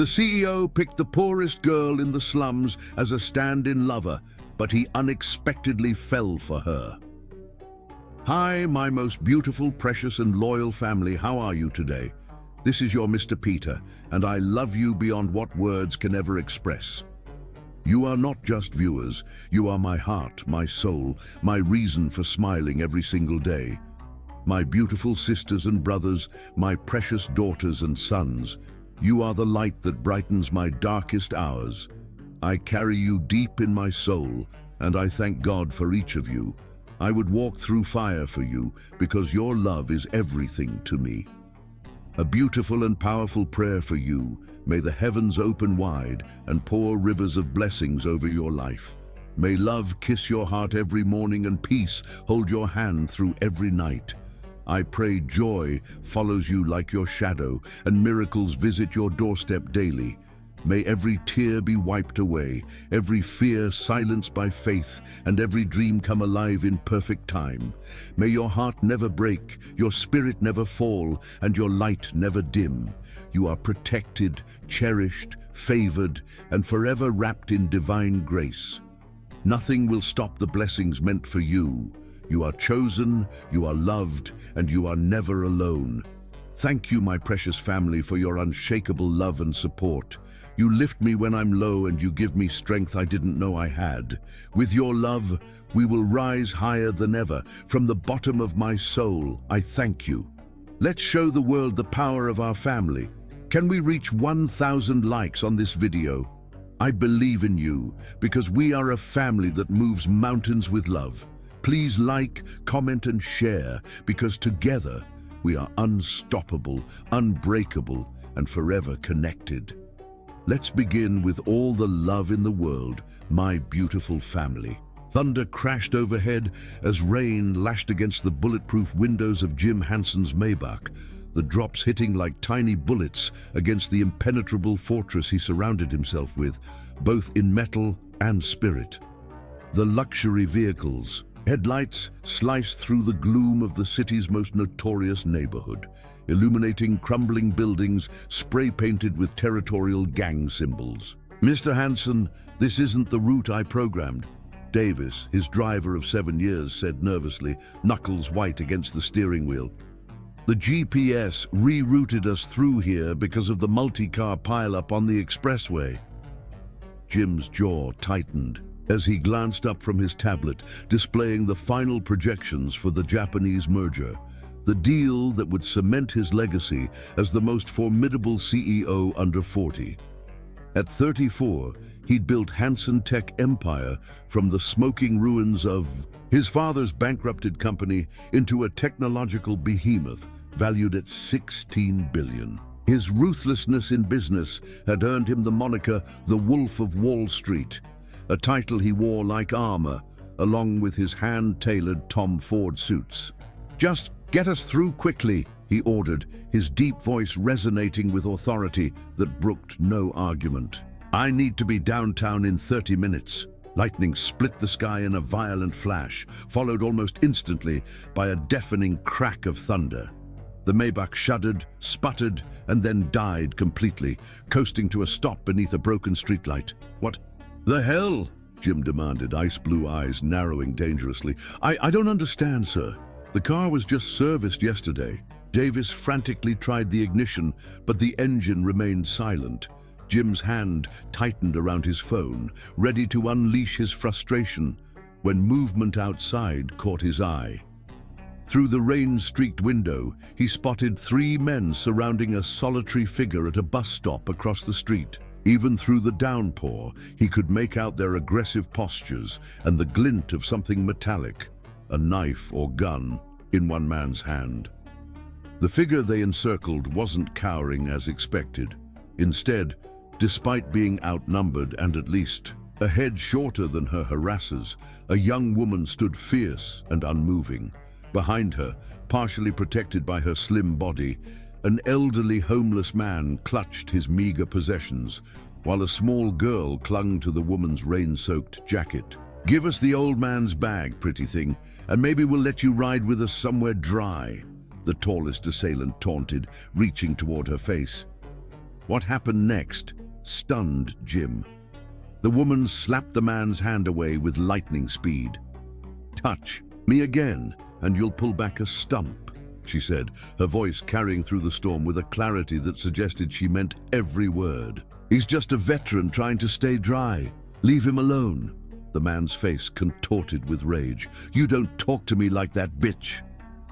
The CEO picked the poorest girl in the slums as a stand-in lover, but he unexpectedly fell for her. Hi, my most beautiful, precious and loyal family, how are you today? This is your Mr. Peter, and I love you beyond what words can ever express. You are not just viewers, you are my heart, my soul, my reason for smiling every single day. My beautiful sisters and brothers, my precious daughters and sons, you are the light that brightens my darkest hours. I carry you deep in my soul, and I thank God for each of you. I would walk through fire for you because your love is everything to me. A beautiful and powerful prayer for you. May the heavens open wide and pour rivers of blessings over your life. May love kiss your heart every morning and peace hold your hand through every night. I pray joy follows you like your shadow and miracles visit your doorstep daily. May every tear be wiped away, every fear silenced by faith, and every dream come alive in perfect time. May your heart never break, your spirit never fall, and your light never dim. You are protected, cherished, favored, and forever wrapped in divine grace. Nothing will stop the blessings meant for you. You are chosen, you are loved, and you are never alone. Thank you, my precious family, for your unshakable love and support. You lift me when I'm low and you give me strength I didn't know I had. With your love, we will rise higher than ever. From the bottom of my soul, I thank you. Let's show the world the power of our family. Can we reach 1,000 likes on this video? I believe in you because we are a family that moves mountains with love. Please like, comment and share because together we are unstoppable, unbreakable and forever connected. Let's begin with all the love in the world, my beautiful family. Thunder crashed overhead as rain lashed against the bulletproof windows of Jim Hanson's Maybach, the drops hitting like tiny bullets against the impenetrable fortress he surrounded himself with, both in metal and spirit. The luxury vehicles, headlights sliced through the gloom of the city's most notorious neighborhood, illuminating crumbling buildings spray-painted with territorial gang symbols. Mr. Hanson, this isn't the route I programmed. Davis, his driver of 7 years, said nervously, knuckles white against the steering wheel. The GPS rerouted us through here because of the multi-car pileup on the expressway. Jim's jaw tightened as he glanced up from his tablet, displaying the final projections for the Japanese merger, the deal that would cement his legacy as the most formidable CEO under 40. At 34, he'd built Hanson Tech empire from the smoking ruins of his father's bankrupted company into a technological behemoth valued at $16 billion. His ruthlessness in business had earned him the moniker the Wolf of Wall Street, a title he wore like armor, along with his hand-tailored Tom Ford suits. Just get us through quickly, he ordered, his deep voice resonating with authority that brooked no argument. I need to be downtown in 30 minutes. Lightning split the sky in a violent flash, followed almost instantly by a deafening crack of thunder. The Maybach shuddered, sputtered, and then died completely, coasting to a stop beneath a broken streetlight. What the hell? Jim demanded, ice-blue eyes narrowing dangerously. I don't understand, sir. The car was just serviced yesterday. Davis frantically tried the ignition, but the engine remained silent. Jim's hand tightened around his phone, ready to unleash his frustration, when movement outside caught his eye. Through the rain-streaked window, he spotted 3 men surrounding a solitary figure at a bus stop across the street. Even through the downpour, he could make out their aggressive postures and the glint of something metallic, a knife or gun, in one man's hand. The figure they encircled wasn't cowering as expected. Instead, despite being outnumbered and at least a head shorter than her harassers, a young woman stood fierce and unmoving. Behind her, partially protected by her slim body, an elderly homeless man clutched his meager possessions, while a small girl clung to the woman's rain-soaked jacket. Give us the old man's bag, pretty thing, and maybe we'll let you ride with us somewhere dry, the tallest assailant taunted, reaching toward her face. What happened next stunned Jim. The woman slapped the man's hand away with lightning speed. "Touch me again, and you'll pull back a stump," she said, her voice carrying through the storm with a clarity that suggested she meant every word. "He's just a veteran trying to stay dry. Leave him alone." The man's face contorted with rage. "You don't talk to me like that, bitch."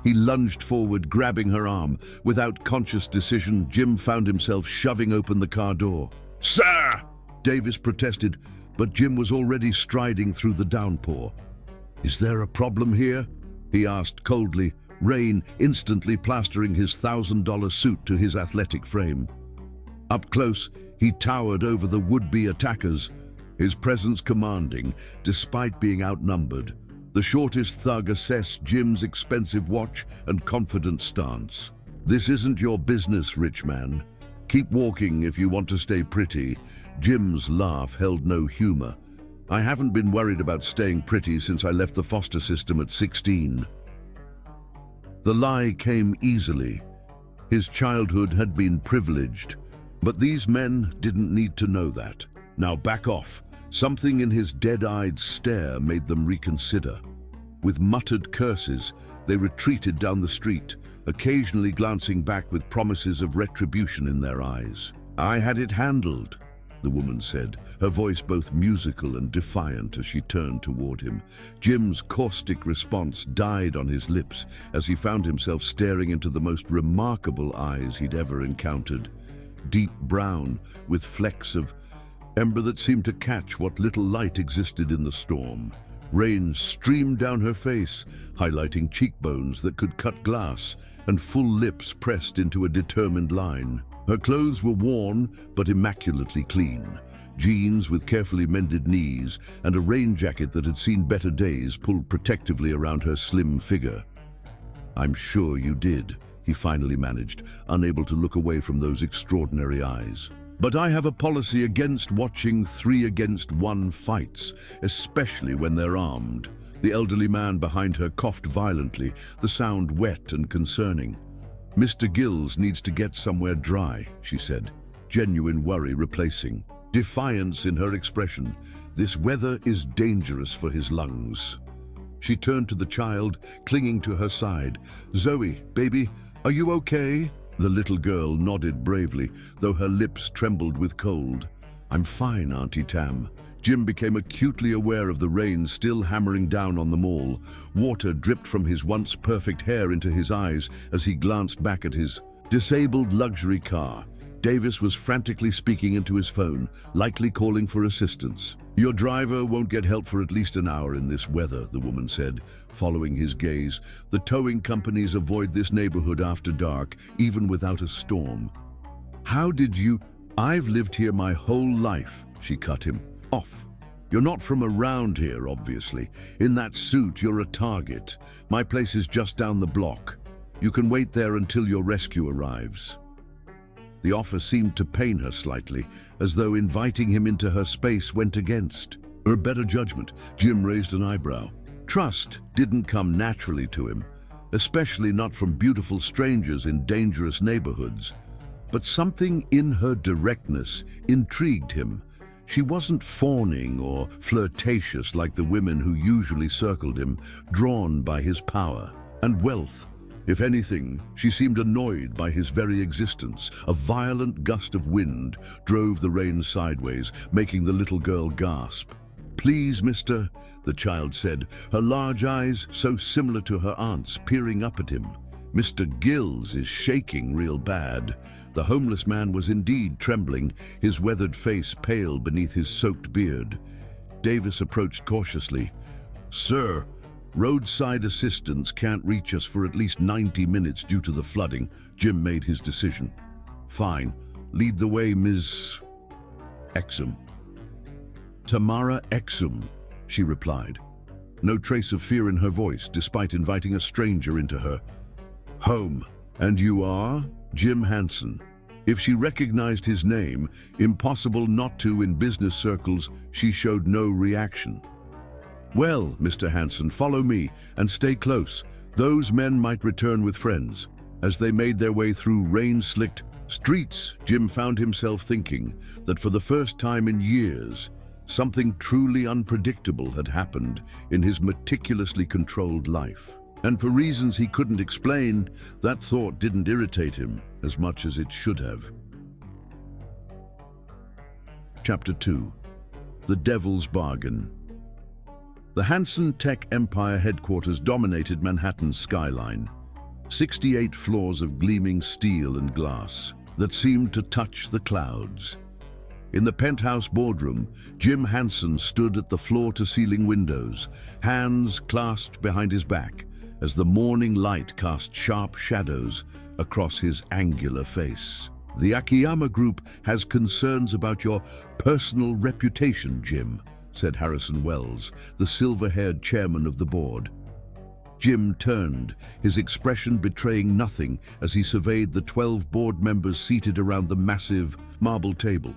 He lunged forward, grabbing her arm. Without conscious decision, Jim found himself shoving open the car door. "Sir!" Davis protested, but Jim was already striding through the downpour. "Is there a problem here?" he asked coldly, rain instantly plastering his $1,000 suit to his athletic frame. Up close, he towered over the would-be attackers, his presence commanding, despite being outnumbered. The shortest thug assessed Jim's expensive watch and confident stance. "This isn't your business, rich man. Keep walking if you want to stay pretty." Jim's laugh held no humor. "I haven't been worried about staying pretty since I left the foster system at 16. The lie came easily. His childhood had been privileged, but these men didn't need to know that. "Now back off." Something in his dead-eyed stare made them reconsider. With muttered curses, they retreated down the street, occasionally glancing back with promises of retribution in their eyes. "I had it handled," the woman said, her voice both musical and defiant as she turned toward him. Jim's caustic response died on his lips as he found himself staring into the most remarkable eyes he'd ever encountered. Deep brown, with flecks of ember that seemed to catch what little light existed in the storm. Rain streamed down her face, highlighting cheekbones that could cut glass and full lips pressed into a determined line. Her clothes were worn but immaculately clean. Jeans with carefully mended knees and a rain jacket that had seen better days pulled protectively around her slim figure. "I'm sure you did," he finally managed, unable to look away from those extraordinary eyes. "But I have a policy against watching 3-against-1 fights, especially when they're armed." The elderly man behind her coughed violently, the sound wet and concerning. "Mr. Gills needs to get somewhere dry," she said, genuine worry replacing defiance in her expression. "This weather is dangerous for his lungs." She turned to the child, clinging to her side. "Zoe, baby, are you okay?" The little girl nodded bravely, though her lips trembled with cold. "I'm fine, Auntie Tam." Jim became acutely aware of the rain still hammering down on the mall. Water dripped from his once perfect hair into his eyes as he glanced back at his disabled luxury car. Davis was frantically speaking into his phone, likely calling for assistance. "Your driver won't get help for at least an hour in this weather," the woman said, following his gaze. "The towing companies avoid this neighborhood after dark, even without a storm." "How did you—" "I've lived here my whole life," she cut him off. "You're not from around here, obviously. In that suit, you're a target. My place is just down the block. You can wait there until your rescue arrives." The offer seemed to pain her slightly, as though inviting him into her space went against her better judgment. Jim raised an eyebrow. Trust didn't come naturally to him, especially not from beautiful strangers in dangerous neighborhoods. But something in her directness intrigued him. She wasn't fawning or flirtatious like the women who usually circled him, drawn by his power and wealth. If anything, she seemed annoyed by his very existence. A violent gust of wind drove the rain sideways, making the little girl gasp. "Please, mister," the child said, her large eyes so similar to her aunt's peering up at him. "Mr. Gills is shaking real bad." The homeless man was indeed trembling, his weathered face pale beneath his soaked beard. Davis approached cautiously. "Sir, roadside assistance can't reach us for at least 90 minutes due to the flooding." Jim made his decision. "Fine. Lead the way, Ms. Exum." "Tamara Exum," she replied. No trace of fear in her voice, despite inviting a stranger into her home. "And you are?" "Jim Hansen." If she recognized his name, impossible not to in business circles, she showed no reaction. "Well, Mr. Hansen, follow me and stay close. Those men might return with friends." As they made their way through rain-slicked Streets, Jim found himself thinking that for the first time in years, something truly unpredictable had happened in his meticulously controlled life. And for reasons he couldn't explain, that thought didn't irritate him as much as it should have. Chapter 2. The Devil's Bargain. The Hansen Tech Empire headquarters dominated Manhattan's skyline. 68 floors of gleaming steel and glass that seemed to touch the clouds. In the penthouse boardroom, Jim Hansen stood at the floor-to-ceiling windows, hands clasped behind his back, as the morning light cast sharp shadows across his angular face. "The Akiyama Group has concerns about your personal reputation, Jim," said Harrison Wells, the silver-haired chairman of the board. Jim turned, his expression betraying nothing as he surveyed the 12 board members seated around the massive marble table.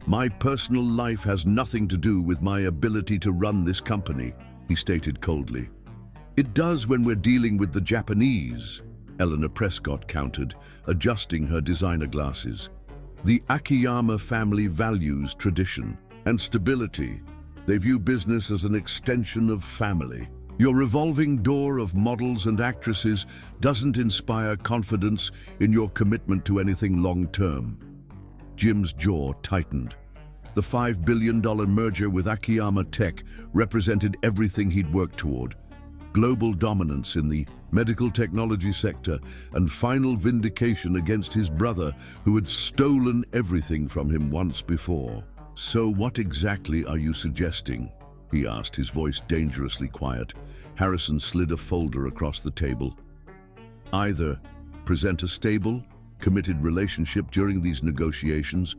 "My personal life has nothing to do with my ability to run this company," he stated coldly. "It does when we're dealing with the Japanese," Eleanor Prescott countered, adjusting her designer glasses. "The Akiyama family values tradition and stability. They view business as an extension of family. Your revolving door of models and actresses doesn't inspire confidence in your commitment to anything long-term." Jim's jaw tightened. The $5 billion merger with Akiyama Tech represented everything he'd worked toward: global dominance in the medical technology sector and final vindication against his brother, who had stolen everything from him once before. "So what exactly are you suggesting?" he asked, his voice dangerously quiet. Harrison slid a folder across the table. "Either present a stable, committed relationship during these negotiations,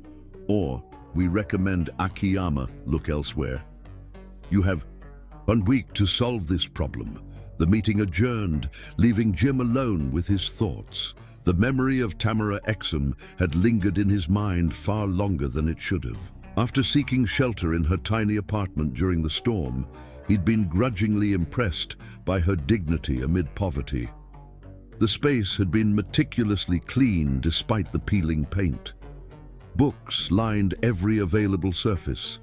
or we recommend Akiyama look elsewhere. You have 1 week to solve this problem." The meeting adjourned, leaving Jim alone with his thoughts. The memory of Tamara Exum had lingered in his mind far longer than it should have. After seeking shelter in her tiny apartment during the storm, he'd been grudgingly impressed by her dignity amid poverty. The space had been meticulously clean despite the peeling paint. Books lined every available surface,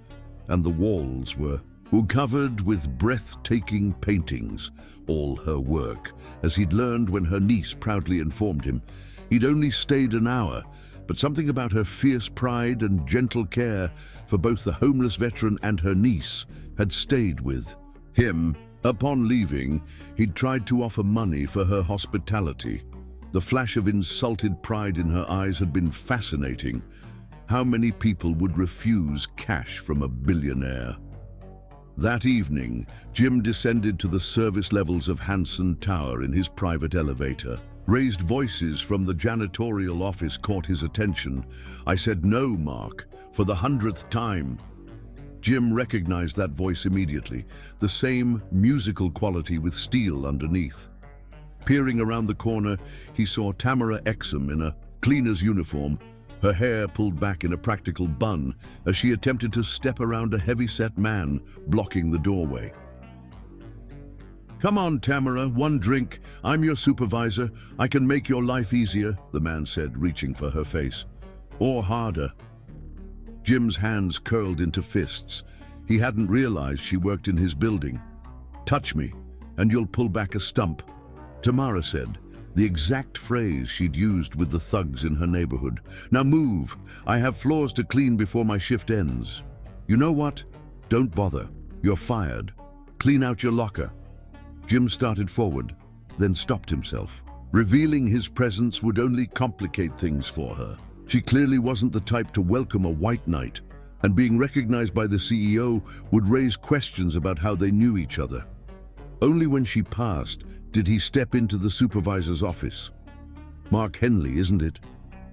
and the walls were covered with breathtaking paintings, all her work, as he'd learned when her niece proudly informed him. He'd only stayed an hour, but something about her fierce pride and gentle care for both the homeless veteran and her niece had stayed with him. Upon leaving, he'd tried to offer money for her hospitality. The flash of insulted pride in her eyes had been fascinating. How many people would refuse cash from a billionaire? That evening, Jim descended to the service levels of Hansen Tower in his private elevator. Raised voices from the janitorial office caught his attention. "I said no, Mark, for the 100th time." Jim recognized that voice immediately, the same musical quality with steel underneath. Peering around the corner, he saw Tamara Exum in a cleaner's uniform, her hair pulled back in a practical bun as she attempted to step around a heavy-set man blocking the doorway. "Come on, Tamara, 1 drink. I'm your supervisor. I can make your life easier," the man said, reaching for her face. "Or harder." Jim's hands curled into fists. He hadn't realized she worked in his building. "Touch me, and you'll pull back a stump," Tamara said, the exact phrase she'd used with the thugs in her neighborhood. "Now move. I have floors to clean before my shift ends." "You know what? Don't bother. You're fired. Clean out your locker." Jim started forward, then stopped himself. Revealing his presence would only complicate things for her. She clearly wasn't the type to welcome a white knight, and being recognized by the CEO would raise questions about how they knew each other. Only when she passed did he step into the supervisor's office. "Mark Henley, isn't it?"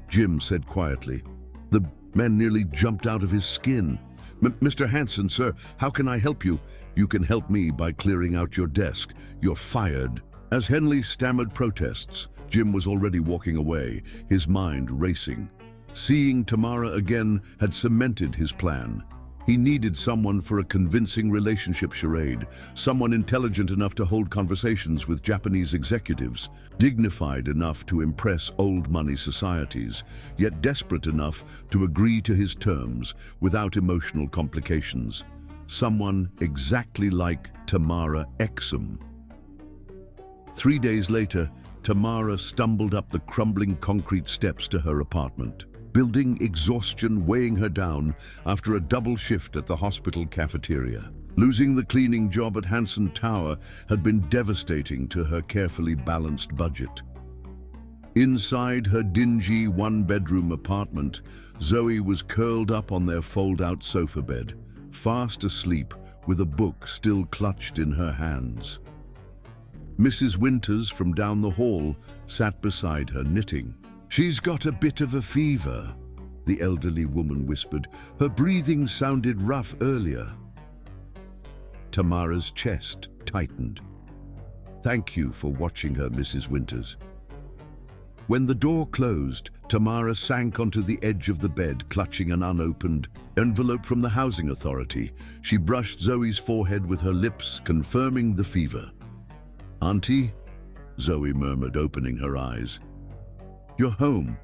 Jim said quietly. The man nearly jumped out of his skin. "Mr. Hansen, sir, how can I help you?" "You can help me by clearing out your desk. You're fired." As Henley stammered protests, Jim was already walking away, his mind racing. Seeing Tamara again had cemented his plan. He needed someone for a convincing relationship charade, someone intelligent enough to hold conversations with Japanese executives, dignified enough to impress old money societies, yet desperate enough to agree to his terms without emotional complications. Someone exactly like Tamara Exum. 3 days later, Tamara stumbled up the crumbling concrete steps to her apartment, building exhaustion weighing her down after a double shift at the hospital cafeteria. Losing the cleaning job at Hanson Tower had been devastating to her carefully balanced budget. Inside her dingy one-bedroom apartment, Zoe was curled up on their fold-out sofa bed, fast asleep with a book still clutched in her hands. Mrs. Winters from down the hall sat beside her knitting. "She's got a bit of a fever," the elderly woman whispered. "Her breathing sounded rough earlier." Tamara's chest tightened. "Thank you for watching her, Mrs. Winters." When the door closed, Tamara sank onto the edge of the bed, clutching an unopened envelope from the housing authority. She brushed Zoe's forehead with her lips, confirming the fever. "Auntie?" Zoe murmured, opening her eyes. "You're home."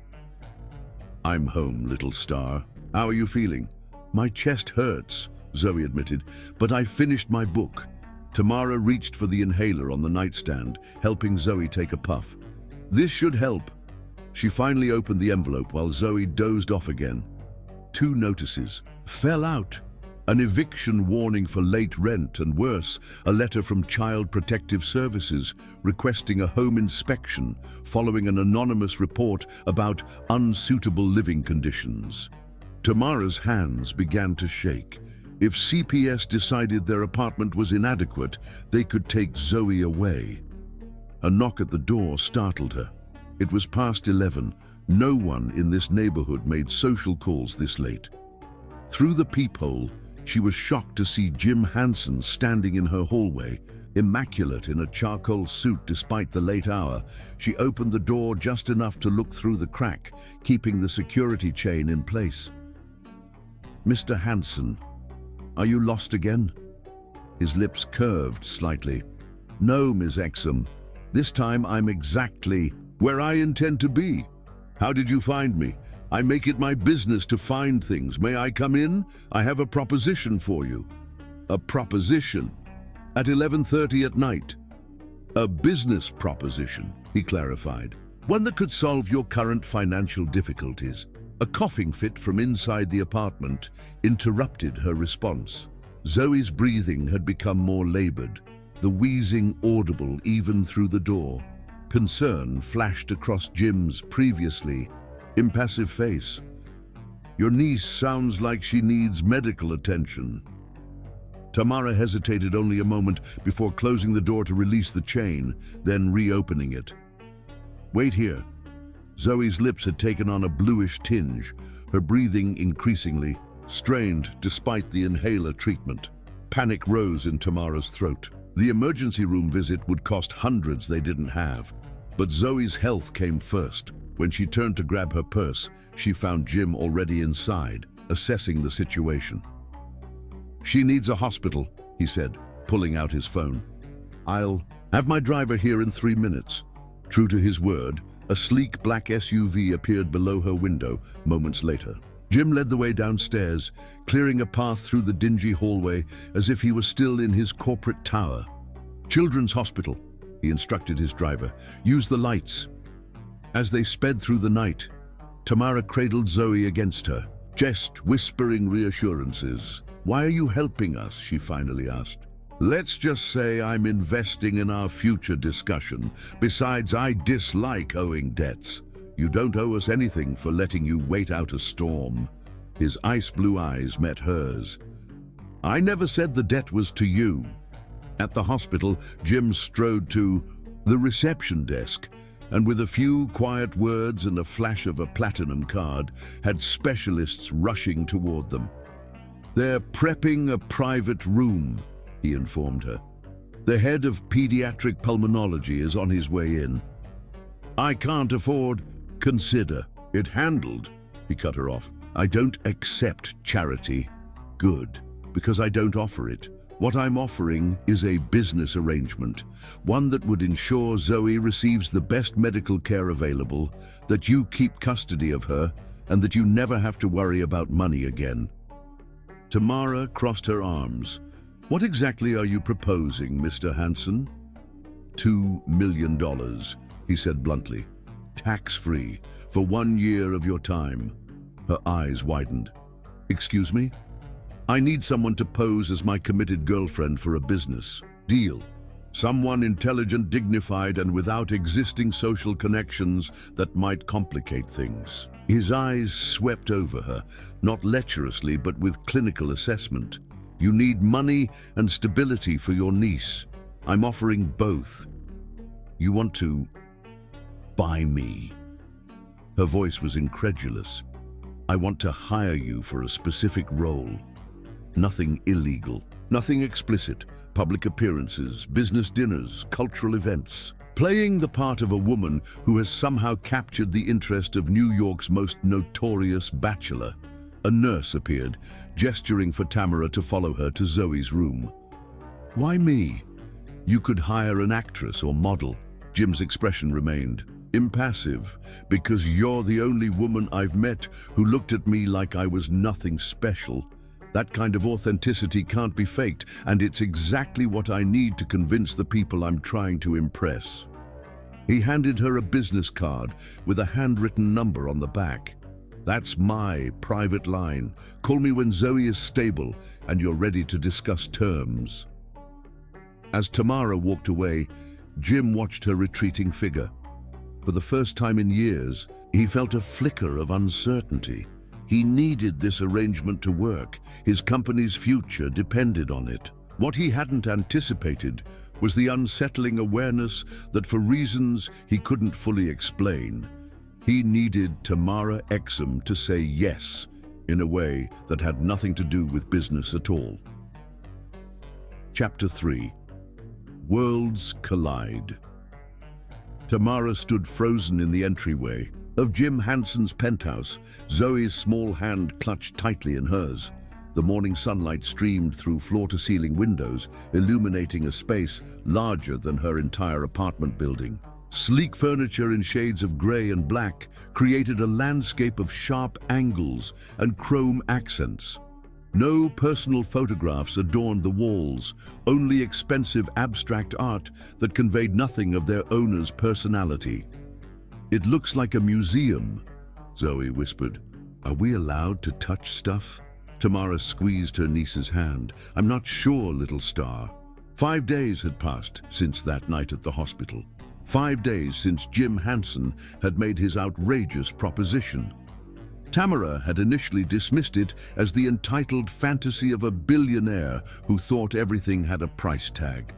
"I'm home, little star. How are you feeling?" "My chest hurts," Zoe admitted, "but I finished my book." Tamara reached for the inhaler on the nightstand, helping Zoe take a puff. "This should help." She finally opened the envelope while Zoe dozed off again. 2 notices. Fell out. An eviction warning for late rent, and worse, a letter from Child Protective Services requesting a home inspection following an anonymous report about unsuitable living conditions. Tamara's hands began to shake. If CPS decided their apartment was inadequate, they could take Zoe away. A knock at the door startled her. It was past 11. No one in this neighborhood made social calls this late. Through the peephole, she was shocked to see Jim Hansen standing in her hallway, immaculate in a charcoal suit despite the late hour. She opened the door just enough to look through the crack, keeping the security chain in place. "Mr. Hansen, are you lost again?" His lips curved slightly. "No, Ms. Exum. This time I'm exactly where I intend to be. How did you find me? I make it my business to find things. May I come in? I have a proposition for you." "A proposition? At 11:30 at night?" "A business proposition," he clarified. "One that could solve your current financial difficulties." A coughing fit from inside the apartment interrupted her response. Zoe's breathing had become more labored, the wheezing audible even through the door. Concern flashed across Jim's previously impassive face. "Your niece sounds like she needs medical attention." Tamara hesitated only a moment before closing the door to release the chain, then reopening it. "Wait here." Zoe's lips had taken on a bluish tinge, her breathing increasingly strained despite the inhaler treatment. Panic rose in Tamara's throat. The emergency room visit would cost hundreds they didn't have. But Zoe's health came first. When she turned to grab her purse, she found Jim already inside, assessing the situation. "She needs a hospital," he said, pulling out his phone. "I'll have my driver here in 3 minutes." True to his word, a sleek black SUV appeared below her window moments later. Jim led the way downstairs, clearing a path through the dingy hallway as if he was still in his corporate tower. "Children's Hospital," he instructed his driver. "Use the lights." As they sped through the night, Tamara cradled Zoe against her, just whispering reassurances. "Why are you helping us?" she finally asked. "Let's just say I'm investing in our future discussion. Besides, I dislike owing debts. You don't owe us anything for letting you wait out a storm." His ice blue eyes met hers. "I never said the debt was to you." At the hospital, Jim strode to the reception desk, and with a few quiet words and a flash of a platinum card, had specialists rushing toward them. "They're prepping a private room," he informed her. "The head of pediatric pulmonology is on his way in." "I can't afford..." "Consider it handled," he cut her off. "I don't accept charity." Good, because I don't offer it. What I'm offering is a business arrangement, one that would ensure Zoe receives the best medical care available, that you keep custody of her, and that you never have to worry about money again. Tamara crossed her arms. What exactly are you proposing, Mr. Hansen? $2 million, he said bluntly. Tax-free, for 1 year of your time. Her eyes widened. Excuse me? I need someone to pose as my committed girlfriend for a business deal. Someone intelligent, dignified, and without existing social connections that might complicate things. His eyes swept over her, not lecherously, but with clinical assessment. You need money and stability for your niece. I'm offering both. You want to buy me? Her voice was incredulous. I want to hire you for a specific role. Nothing illegal, nothing explicit, public appearances, business dinners, cultural events. Playing the part of a woman who has somehow captured the interest of New York's most notorious bachelor. A nurse appeared, gesturing for Tamara to follow her to Zoe's room. Why me? You could hire an actress or model. Jim's expression remained impassive, because you're the only woman I've met who looked at me like I was nothing special. That kind of authenticity can't be faked, and it's exactly what I need to convince the people I'm trying to impress. He handed her a business card with a handwritten number on the back. That's my private line. Call me when Zoe is stable and you're ready to discuss terms. As Tamara walked away, Jim watched her retreating figure. For the first time in years, he felt a flicker of uncertainty. He needed this arrangement to work. His company's future depended on it. What he hadn't anticipated was the unsettling awareness that for reasons he couldn't fully explain, he needed Tamara Exum to say yes in a way that had nothing to do with business at all. Chapter 3. Worlds Collide. Tamara stood frozen in the entryway of Jim Hansen's penthouse, Zoe's small hand clutched tightly in hers. The morning sunlight streamed through floor-to-ceiling windows, illuminating a space larger than her entire apartment building. Sleek furniture in shades of gray and black created a landscape of sharp angles and chrome accents. No personal photographs adorned the walls, only expensive abstract art that conveyed nothing of their owner's personality. It looks like a museum, Zoe whispered. Are we allowed to touch stuff? Tamara squeezed her niece's hand. I'm not sure, little star. 5 days had passed since that night at the hospital. 5 days since Jim Hansen had made his outrageous proposition. Tamara had initially dismissed it as the entitled fantasy of a billionaire who thought everything had a price tag.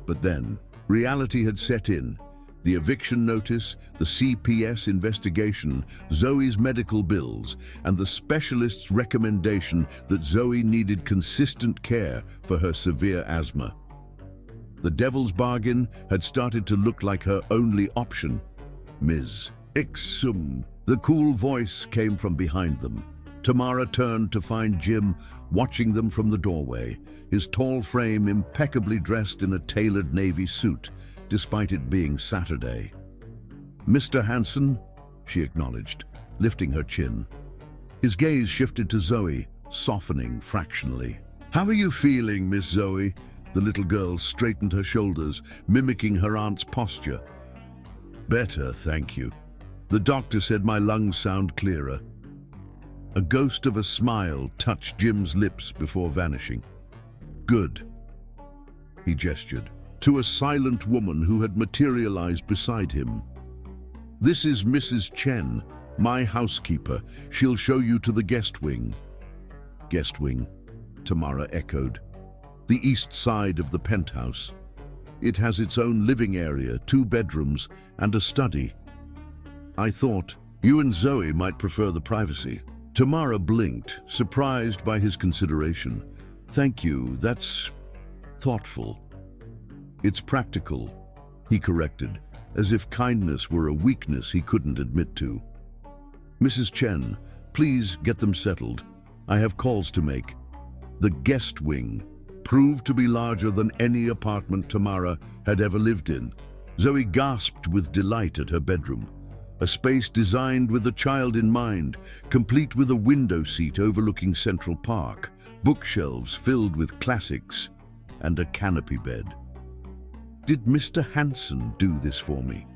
But then, reality had set in. The eviction notice, the CPS investigation, Zoe's medical bills, and the specialist's recommendation that Zoe needed consistent care for her severe asthma. The devil's bargain had started to look like her only option. Ms. Exum. The cool voice came from behind them. Tamara turned to find Jim watching them from the doorway, his tall frame impeccably dressed in a tailored navy suit, despite it being Saturday. Mr. Hansen, she acknowledged, lifting her chin. His gaze shifted to Zoe, softening fractionally. How are you feeling, Miss Zoe? The little girl straightened her shoulders, mimicking her aunt's posture. Better, thank you. The doctor said my lungs sound clearer. A ghost of a smile touched Jim's lips before vanishing. Good, he gestured to a silent woman who had materialized beside him. This is Mrs. Chen, my housekeeper. She'll show you to the guest wing. Guest wing, Tamara echoed. The east side of the penthouse. It has its own living area, 2 bedrooms, and a study. I thought you and Zoe might prefer the privacy. Tamara blinked, surprised by his consideration. Thank you, that's thoughtful. It's practical, he corrected, as if kindness were a weakness he couldn't admit to. Mrs. Chen, please get them settled. I have calls to make. The guest wing proved to be larger than any apartment Tamara had ever lived in. Zoe gasped with delight at her bedroom, a space designed with a child in mind, complete with a window seat overlooking Central Park, bookshelves filled with classics, and a canopy bed. "Did Mr. Hanson do this for me?"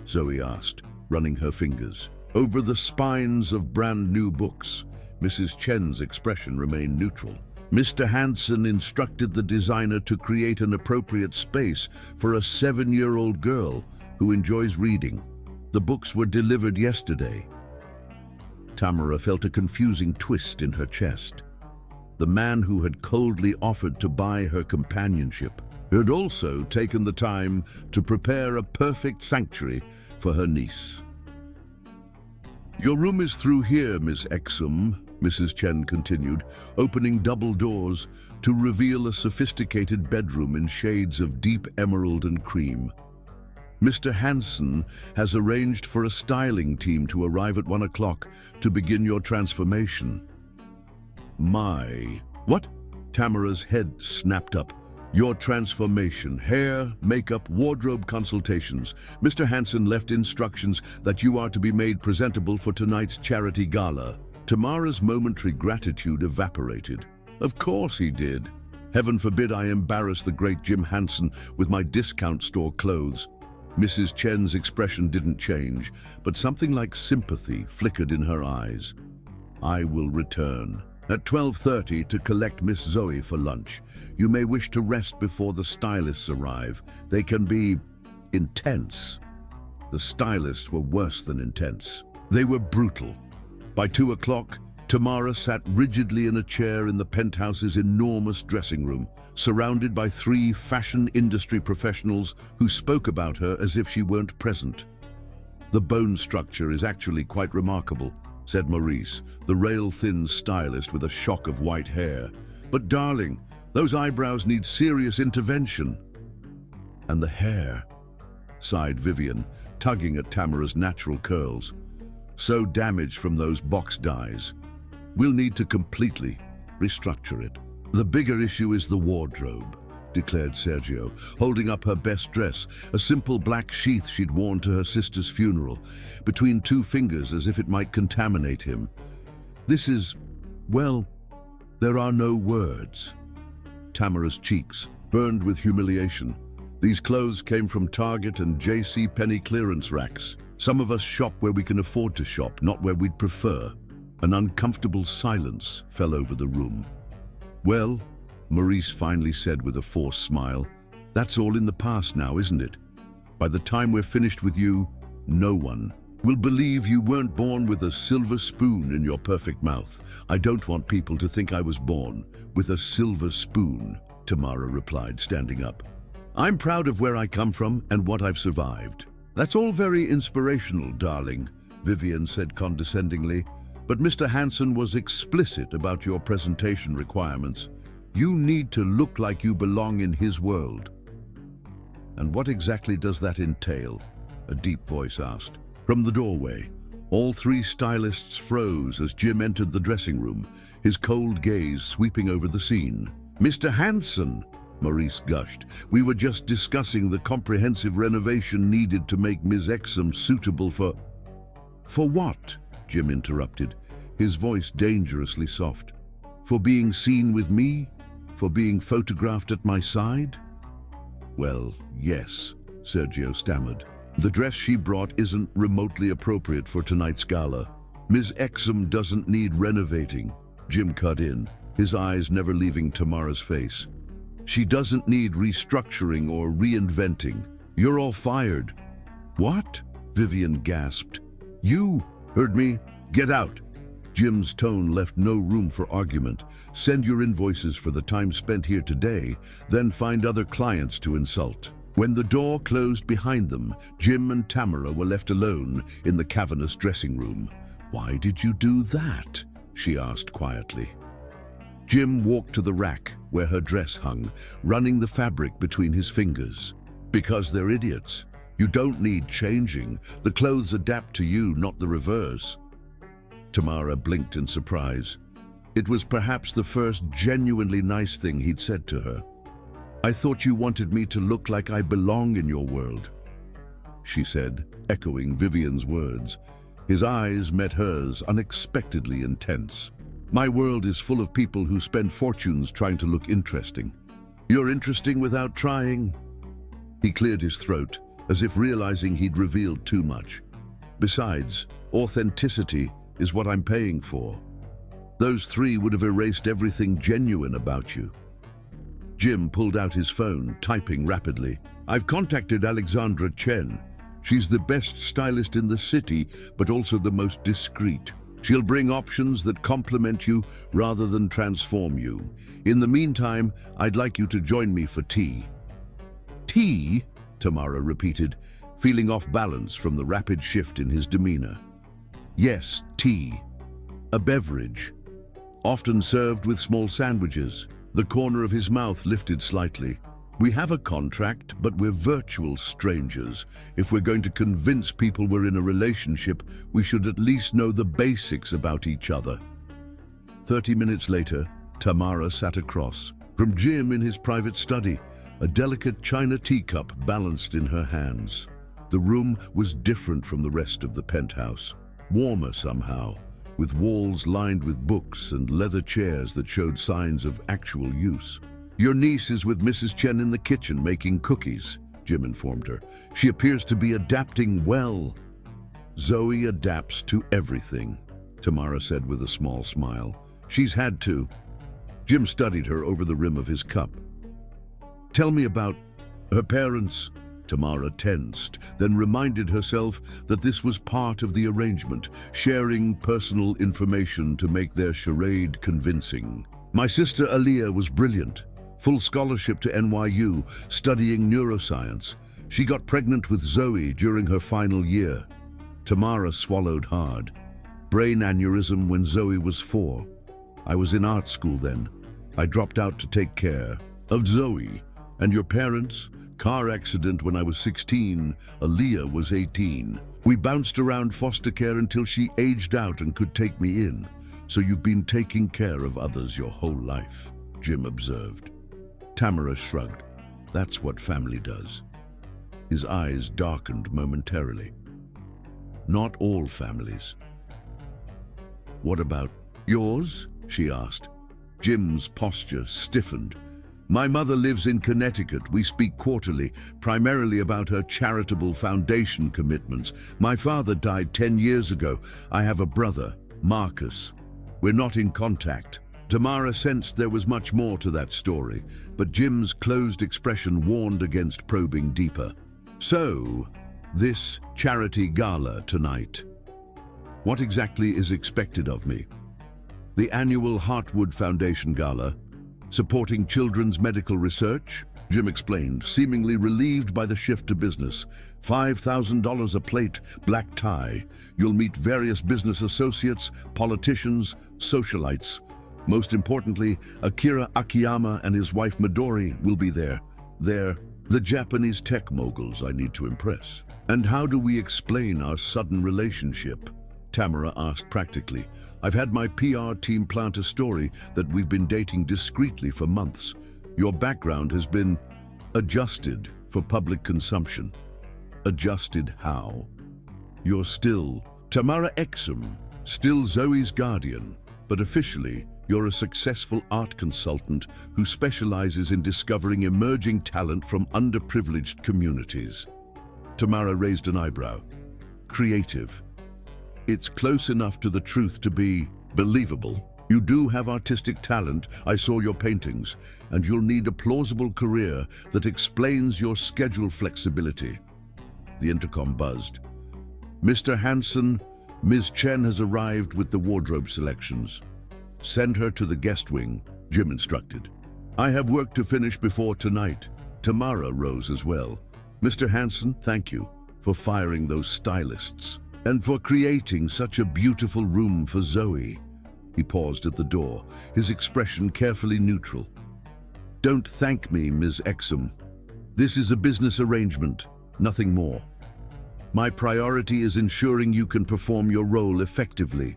Zoe asked, running her fingers over the spines of brand new books. Mrs. Chen's expression remained neutral. "Mr. Hanson instructed the designer to create an appropriate space for a 7-year-old girl who enjoys reading. The books were delivered yesterday." Tamara felt a confusing twist in her chest. The man who had coldly offered to buy her companionship had also taken the time to prepare a perfect sanctuary for her niece. "Your room is through here, Miss Exum," Mrs. Chen continued, opening double doors to reveal a sophisticated bedroom in shades of deep emerald and cream. "Mr. Hanson has arranged for a styling team to arrive at 1 o'clock to begin your transformation." "My... what?" Tamara's head snapped up. "Your transformation, hair, makeup, wardrobe consultations. Mr. Hanson left instructions that you are to be made presentable for tonight's charity gala." Tamara's momentary gratitude evaporated. Of course he did. Heaven forbid I embarrass the great Jim Hanson with my discount store clothes. Mrs. Chen's expression didn't change, but something like sympathy flickered in her eyes. "I will return at 12:30 to collect Miss Zoe for lunch. You may wish to rest before the stylists arrive. They can be intense." The stylists were worse than intense. They were brutal. By 2 o'clock, Tamara sat rigidly in a chair in the penthouse's enormous dressing room, surrounded by 3 fashion industry professionals who spoke about her as if she weren't present. "The bone structure is actually quite remarkable," said Maurice, the rail-thin stylist with a shock of white hair. "But darling, those eyebrows need serious intervention." "And the hair," sighed Vivian, tugging at Tamara's natural curls. "So damaged from those box dyes. We'll need to completely restructure it." "The bigger issue is the wardrobe," declared Sergio, holding up her best dress, a simple black sheath she'd worn to her sister's funeral, between 2 fingers as if it might contaminate him. "This is, well, there are no words." Tamara's cheeks burned with humiliation. "These clothes came from Target and J.C. Penney clearance racks. Some of us shop where we can afford to shop, not where we'd prefer." An uncomfortable silence fell over the room. "Well," Maurice finally said with a forced smile, "that's all in the past now, isn't it? By the time we're finished with you, no one will believe you weren't born with a silver spoon in your perfect mouth. I don't want people to think I was born with a silver spoon," Tamara replied, standing up. "I'm proud of where I come from and what I've survived." "That's all very inspirational, darling," Vivian said condescendingly, "but Mr. Hanson was explicit about your presentation requirements. You need to look like you belong in his world." "And what exactly does that entail?" a deep voice asked. From the doorway, all 3 stylists froze as Jim entered the dressing room, his cold gaze sweeping over the scene. "Mr. Hanson," Maurice gushed, "we were just discussing the comprehensive renovation needed to make Ms. Exum suitable for..." "For what?" Jim interrupted, his voice dangerously soft. "For being seen with me? For being photographed at my side?" "Well, yes," Sergio stammered. "The dress she brought isn't remotely appropriate for tonight's gala. Ms. Exum doesn't need renovating," Jim cut in, his eyes never leaving Tamara's face. "She doesn't need restructuring or reinventing. You're all fired." "What?" Vivian gasped. "You heard me. Get out." Jim's tone left no room for argument. "Send your invoices for the time spent here today, then find other clients to insult." When the door closed behind them, Jim and Tamara were left alone in the cavernous dressing room. "Why did you do that?" she asked quietly. Jim walked to the rack where her dress hung, running the fabric between his fingers. "Because they're idiots. You don't need changing. The clothes adapt to you, not the reverse." Tamara blinked in surprise. It was perhaps the first genuinely nice thing he'd said to her. "I thought you wanted me to look like I belong in your world," she said, echoing Vivian's words. His eyes met hers, unexpectedly intense. "My world is full of people who spend fortunes trying to look interesting. You're interesting without trying." He cleared his throat, as if realizing he'd revealed too much. "Besides, authenticity is what I'm paying for. Those three would have erased everything genuine about you." Jim pulled out his phone, typing rapidly. "I've contacted Alexandra Chen. She's the best stylist in the city, but also the most discreet. She'll bring options that complement you rather than transform you. In the meantime, I'd like you to join me for tea." "Tea?" Tamara repeated, feeling off balance from the rapid shift in his demeanor. "Yes, tea. A beverage, often served with small sandwiches." The corner of his mouth lifted slightly. "We have a contract, but we're virtual strangers. If we're going to convince people we're in a relationship, we should at least know the basics about each other." 30 minutes later, Tamara sat across from Jim in his private study, a delicate china teacup balanced in her hands. The room was different from the rest of the penthouse, warmer somehow, with walls lined with books and leather chairs that showed signs of actual use. "Your niece is with Mrs. Chen in the kitchen making cookies," Jim informed her. "She appears to be adapting well." "Zoe adapts to everything," Tamara said with a small smile. "She's had to." Jim studied her over the rim of his cup. "Tell me about her parents." Tamara tensed, then reminded herself that this was part of the arrangement, sharing personal information to make their charade convincing. "My sister Aliyah was brilliant. Full scholarship to NYU, studying neuroscience. She got pregnant with Zoe during her final year." Tamara swallowed hard. "Brain aneurysm when Zoe was 4. I was in art school then. I dropped out to take care of Zoe. And your parents? Car accident when I was 16, Aliyah was 18. We bounced around foster care until she aged out and could take me in. So you've been taking care of others your whole life," Jim observed. Tamara shrugged. "That's what family does." His eyes darkened momentarily. "Not all families." "What about yours?" she asked. Jim's posture stiffened. "My mother lives in Connecticut. We speak quarterly, primarily about her charitable foundation commitments. My father died 10 years ago. I have a brother, Marcus. We're not in contact." Tamara sensed there was much more to that story, but Jim's closed expression warned against probing deeper. "So, this charity gala tonight. What exactly is expected of me?" "The annual Heartwood Foundation Gala, supporting children's medical research," Jim explained, seemingly relieved by the shift to business. $5,000 a plate, black tie. You'll meet various business associates, politicians, socialites. Most importantly, Akira Akiyama and his wife Midori will be there. They're the Japanese tech moguls I need to impress." "And how do we explain our sudden relationship?" Tamara asked practically. "I've had my PR team plant a story that we've been dating discreetly for months. Your background has been adjusted for public consumption." "Adjusted how?" "You're still Tamara Exum, still Zoe's guardian, but officially you're a successful art consultant who specializes in discovering emerging talent from underprivileged communities." Tamara raised an eyebrow. "Creative. It's close enough to the truth to be believable. You do have artistic talent, I saw your paintings, and you'll need a plausible career that explains your schedule flexibility." The intercom buzzed. "Mr. Hansen, Ms. Chen has arrived with the wardrobe selections. Send her to the guest wing," Jim instructed. "I have work to finish before tonight." Tamara rose as well. "Mr. Hansen, thank you for firing those stylists and for creating such a beautiful room for Zoe." He paused at the door, his expression carefully neutral. "Don't thank me, Ms. Exum. This is a business arrangement, nothing more. My priority is ensuring you can perform your role effectively,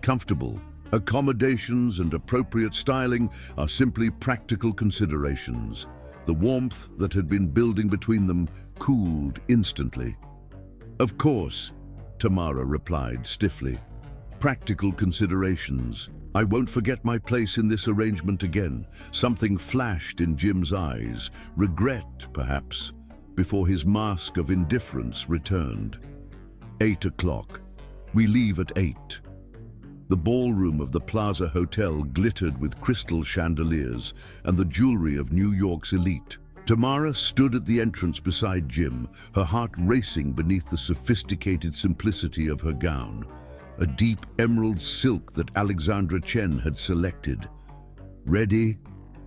comfortable, Accommodations and appropriate styling are simply practical considerations. The warmth that had been building between them cooled instantly. "Of course," Tamara replied stiffly. "Practical considerations. I won't forget my place in this arrangement again." Something flashed in Jim's eyes, regret, perhaps, before his mask of indifference returned. 8 o'clock. We leave at 8. The ballroom of the Plaza Hotel glittered with crystal chandeliers and the jewelry of New York's elite. Tamara stood at the entrance beside Jim, her heart racing beneath the sophisticated simplicity of her gown, a deep emerald silk that Alexandra Chen had selected. "Ready?"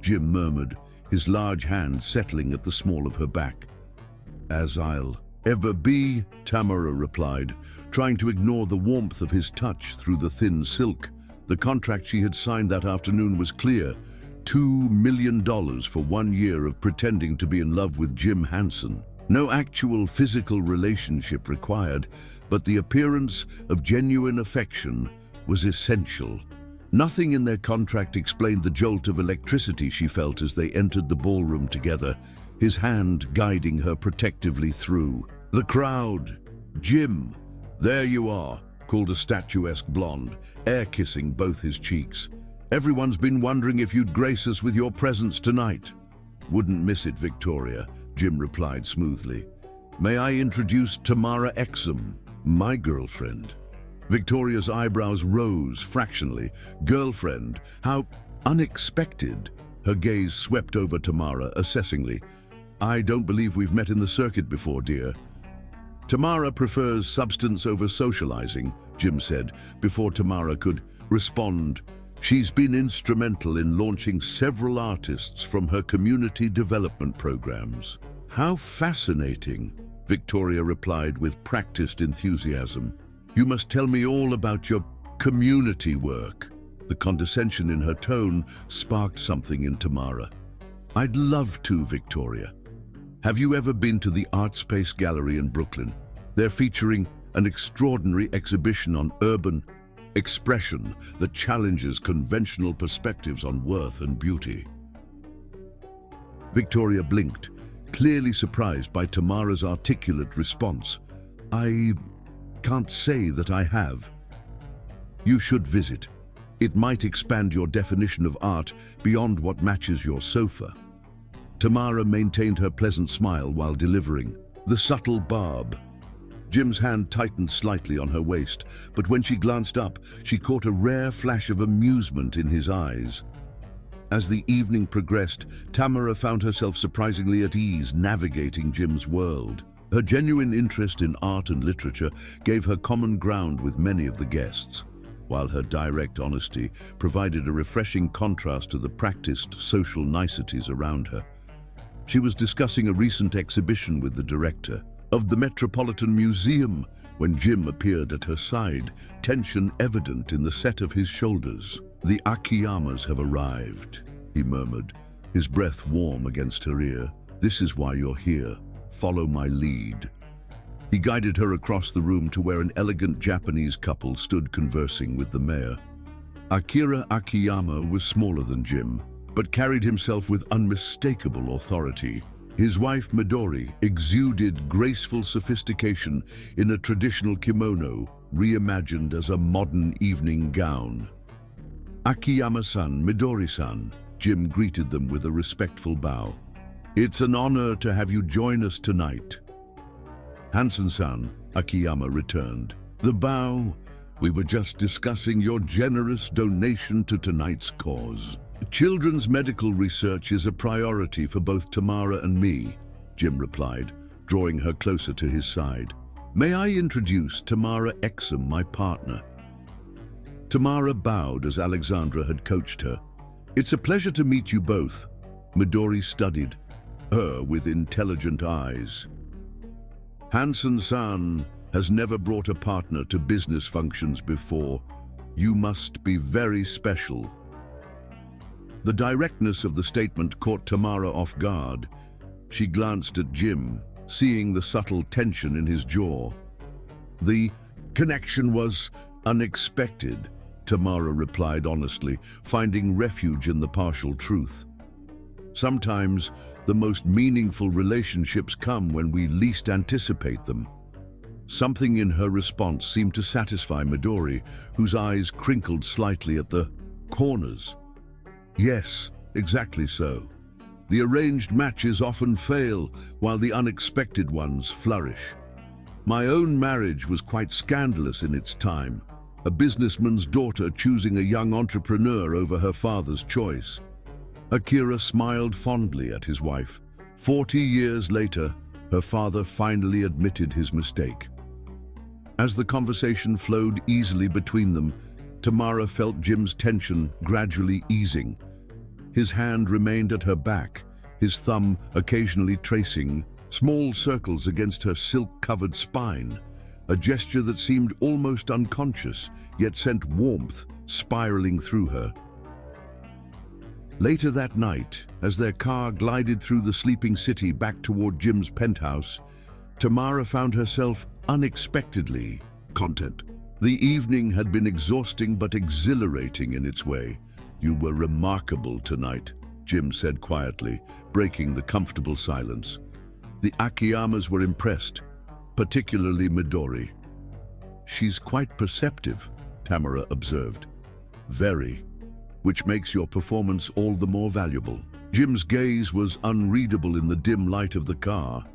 Jim murmured, his large hand settling at the small of her back. "As I'll ever be," Tamara replied, trying to ignore the warmth of his touch through the thin silk. The contract she had signed that afternoon was clear: $2 million for 1 year of pretending to be in love with Jim Hansen. No actual physical relationship required, but the appearance of genuine affection was essential. Nothing in their contract explained the jolt of electricity she felt as they entered the ballroom together, his hand guiding her protectively through. The crowd. "Jim, there you are," called a statuesque blonde, air-kissing both his cheeks. "Everyone's been wondering if you'd grace us with your presence tonight." "Wouldn't miss it, Victoria," Jim replied smoothly. "May I introduce Tamara Exum, my girlfriend?" Victoria's eyebrows rose fractionally. "Girlfriend? How unexpected." Her gaze swept over Tamara assessingly. "I don't believe we've met in the circuit before, dear." "Tamara prefers substance over socializing," Jim said, before Tamara could respond. "She's been instrumental in launching several artists from her community development programs." "How fascinating," Victoria replied with practiced enthusiasm. "You must tell me all about your community work." The condescension in her tone sparked something in Tamara. "I'd love to, Victoria. Have you ever been to the Art Space Gallery in Brooklyn? They're featuring an extraordinary exhibition on urban expression that challenges conventional perspectives on worth and beauty." Victoria blinked, clearly surprised by Tamara's articulate response. "I can't say that I have." "You should visit. It might expand your definition of art beyond what matches your sofa." Tamara maintained her pleasant smile while delivering the subtle barb. Jim's hand tightened slightly on her waist, but when she glanced up, she caught a rare flash of amusement in his eyes. As the evening progressed, Tamara found herself surprisingly at ease navigating Jim's world. Her genuine interest in art and literature gave her common ground with many of the guests, while her direct honesty provided a refreshing contrast to the practiced social niceties around her. She was discussing a recent exhibition with the director of the Metropolitan Museum when Jim appeared at her side, tension evident in the set of his shoulders. "The Akiyamas have arrived," he murmured, his breath warm against her ear. "This is why you're here. Follow my lead." He guided her across the room to where an elegant Japanese couple stood conversing with the mayor. Akira Akiyama was smaller than Jim, but carried himself with unmistakable authority. His wife Midori exuded graceful sophistication in a traditional kimono, reimagined as a modern evening gown. "Akiyama-san, Midori-san," Jim greeted them with a respectful bow. "It's an honor to have you join us tonight." "Hansen-san," Akiyama returned. The bow. "We were just discussing your generous donation to tonight's cause." "Children's medical research is a priority for both Tamara and me," Jim replied, drawing her closer to his side. "May I introduce Tamara Exum, my partner?" Tamara bowed as Alexandra had coached her. "It's a pleasure to meet you both." Midori studied her with intelligent eyes. "Hansen-san has never brought a partner to business functions before. You must be very special." The directness of the statement caught Tamara off guard. She glanced at Jim, seeing the subtle tension in his jaw. The connection was unexpected, Tamara replied honestly, finding refuge in the partial truth. Sometimes the most meaningful relationships come when we least anticipate them. Something in her response seemed to satisfy Midori, whose eyes crinkled slightly at the corners. Yes, exactly so. The arranged matches often fail, while the unexpected ones flourish. My own marriage was quite scandalous in its time, a businessman's daughter choosing a young entrepreneur over her father's choice. Akira smiled fondly at his wife. 40 years later, her father finally admitted his mistake. As the conversation flowed easily between them, Tamara felt Jim's tension gradually easing. His hand remained at her back, his thumb occasionally tracing small circles against her silk-covered spine, a gesture that seemed almost unconscious, yet sent warmth spiraling through her. Later that night, as their car glided through the sleeping city back toward Jim's penthouse, Tamara found herself unexpectedly content. The evening had been exhausting but exhilarating in its way. "You were remarkable tonight," Jim said quietly, breaking the comfortable silence. The Akiyamas were impressed, particularly Midori. "She's quite perceptive," Tamara observed. "Very, which makes your performance all the more valuable." Jim's gaze was unreadable in the dim light of the car.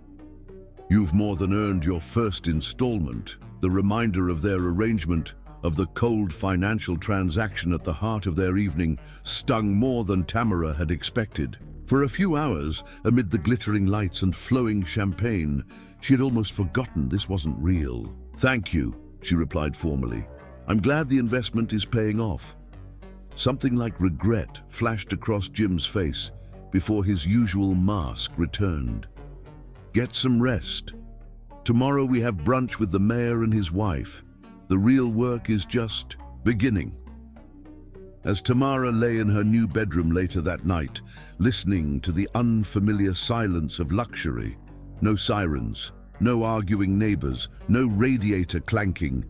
"You've more than earned your first installment." The reminder of their arrangement, of the cold financial transaction at the heart of their evening, stung more than Tamara had expected. For a few hours, amid the glittering lights and flowing champagne, she had almost forgotten this wasn't real. "Thank you," she replied formally. "I'm glad the investment is paying off." Something like regret flashed across Jim's face before his usual mask returned. "Get some rest. Tomorrow we have brunch with the mayor and his wife. The real work is just beginning." As Tamara lay in her new bedroom later that night, listening to the unfamiliar silence of luxury, no sirens, no arguing neighbors, no radiator clanking,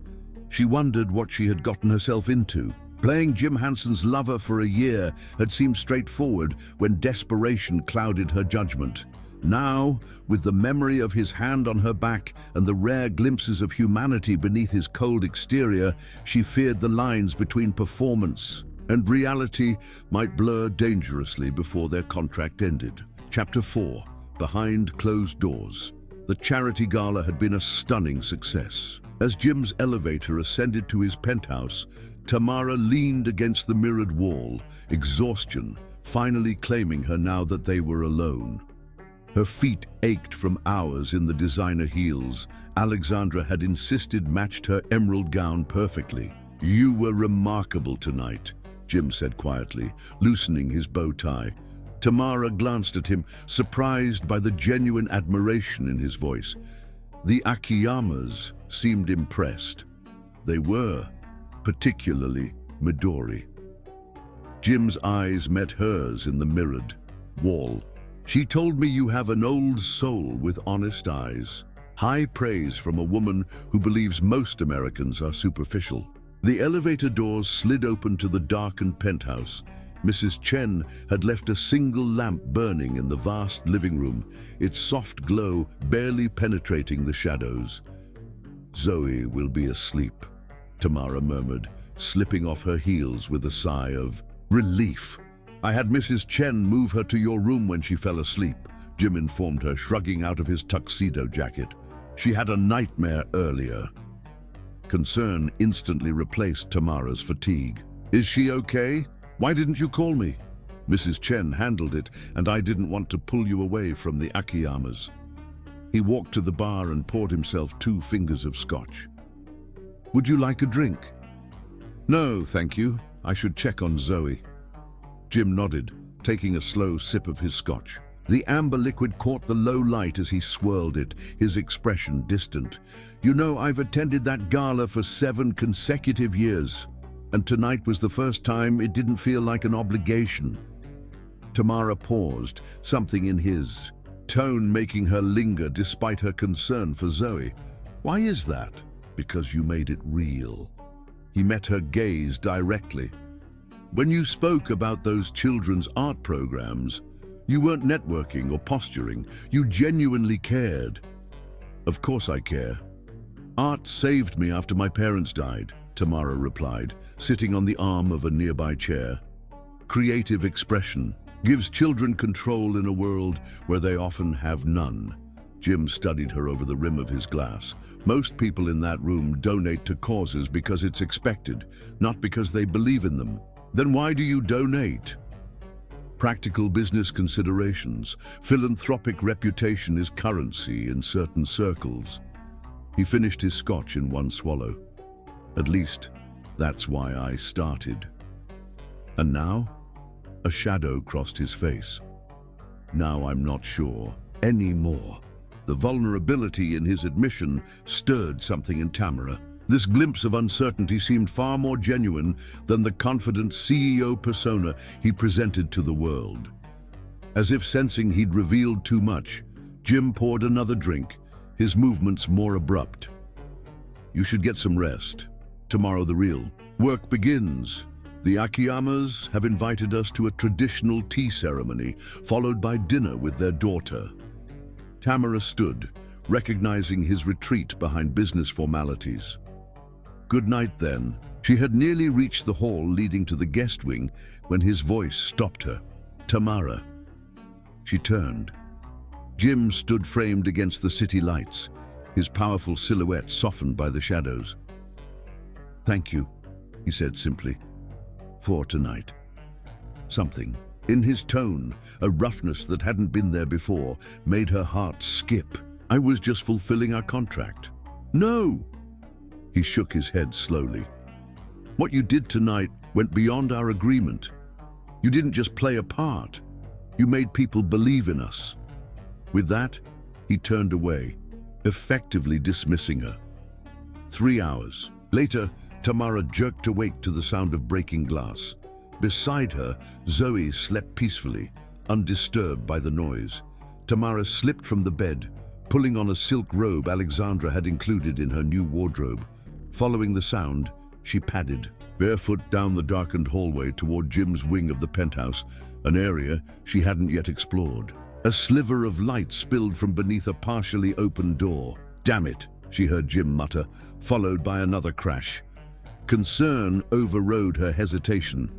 she wondered what she had gotten herself into. Playing Jim Hanson's lover for a year had seemed straightforward when desperation clouded her judgment. Now, with the memory of his hand on her back and the rare glimpses of humanity beneath his cold exterior, she feared the lines between performance and reality might blur dangerously before their contract ended. Chapter 4. Behind Closed Doors. The charity gala had been a stunning success. As Jim's elevator ascended to his penthouse, Tamara leaned against the mirrored wall, exhaustion finally claiming her now that they were alone. Her feet ached from hours in the designer heels Alexandra had insisted matched her emerald gown perfectly. "You were remarkable tonight," Jim said quietly, loosening his bow tie. Tamara glanced at him, surprised by the genuine admiration in his voice. The Akiyamas seemed impressed. They were, particularly Midori. Jim's eyes met hers in the mirrored wall. "She told me you have an old soul with honest eyes." High praise from a woman who believes most Americans are superficial. The elevator doors slid open to the darkened penthouse. Mrs. Chen had left a single lamp burning in the vast living room, its soft glow barely penetrating the shadows. "Zoe will be asleep," Tamara murmured, slipping off her heels with a sigh of relief. "I had Mrs. Chen move her to your room when she fell asleep," Jim informed her, shrugging out of his tuxedo jacket. "She had a nightmare earlier." Concern instantly replaced Tamara's fatigue. "Is she okay? Why didn't you call me?" "Mrs. Chen handled it, and I didn't want to pull you away from the Akiyamas." He walked to the bar and poured himself 2 fingers of scotch. "Would you like a drink?" "No, thank you. I should check on Zoe." Jim nodded, taking a slow sip of his scotch. The amber liquid caught the low light as he swirled it, his expression distant. "You know, I've attended that gala for 7 consecutive years, and tonight was the first time it didn't feel like an obligation." Tamara paused, something in his tone making her linger despite her concern for Zoe. "Why is that?" "Because you made it real." He met her gaze directly. "When you spoke about those children's art programs, you weren't networking or posturing. You genuinely cared." "Of course I care. Art saved me after my parents died," Tamara replied, sitting on the arm of a nearby chair. "Creative expression gives children control in a world where they often have none." Jim studied her over the rim of his glass. "Most people in that room donate to causes because it's expected, not because they believe in them. Then why do you donate?" "Practical business considerations. Philanthropic reputation is currency in certain circles." He finished his scotch in one swallow. "At least, that's why I started." "And now?" A shadow crossed his face. "Now I'm not sure anymore." The vulnerability in his admission stirred something in Tamara. This glimpse of uncertainty seemed far more genuine than the confident CEO persona he presented to the world. As if sensing he'd revealed too much, Jim poured another drink, his movements more abrupt. "You should get some rest. Tomorrow the real work begins. The Akiyamas have invited us to a traditional tea ceremony, followed by dinner with their daughter." Tamara stood, recognizing his retreat behind business formalities. "Good night, then." She had nearly reached the hall leading to the guest wing when his voice stopped her. "Tamara." She turned. Jim stood framed against the city lights, his powerful silhouette softened by the shadows. "Thank you," he said simply, "for tonight." Something in his tone, a roughness that hadn't been there before, made her heart skip. "I was just fulfilling our contract." "No!" He shook his head slowly. "What you did tonight went beyond our agreement. You didn't just play a part. You made people believe in us." With that, he turned away, effectively dismissing her. 3 hours later, Tamara jerked awake to the sound of breaking glass. Beside her, Zoe slept peacefully, undisturbed by the noise. Tamara slipped from the bed, pulling on a silk robe Alexandra had included in her new wardrobe. Following the sound, she padded, barefoot down the darkened hallway toward Jim's wing of the penthouse, an area she hadn't yet explored. A sliver of light spilled from beneath a partially open door. "Damn it," she heard Jim mutter, followed by another crash. Concern overrode her hesitation.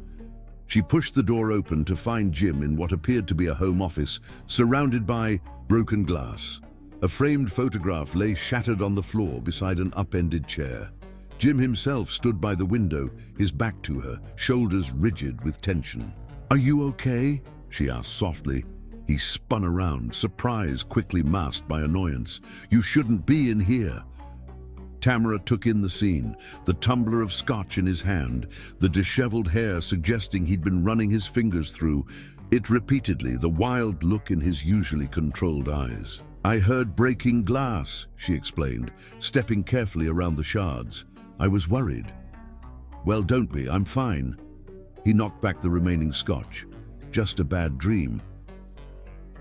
She pushed the door open to find Jim in what appeared to be a home office, surrounded by broken glass. A framed photograph lay shattered on the floor beside an upended chair. Jim himself stood by the window, his back to her, shoulders rigid with tension. "Are you okay?" she asked softly. He spun around, surprise quickly masked by annoyance. "You shouldn't be in here." Tamara took in the scene, the tumbler of scotch in his hand, the disheveled hair suggesting he'd been running his fingers through it repeatedly, the wild look in his usually controlled eyes. "I heard breaking glass," she explained, stepping carefully around the shards. "I was worried." "Well, don't be, I'm fine." He knocked back the remaining scotch. "Just a bad dream."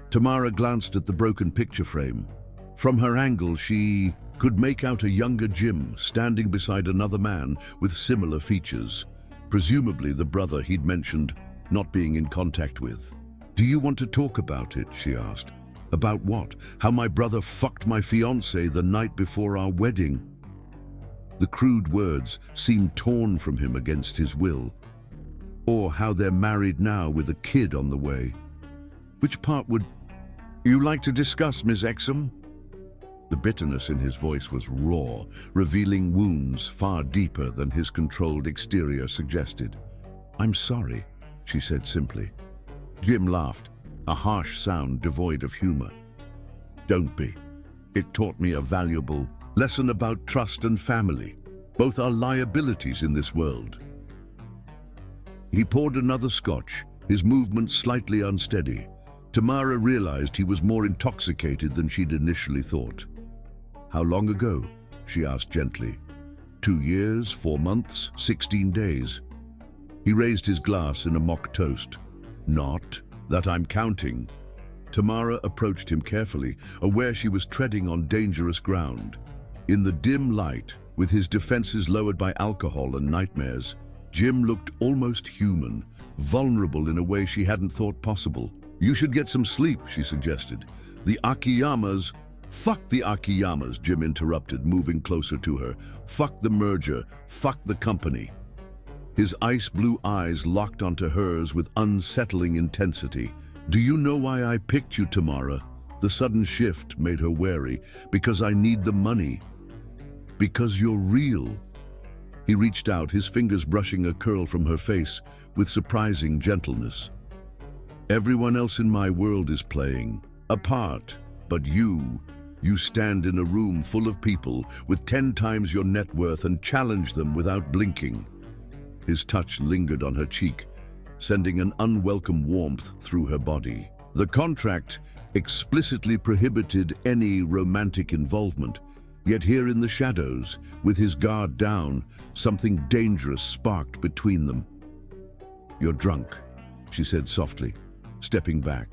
Tamara glanced at the broken picture frame. From her angle, she could make out a younger Jim standing beside another man with similar features, presumably the brother he'd mentioned not being in contact with. "Do you want to talk about it?" she asked. "About what? How my brother fucked my fiancée the night before our wedding?" The crude words seemed torn from him against his will. "Or how they're married now with a kid on the way." "Which part would you like to discuss, Ms. Exum?" The bitterness in his voice was raw, revealing wounds far deeper than his controlled exterior suggested. "I'm sorry," she said simply. Jim laughed, a harsh sound devoid of humor. "Don't be. It taught me a valuable lesson about trust and family. Both are liabilities in this world." He poured another scotch, his movements slightly unsteady. Tamara realized he was more intoxicated than she'd initially thought. "How long ago?" she asked gently. 2 years, 4 months, 16 days. He raised his glass in a mock toast. "Not that I'm counting." Tamara approached him carefully, aware she was treading on dangerous ground. In the dim light, With his defenses lowered by alcohol and nightmares, Jim looked almost human, vulnerable in a way she hadn't thought possible. "You should get some sleep," she suggested. "The Akiyamas—" "Fuck the Akiyamas," Jim interrupted, moving closer to her. "Fuck the merger. Fuck the company." His ice-blue eyes locked onto hers with unsettling intensity. "Do you know why I picked you, Tamara?" The sudden shift made her wary. "Because I need the money. Because you're real." He reached out, his fingers brushing a curl from her face with surprising gentleness. "Everyone else in my world is playing a part, but you stand in a room full of people with 10 times your net worth and challenge them without blinking." His touch lingered on her cheek, sending an unwelcome warmth through her body. The contract explicitly prohibited any romantic involvement, yet here in the shadows, with his guard down, something dangerous sparked between them. "You're drunk," she said softly, stepping back.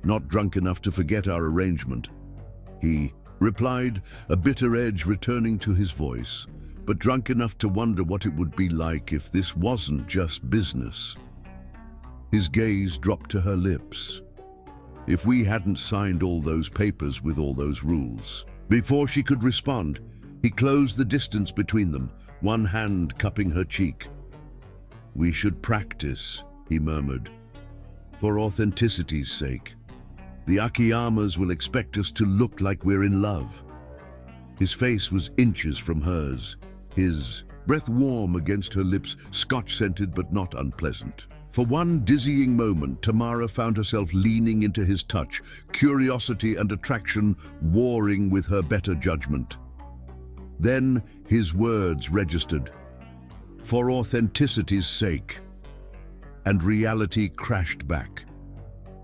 "Not drunk enough to forget our arrangement," he replied, a bitter edge returning to his voice, "but drunk enough to wonder what it would be like if this wasn't just business." His gaze dropped to her lips. "If we hadn't signed all those papers with all those rules." Before she could respond, he closed the distance between them, one hand cupping her cheek. "We should practice," he murmured, "for authenticity's sake. The Akiyamas will expect us to look like we're in love." His face was inches from hers, his breath warm against her lips, scotch-scented but not unpleasant. For one dizzying moment, Tamara found herself leaning into his touch, curiosity and attraction warring with her better judgment. Then his words registered, "For authenticity's sake," and reality crashed back.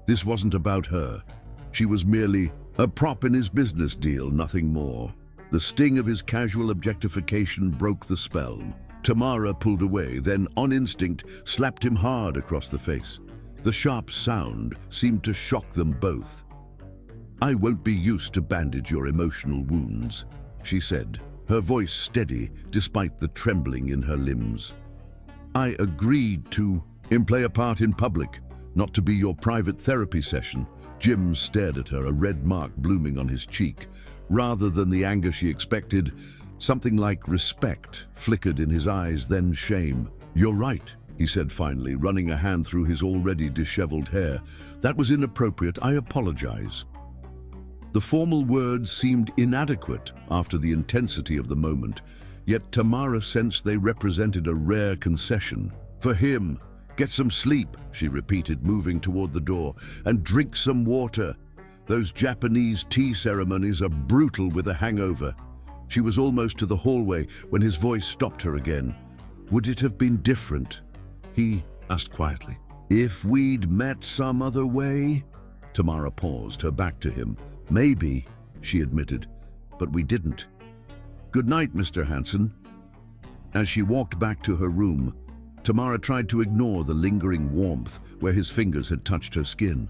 This wasn't about her. She was merely a prop in his business deal, nothing more. The sting of his casual objectification broke the spell. Tamara pulled away, then, on instinct, slapped him hard across the face. The sharp sound seemed to shock them both. "I won't be used to bandage your emotional wounds," she said, her voice steady despite the trembling in her limbs. "I agreed to play a part in public, not to be your private therapy session." Jim stared at her, a red mark blooming on his cheek. Rather than the anger she expected, something like respect flickered in his eyes, then shame. "You're right," he said finally, running a hand through his already disheveled hair. "That was inappropriate. I apologize." The formal words seemed inadequate after the intensity of the moment, yet Tamara sensed they represented a rare concession. "For him, get some sleep," she repeated, moving toward the door, "and drink some water. Those Japanese tea ceremonies are brutal with a hangover." She was almost to the hallway when his voice stopped her again. "Would it have been different?" he asked quietly. "If we'd met some other way?" Tamara paused, her back to him. "Maybe," she admitted, "but we didn't. Good night, Mr. Hanson." As she walked back to her room, Tamara tried to ignore the lingering warmth where his fingers had touched her skin.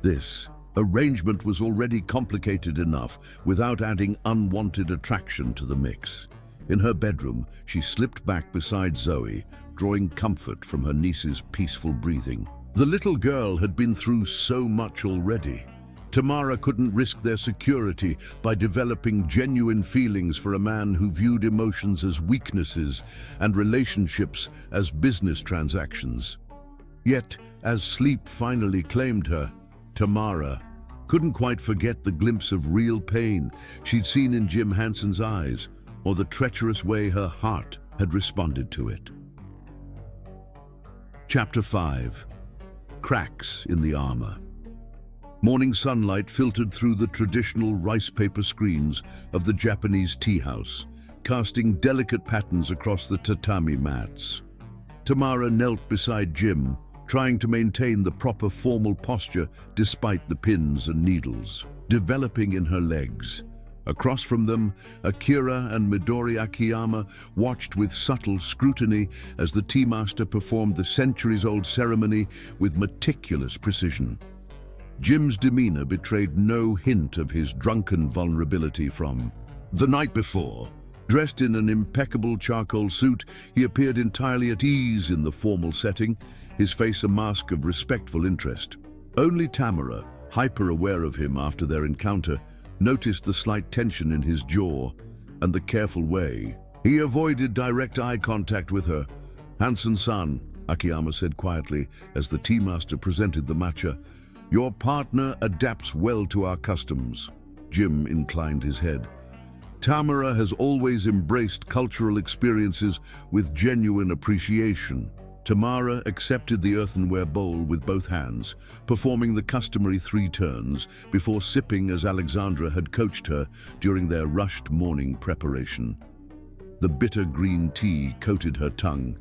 This arrangement was already complicated enough without adding unwanted attraction to the mix. In her bedroom, she slipped back beside Zoe, drawing comfort from her niece's peaceful breathing. The little girl had been through so much already. Tamara couldn't risk their security by developing genuine feelings for a man who viewed emotions as weaknesses and relationships as business transactions. Yet, as sleep finally claimed her, Tamara couldn't quite forget the glimpse of real pain she'd seen in Jim Hanson's eyes, or the treacherous way her heart had responded to it. Chapter 5. Cracks in the armor. Morning sunlight filtered through the traditional rice paper screens of the Japanese tea house, casting delicate patterns across the tatami mats. Tamara knelt beside Jim, trying to maintain the proper formal posture despite the pins and needles developing in her legs. Across from them, Akira and Midori Akiyama watched with subtle scrutiny as the tea master performed the centuries-old ceremony with meticulous precision. Jim's demeanor betrayed no hint of his drunken vulnerability from the night before. Dressed in an impeccable charcoal suit, he appeared entirely at ease in the formal setting, his face a mask of respectful interest. Only Tamara, hyper-aware of him after their encounter, noticed the slight tension in his jaw and the careful way he avoided direct eye contact with her. "Hansen-san," Akiyama said quietly as the tea master presented the matcha, "your partner adapts well to our customs." Jim inclined his head. Tamara has always embraced cultural experiences with genuine appreciation. Tamara accepted the earthenware bowl with both hands, performing the customary 3 turns before sipping as Alexandra had coached her during their rushed morning preparation. The bitter green tea coated her tongue,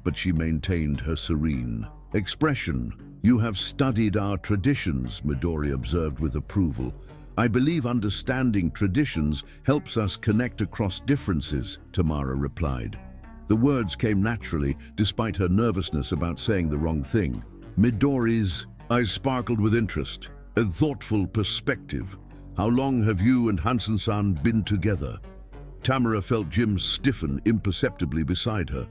but she maintained her serene expression. "You have studied our traditions," Midori observed with approval. "I believe understanding traditions helps us connect across differences," Tamara replied. The words came naturally, despite her nervousness about saying the wrong thing. Midori's eyes sparkled with interest, a thoughtful perspective. "How long have you and Hansen-san been together?" Tamara felt Jim stiffen imperceptibly beside her.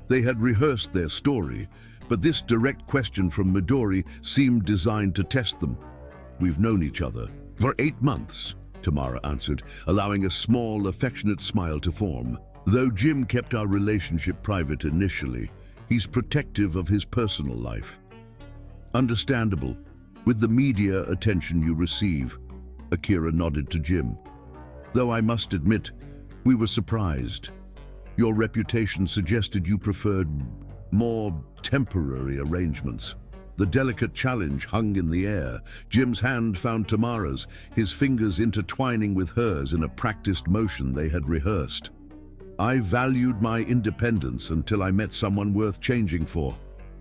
They had rehearsed their story, but this direct question from Midori seemed designed to test them. "We've known each other for 8 months, Tamara answered, allowing a small, affectionate smile to form. "Though Jim kept our relationship private initially, he's protective of his personal life." "Understandable, with the media attention you receive," Akira nodded to Jim. "Though I must admit, we were surprised. Your reputation suggested you preferred more temporary arrangements." The delicate challenge hung in the air. Jim's hand found Tamara's, his fingers intertwining with hers in a practiced motion they had rehearsed. "I valued my independence until I met someone worth changing for,"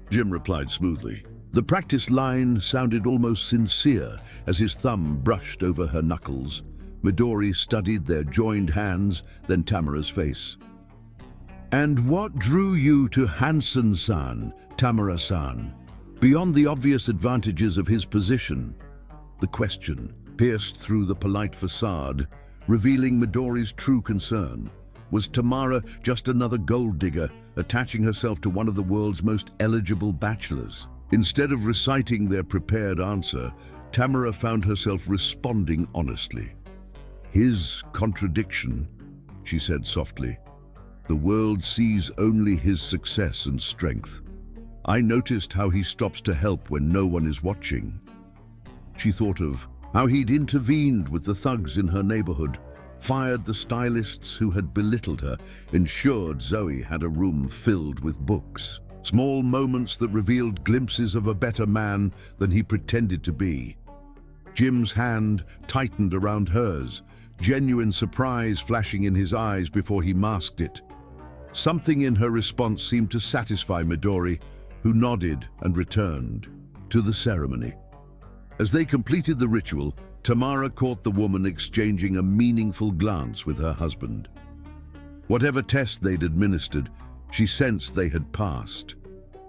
Jim replied smoothly. The practiced line sounded almost sincere as his thumb brushed over her knuckles. Midori studied their joined hands, then Tamara's face. "And what drew you to Hansen-san, Tamara-san, beyond the obvious advantages of his position?" The question pierced through the polite facade, revealing Midori's true concern. Was Tamara just another gold digger, attaching herself to one of the world's most eligible bachelors? Instead of reciting their prepared answer, Tamara found herself responding honestly. "His contradiction," she said softly. "The world sees only his success and strength. I noticed how he stops to help when no one is watching." She thought of how he'd intervened with the thugs in her neighborhood, fired the stylists who had belittled her, ensured Zoe had a room filled with books. Small moments that revealed glimpses of a better man than he pretended to be. Jim's hand tightened around hers, genuine surprise flashing in his eyes before he masked it. Something in her response seemed to satisfy Midori, who nodded and returned to the ceremony. As they completed the ritual, Tamara caught the woman exchanging a meaningful glance with her husband. Whatever test they'd administered, she sensed they had passed,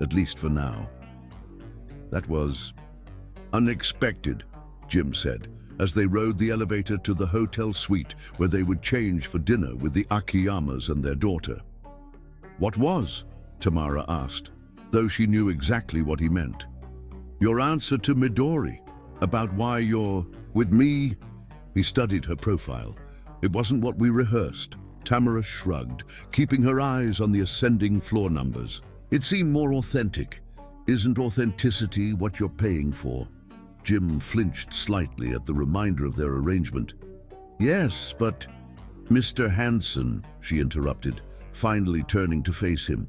at least for now. "That was unexpected," Jim said, as they rode the elevator to the hotel suite where they would change for dinner with the Akiyamas and their daughter. "What was?" Tamara asked, though she knew exactly what he meant. "Your answer to Midori, about why you're with me." He studied her profile. "It wasn't what we rehearsed." Tamara shrugged, keeping her eyes on the ascending floor numbers. "It seemed more authentic. Isn't authenticity what you're paying for?" Jim flinched slightly at the reminder of their arrangement. "Yes, but—" "Mr. Hansen," she interrupted, finally turning to face him.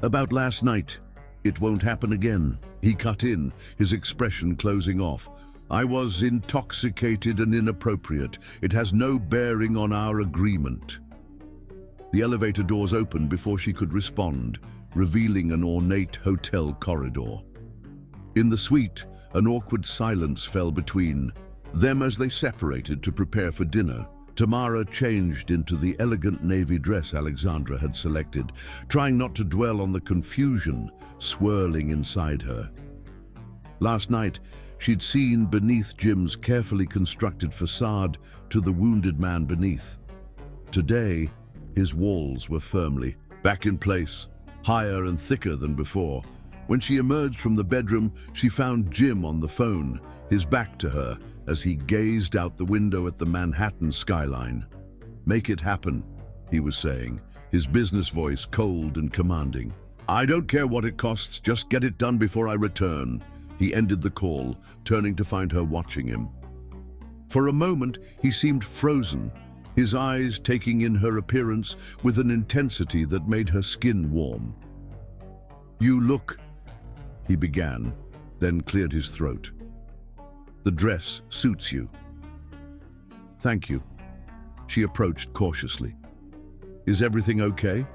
"About last night. It won't happen again." He cut in, his expression closing off. "I was intoxicated and inappropriate. It has no bearing on our agreement." The elevator doors opened before she could respond, revealing an ornate hotel corridor. In the suite, an awkward silence fell between them as they separated to prepare for dinner. Tamara changed into the elegant navy dress Alexandra had selected, trying not to dwell on the confusion swirling inside her. Last night, she'd seen beneath Jim's carefully constructed facade to the wounded man beneath. Today, his walls were firmly back in place, higher and thicker than before. When she emerged from the bedroom, she found Jim on the phone, his back to her, as he gazed out the window at the Manhattan skyline. "Make it happen," he was saying, his business voice cold and commanding. "I don't care what it costs, just get it done before I return." He ended the call, turning to find her watching him. For a moment, he seemed frozen, his eyes taking in her appearance with an intensity that made her skin warm. "You look," he began, then cleared his throat. "The dress suits you." "Thank you." She approached cautiously. "Is everything okay?"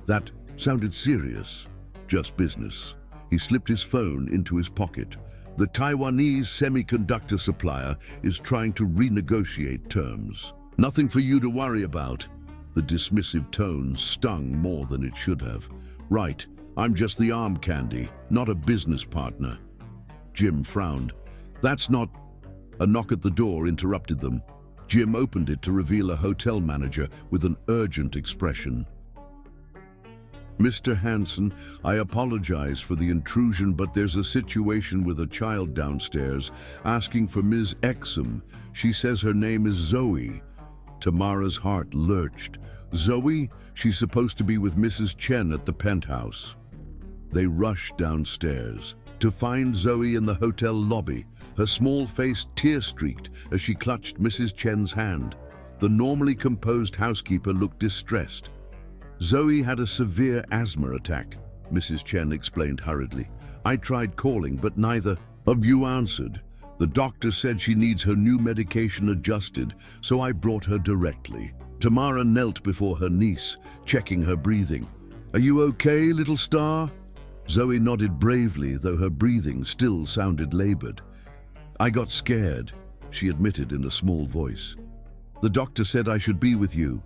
That sounded serious. "Just business." He slipped his phone into his pocket. "The Taiwanese semiconductor supplier is trying to renegotiate terms. Nothing for you to worry about." The dismissive tone stung more than it should have. "Right, I'm just the arm candy, not a business partner." Jim frowned. "That's not—" A knock at the door interrupted them. Jim opened it to reveal a hotel manager with an urgent expression. "Mr. Hansen, I apologize for the intrusion, but there's a situation with a child downstairs asking for Ms. Exum. She says her name is Zoe." Tamara's heart lurched. "Zoe? She's supposed to be with Mrs. Chen at the penthouse." They rushed downstairs to find Zoe in the hotel lobby, her small face tear-streaked as she clutched Mrs. Chen's hand. The normally composed housekeeper looked distressed. "Zoe had a severe asthma attack," Mrs. Chen explained hurriedly. "I tried calling, but neither of you answered. The doctor said she needs her new medication adjusted, so I brought her directly." Tamara knelt before her niece, checking her breathing. "Are you okay, little star?" Zoe nodded bravely, though her breathing still sounded labored. "I got scared," she admitted in a small voice. "The doctor said I should be with you."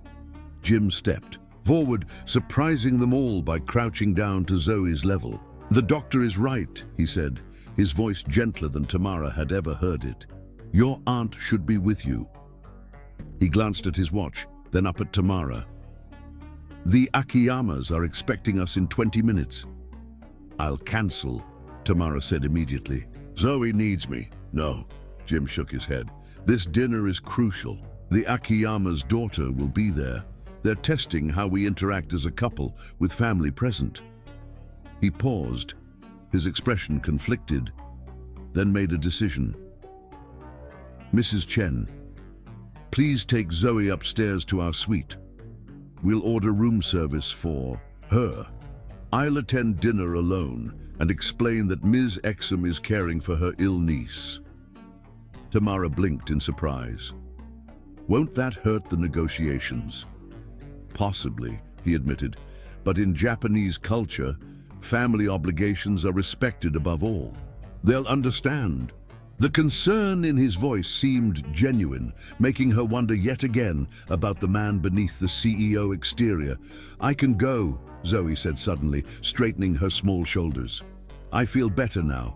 Jim stepped forward, surprising them all by crouching down to Zoe's level. "The doctor is right," he said, his voice gentler than Tamara had ever heard it. "Your aunt should be with you." He glanced at his watch, then up at Tamara. "The Akiyamas are expecting us in 20 minutes. "I'll cancel," Tamara said immediately. "Zoe needs me." "No," Jim shook his head. "This dinner is crucial. The Akiyama's daughter will be there. They're testing how we interact as a couple with family present." He paused, his expression conflicted, then made a decision. "Mrs. Chen, please take Zoe upstairs to our suite. We'll order room service for her. I'll attend dinner alone and explain that Ms. Exum is caring for her ill niece." Tamara blinked in surprise. "Won't that hurt the negotiations?" "Possibly," he admitted, "but in Japanese culture, family obligations are respected above all. They'll understand." The concern in his voice seemed genuine, making her wonder yet again about the man beneath the CEO exterior. "I can go," Zoe said suddenly, straightening her small shoulders. "I feel better now,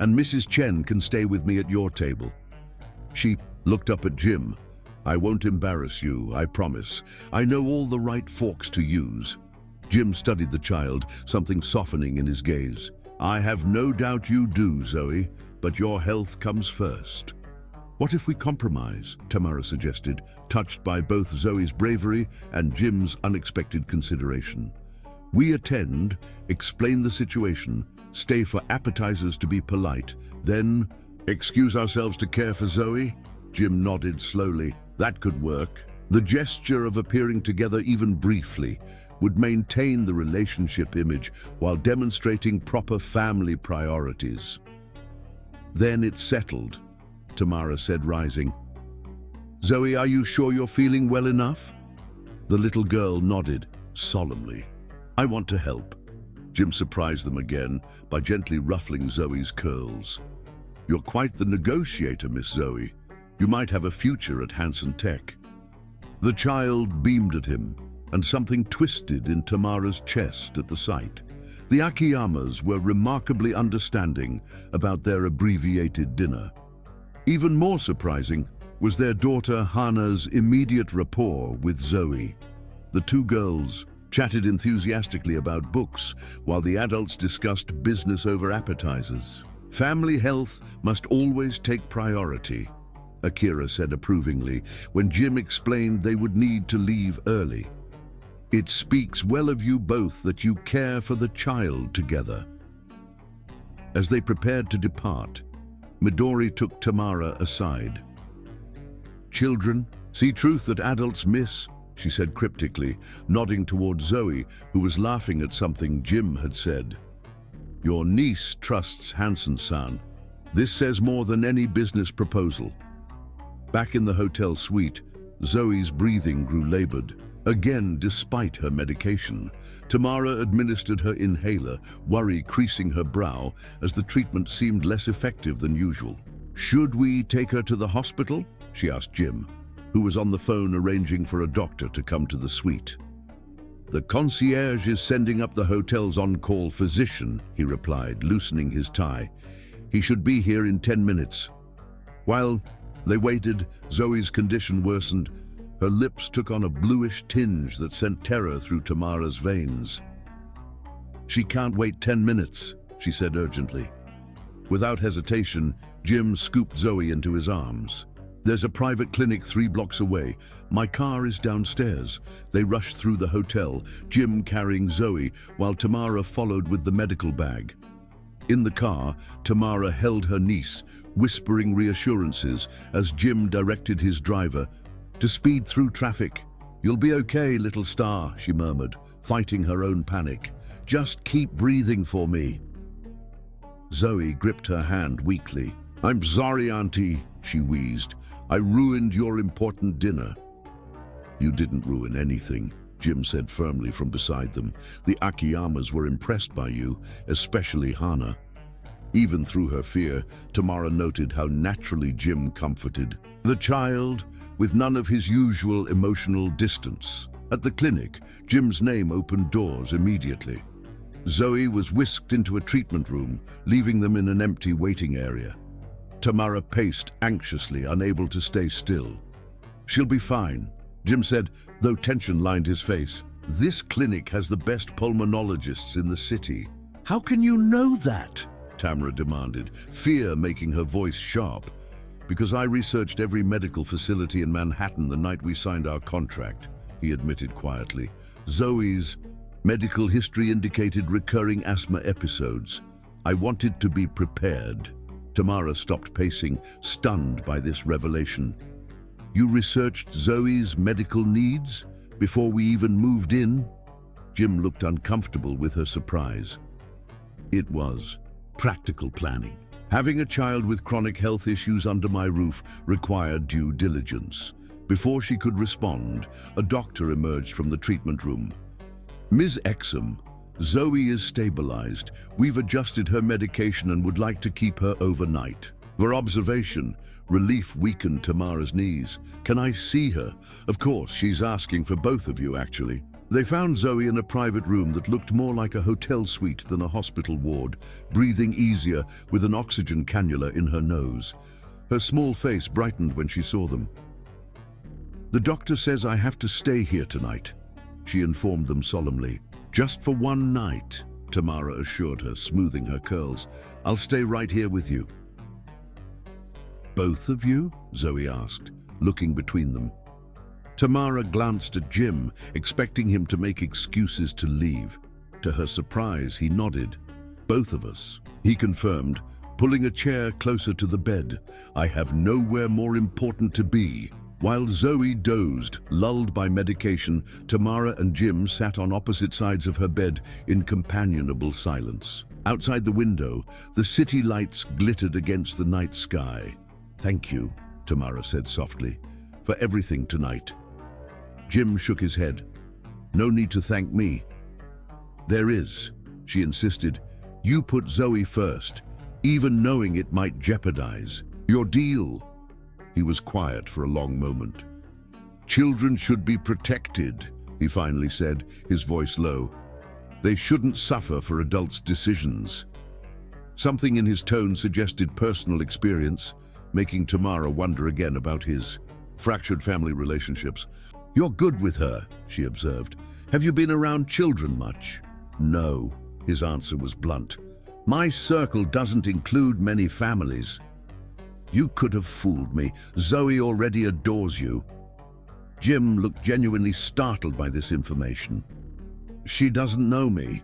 and Mrs. Chen can stay with me at your table." She looked up at Jim. "I won't embarrass you, I promise. I know all the right forks to use." Jim studied the child, something softening in his gaze. "I have no doubt you do, Zoe, but your health comes first." "What if we compromise?" Tamara suggested, touched by both Zoe's bravery and Jim's unexpected consideration. "We attend, explain the situation, stay for appetizers to be polite, then excuse ourselves to care for Zoe?" Jim nodded slowly. "That could work." The gesture of appearing together even briefly would maintain the relationship image while demonstrating proper family priorities. "Then it's settled," Tamara said, rising. "Zoe, are you sure you're feeling well enough?" The little girl nodded solemnly. "I want to help." Jim surprised them again by gently ruffling Zoe's curls. "You're quite the negotiator, Miss Zoe. You might have a future at Hansen Tech." The child beamed at him, and something twisted in Tamara's chest at the sight. The Akiyamas were remarkably understanding about their abbreviated dinner. Even more surprising, was their daughter Hannah's immediate rapport with Zoe. The two girls chatted enthusiastically about books while the adults discussed business over appetizers. Family health must always take priority, Akira said approvingly when Jim explained they would need to leave early. It speaks well of you both that you care for the child together. As they prepared to depart, Midori took Tamara aside. Children see truth that adults miss, she said cryptically, nodding toward Zoe, who was laughing at something Jim had said. Your niece trusts Hansen-san. This says more than any business proposal. Back in the hotel suite, Zoe's breathing grew labored. Again, despite her medication, Tamara administered her inhaler, worry creasing her brow as the treatment seemed less effective than usual. Should we take her to the hospital? She asked Jim, who was on the phone arranging for a doctor to come to the suite. The concierge is sending up the hotel's on-call physician, he replied, loosening his tie. He should be here in 10 minutes. While they waited, Zoe's condition worsened. Her lips took on a bluish tinge that sent terror through Tamara's veins. She can't wait 10 minutes, she said urgently. Without hesitation, Jim scooped Zoe into his arms. There's a private clinic 3 blocks away. My car is downstairs. They rushed through the hotel, Jim carrying Zoe, while Tamara followed with the medical bag. In the car, Tamara held her niece, whispering reassurances as Jim directed his driver to speed through traffic. You'll be okay, little star, she murmured, fighting her own panic. Just keep breathing for me. Zoe gripped her hand weakly. I'm sorry, Auntie, she wheezed. I ruined your important dinner. You didn't ruin anything, Jim said firmly from beside them. The Akiyamas were impressed by you, especially Hana. Even through her fear, Tamara noted how naturally Jim comforted the child with none of his usual emotional distance. At the clinic, Jim's name opened doors immediately. Zoe was whisked into a treatment room, leaving them in an empty waiting area. Tamara paced anxiously, unable to stay still. She'll be fine, Jim said, though tension lined his face. This clinic has the best pulmonologists in the city. How can you know that? Tamara demanded, fear making her voice sharp. Because I researched every medical facility in Manhattan the night we signed our contract, he admitted quietly. Zoe's medical history indicated recurring asthma episodes. I wanted to be prepared. Tamara stopped pacing, stunned by this revelation. You researched Zoe's medical needs before we even moved in? Jim looked uncomfortable with her surprise. It was practical planning. Having a child with chronic health issues under my roof required due diligence. Before she could respond, a doctor emerged from the treatment room. Ms. Exum, Zoe is stabilized. We've adjusted her medication and would like to keep her overnight. For observation, relief weakened Tamara's knees. Can I see her? Of course, she's asking for both of you, actually. They found Zoe in a private room that looked more like a hotel suite than a hospital ward, breathing easier with an oxygen cannula in her nose. Her small face brightened when she saw them. The doctor says I have to stay here tonight, she informed them solemnly. Just for one night, Tamara assured her, smoothing her curls. I'll stay right here with you. Both of you? Zoe asked, looking between them. Tamara glanced at Jim, expecting him to make excuses to leave. To her surprise, he nodded. Both of us, he confirmed, pulling a chair closer to the bed. I have nowhere more important to be. While Zoe dozed, lulled by medication, Tamara and Jim sat on opposite sides of her bed in companionable silence. Outside the window, the city lights glittered against the night sky. Thank you, Tamara said softly, for everything tonight. Jim shook his head. No need to thank me. There is, she insisted. You put Zoe first, even knowing it might jeopardize your deal. He was quiet for a long moment. Children should be protected, he finally said, his voice low. They shouldn't suffer for adults' decisions. Something in his tone suggested personal experience. making Tamara wonder again about his fractured family relationships. "You're good with her," she observed. "Have you been around children much?" "No," his answer was blunt. "My circle doesn't include many families." "You could have fooled me. Zoe already adores you." Jim looked genuinely startled by this information. "She doesn't know me."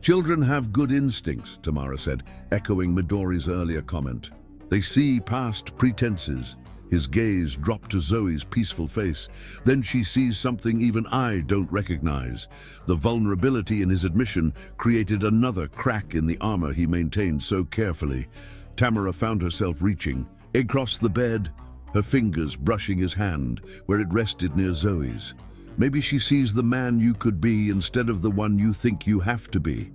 "Children have good instincts," Tamara said, echoing Midori's earlier comment. "They see past pretenses." His gaze dropped to Zoe's peaceful face. Then she sees something even I don't recognize. The vulnerability in his admission created another crack in the armor he maintained so carefully. Tamara found herself reaching across the bed, her fingers brushing his hand where it rested near Zoe's. Maybe she sees the man you could be instead of the one you think you have to be.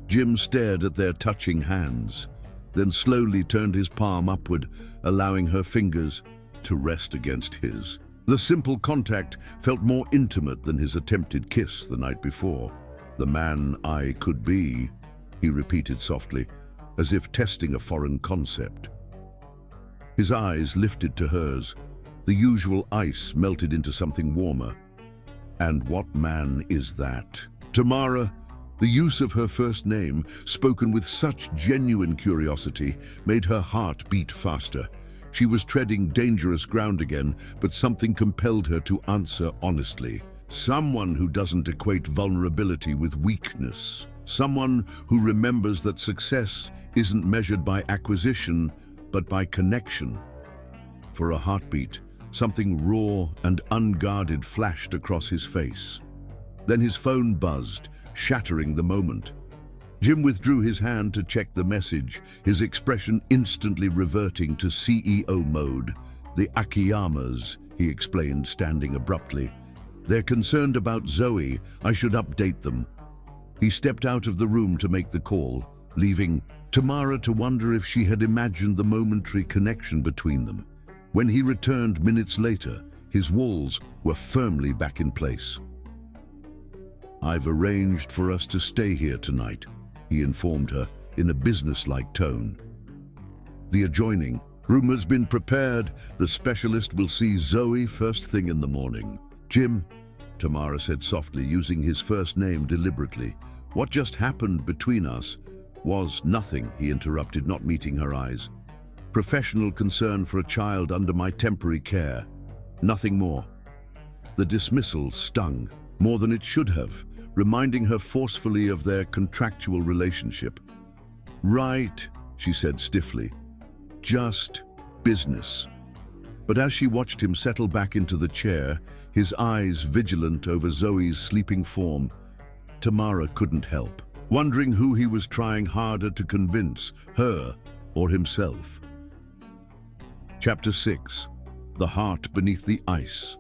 Jim stared at their touching hands, then slowly turned his palm upward, allowing her fingers to rest against his. The simple contact felt more intimate than his attempted kiss the night before. "The man I could be," he repeated softly, as if testing a foreign concept. His eyes lifted to hers. The usual ice melted into something warmer. "And what man is that?" Tamara, the use of her first name, spoken with such genuine curiosity, made her heart beat faster. She was treading dangerous ground again, but something compelled her to answer honestly. "Someone who doesn't equate vulnerability with weakness. Someone who remembers that success isn't measured by acquisition, but by connection." For a heartbeat, something raw and unguarded flashed across his face. Then his phone buzzed, shattering the moment. Jim withdrew his hand to check the message, his expression instantly reverting to CEO mode. "The Akiyamas," he explained, standing abruptly. "They're concerned about Zoe. I should update them." He stepped out of the room to make the call, leaving Tamara to wonder if she had imagined the momentary connection between them. When he returned minutes later, his walls were firmly back in place. "I've arranged for us to stay here tonight," he informed her in a businesslike tone. "The adjoining room has been prepared. The specialist will see Zoe first thing in the morning." "Jim," Tamara said softly, using his first name deliberately. "What just happened between us was nothing," he interrupted, not meeting her eyes. "Professional concern for a child under my temporary care. Nothing more." The dismissal stung more than it should have, reminding her forcefully of their contractual relationship. "Right," she said stiffly. "Just business." But as she watched him settle back into the chair, his eyes vigilant over Zoe's sleeping form, Tamara couldn't help, wondering who he was trying harder to convince, her or himself. Chapter 6. The Heart Beneath the Ice.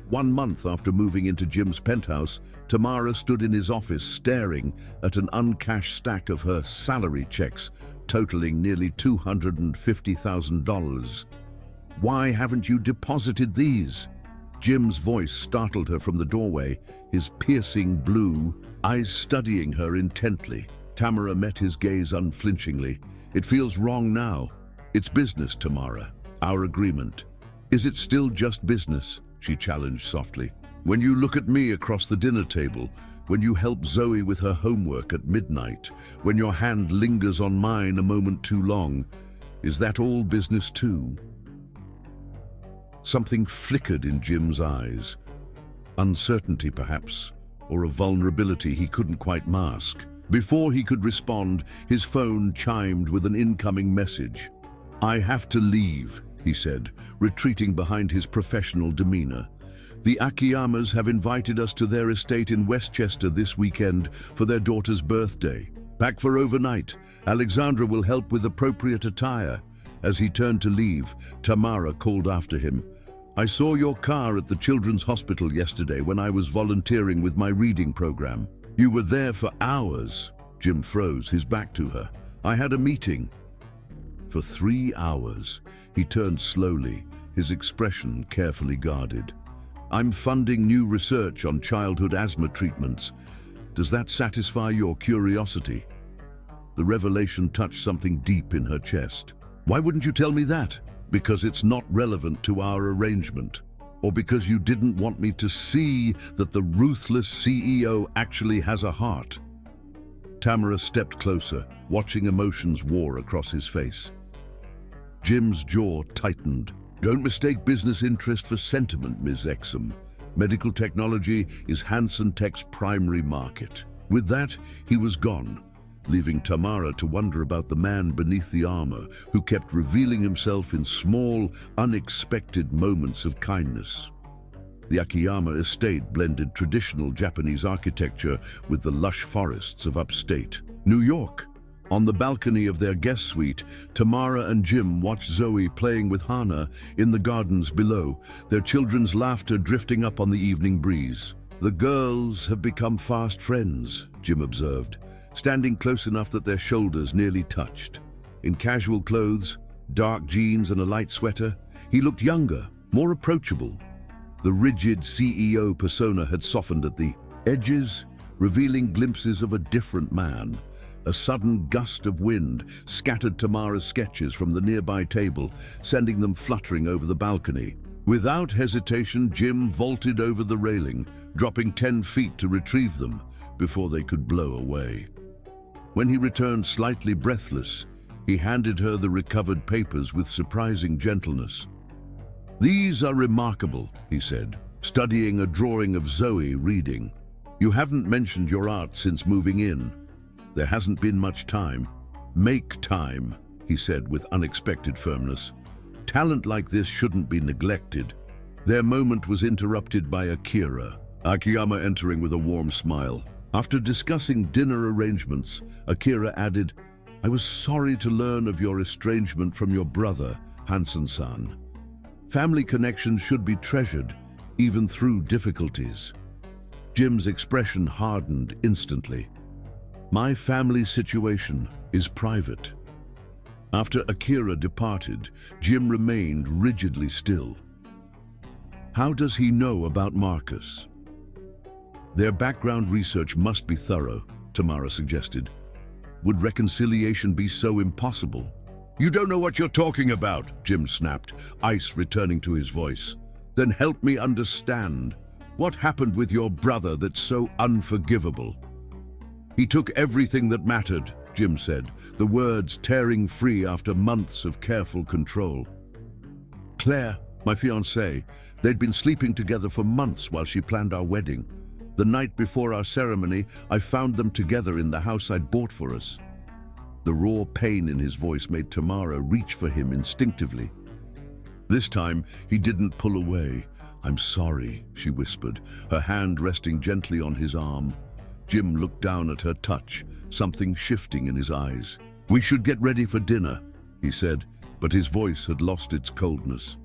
1 month after moving into Jim's penthouse, Tamara stood in his office staring at an uncashed stack of her salary checks, totaling nearly $250,000. "Why haven't you deposited these?" Jim's voice startled her from the doorway, his piercing blue eyes studying her intently. Tamara met his gaze unflinchingly. "It feels wrong now. It's business, Tamara. Our agreement." "Is it still just business?" she challenged softly. "When you look at me across the dinner table, when you help Zoe with her homework at midnight, when your hand lingers on mine a moment too long, is that all business too?" Something flickered in Jim's eyes. Uncertainty, perhaps, or a vulnerability he couldn't quite mask. Before he could respond, his phone chimed with an incoming message. "I have to leave," he said, retreating behind his professional demeanor. "The Akiyamas have invited us to their estate in Westchester this weekend for their daughter's birthday. Back for overnight. Alexandra will help with appropriate attire." As he turned to leave, Tamara called after him. "I saw your car at the Children's Hospital yesterday when I was volunteering with my reading program. You were there for hours." Jim froze, his back to her. "I had a meeting." For 3 hours. He turned slowly, his expression carefully guarded. "I'm funding new research on childhood asthma treatments. Does that satisfy your curiosity?" The revelation touched something deep in her chest. Why wouldn't you tell me that? Because it's not relevant to our arrangement. Or because you didn't want me to see that the ruthless CEO actually has a heart. Tamara stepped closer, watching emotions war across his face. Jim's jaw tightened. Don't mistake business interest for sentiment, Ms. Exum. Medical technology is Hansen Tech's primary market. With that, he was gone, leaving Tamara to wonder about the man beneath the armor who kept revealing himself in small, unexpected moments of kindness. The Akiyama estate blended traditional Japanese architecture with the lush forests of upstate New York. On the balcony of their guest suite, Tamara and Jim watched Zoe playing with Hana in the gardens below, their children's laughter drifting up on the evening breeze. The girls have become fast friends, Jim observed, standing close enough that their shoulders nearly touched. In casual clothes, dark jeans and a light sweater, he looked younger, more approachable. The rigid CEO persona had softened at the edges, revealing glimpses of a different man. A sudden gust of wind scattered Tamara's sketches from the nearby table, sending them fluttering over the balcony. Without hesitation, Jim vaulted over the railing, dropping 10 feet to retrieve them before they could blow away. When he returned slightly breathless, he handed her the recovered papers with surprising gentleness. "These are remarkable," he said, studying a drawing of Zoe reading. "You haven't mentioned your art since moving in. There hasn't been much time." "Make time," he said with unexpected firmness. "Talent like this shouldn't be neglected." Their moment was interrupted by Akira, Akiyama entering with a warm smile. After discussing dinner arrangements, Akira added, "I was sorry to learn of your estrangement from your brother, Hansen-san. Family connections should be treasured, even through difficulties." Jim's expression hardened instantly. "My family situation is private." After Akira departed, Jim remained rigidly still. How does he know about Marcus? Their background research must be thorough, Tamara suggested. Would reconciliation be so impossible? "You don't know what you're talking about," Jim snapped, ice returning to his voice. "Then help me understand. What happened with your brother that's so unforgivable?" "He took everything that mattered," Jim said, the words tearing free after months of careful control. "Claire, my fiancée, they'd been sleeping together for months while she planned our wedding. The night before our ceremony, I found them together in the house I'd bought for us." The raw pain in his voice made Tamara reach for him instinctively. This time, he didn't pull away. "I'm sorry," she whispered, her hand resting gently on his arm. Jim looked down at her touch, something shifting in his eyes. "We should get ready for dinner," he said, but his voice had lost its coldness.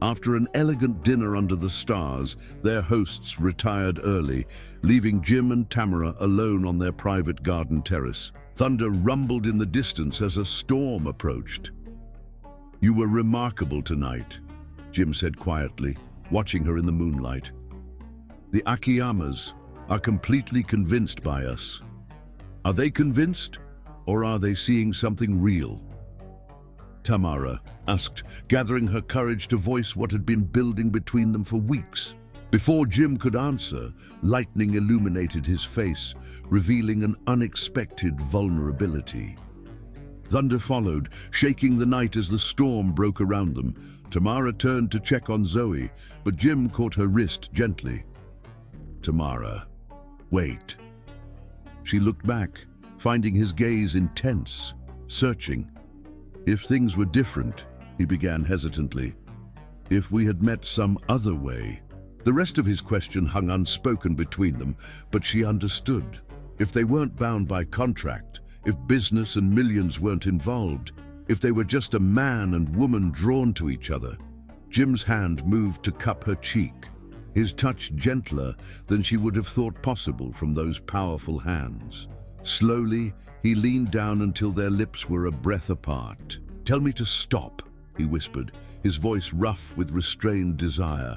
After an elegant dinner under the stars, their hosts retired early, leaving Jim and Tamara alone on their private garden terrace. Thunder rumbled in the distance as a storm approached. "You were remarkable tonight," Jim said quietly, watching her in the moonlight. "The Akiyamas are completely convinced by us. Are they convinced, or are they seeing something real?" Tamara asked, gathering her courage to voice what had been building between them for weeks. Before Jim could answer, lightning illuminated his face, revealing an unexpected vulnerability. Thunder followed, shaking the night as the storm broke around them. Tamara turned to check on Zoe, but Jim caught her wrist gently. "Tamara, wait." She looked back, finding his gaze intense, searching. "If things were different," he began hesitantly. "If we had met some other way." The rest of his question hung unspoken between them, but she understood. If they weren't bound by contract, if business and millions weren't involved, if they were just a man and woman drawn to each other. Jim's hand moved to cup her cheek, his touch gentler than she would have thought possible from those powerful hands. Slowly, he leaned down until their lips were a breath apart. "Tell me to stop," he whispered, his voice rough with restrained desire.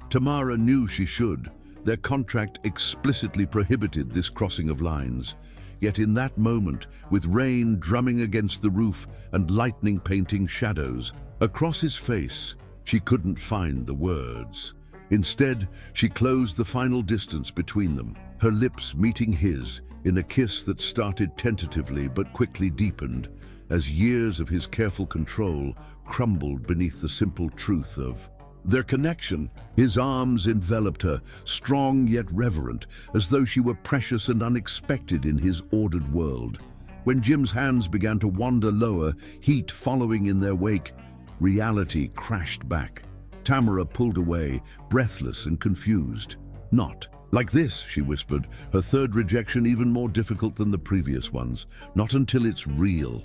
Tamara knew she should. Their contract explicitly prohibited this crossing of lines. Yet in that moment, with rain drumming against the roof and lightning painting shadows across his face, she couldn't find the words. Instead, she closed the final distance between them, her lips meeting his in a kiss that started tentatively but quickly deepened as years of his careful control crumbled beneath the simple truth of their connection. His arms enveloped her, strong yet reverent, as though she were precious and unexpected in his ordered world. When Jim's hands began to wander lower, heat following in their wake, reality crashed back. Tamara pulled away, breathless and confused. "Not like this," she whispered, her third rejection even more difficult than the previous ones. "Not until it's real."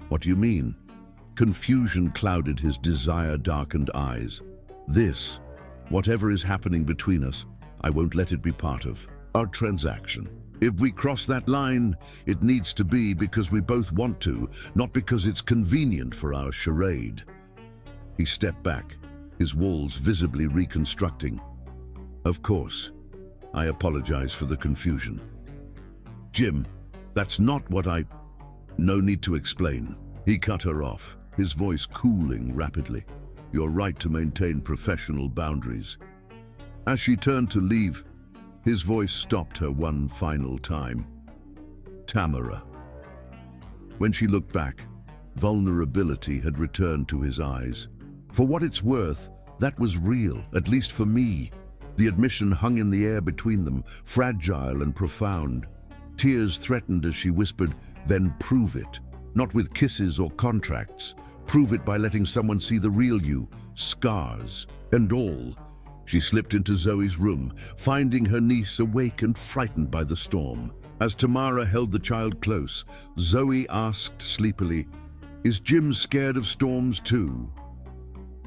"What do you mean?" Confusion clouded his desire-darkened eyes. "This, whatever is happening between us, I won't let it be part of our transaction. If we cross that line, it needs to be because we both want to, not because it's convenient for our charade." He stepped back, his walls visibly reconstructing. "Of course, I apologize for the confusion." "Jim, that's not what I—" "No need to explain." He cut her off, his voice cooling rapidly. "You're right to maintain professional boundaries." As she turned to leave, his voice stopped her one final time. "Tamara." When she looked back, vulnerability had returned to his eyes. For what it's worth, that was real, at least for me. The admission hung in the air between them, fragile and profound. Tears threatened as she whispered, "Then prove it. Not with kisses or contracts. Prove it by letting someone see the real you, scars and all." She slipped into Zoe's room, finding her niece awake and frightened by the storm. As Tamara held the child close, Zoe asked sleepily, "Is Jim scared of storms too?"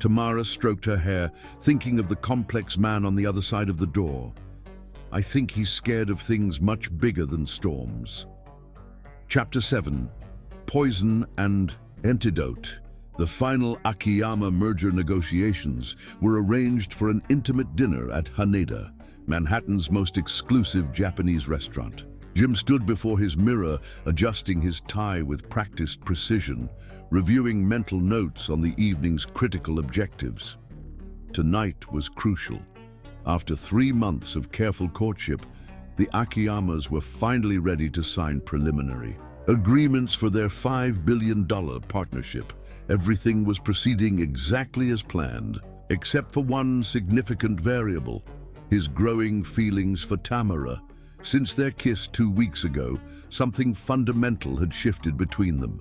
Tamara stroked her hair, thinking of the complex man on the other side of the door. "I think he's scared of things much bigger than storms." Chapter 7. Poison and Antidote. The final Akiyama merger negotiations were arranged for an intimate dinner at Haneda, Manhattan's most exclusive Japanese restaurant. Jim stood before his mirror, adjusting his tie with practiced precision, reviewing mental notes on the evening's critical objectives. Tonight was crucial. After 3 months of careful courtship, the Akiyamas were finally ready to sign preliminary agreements for their $5 billion partnership. Everything was proceeding exactly as planned, except for one significant variable: his growing feelings for Tamara. Since their kiss 2 weeks ago, something fundamental had shifted between them.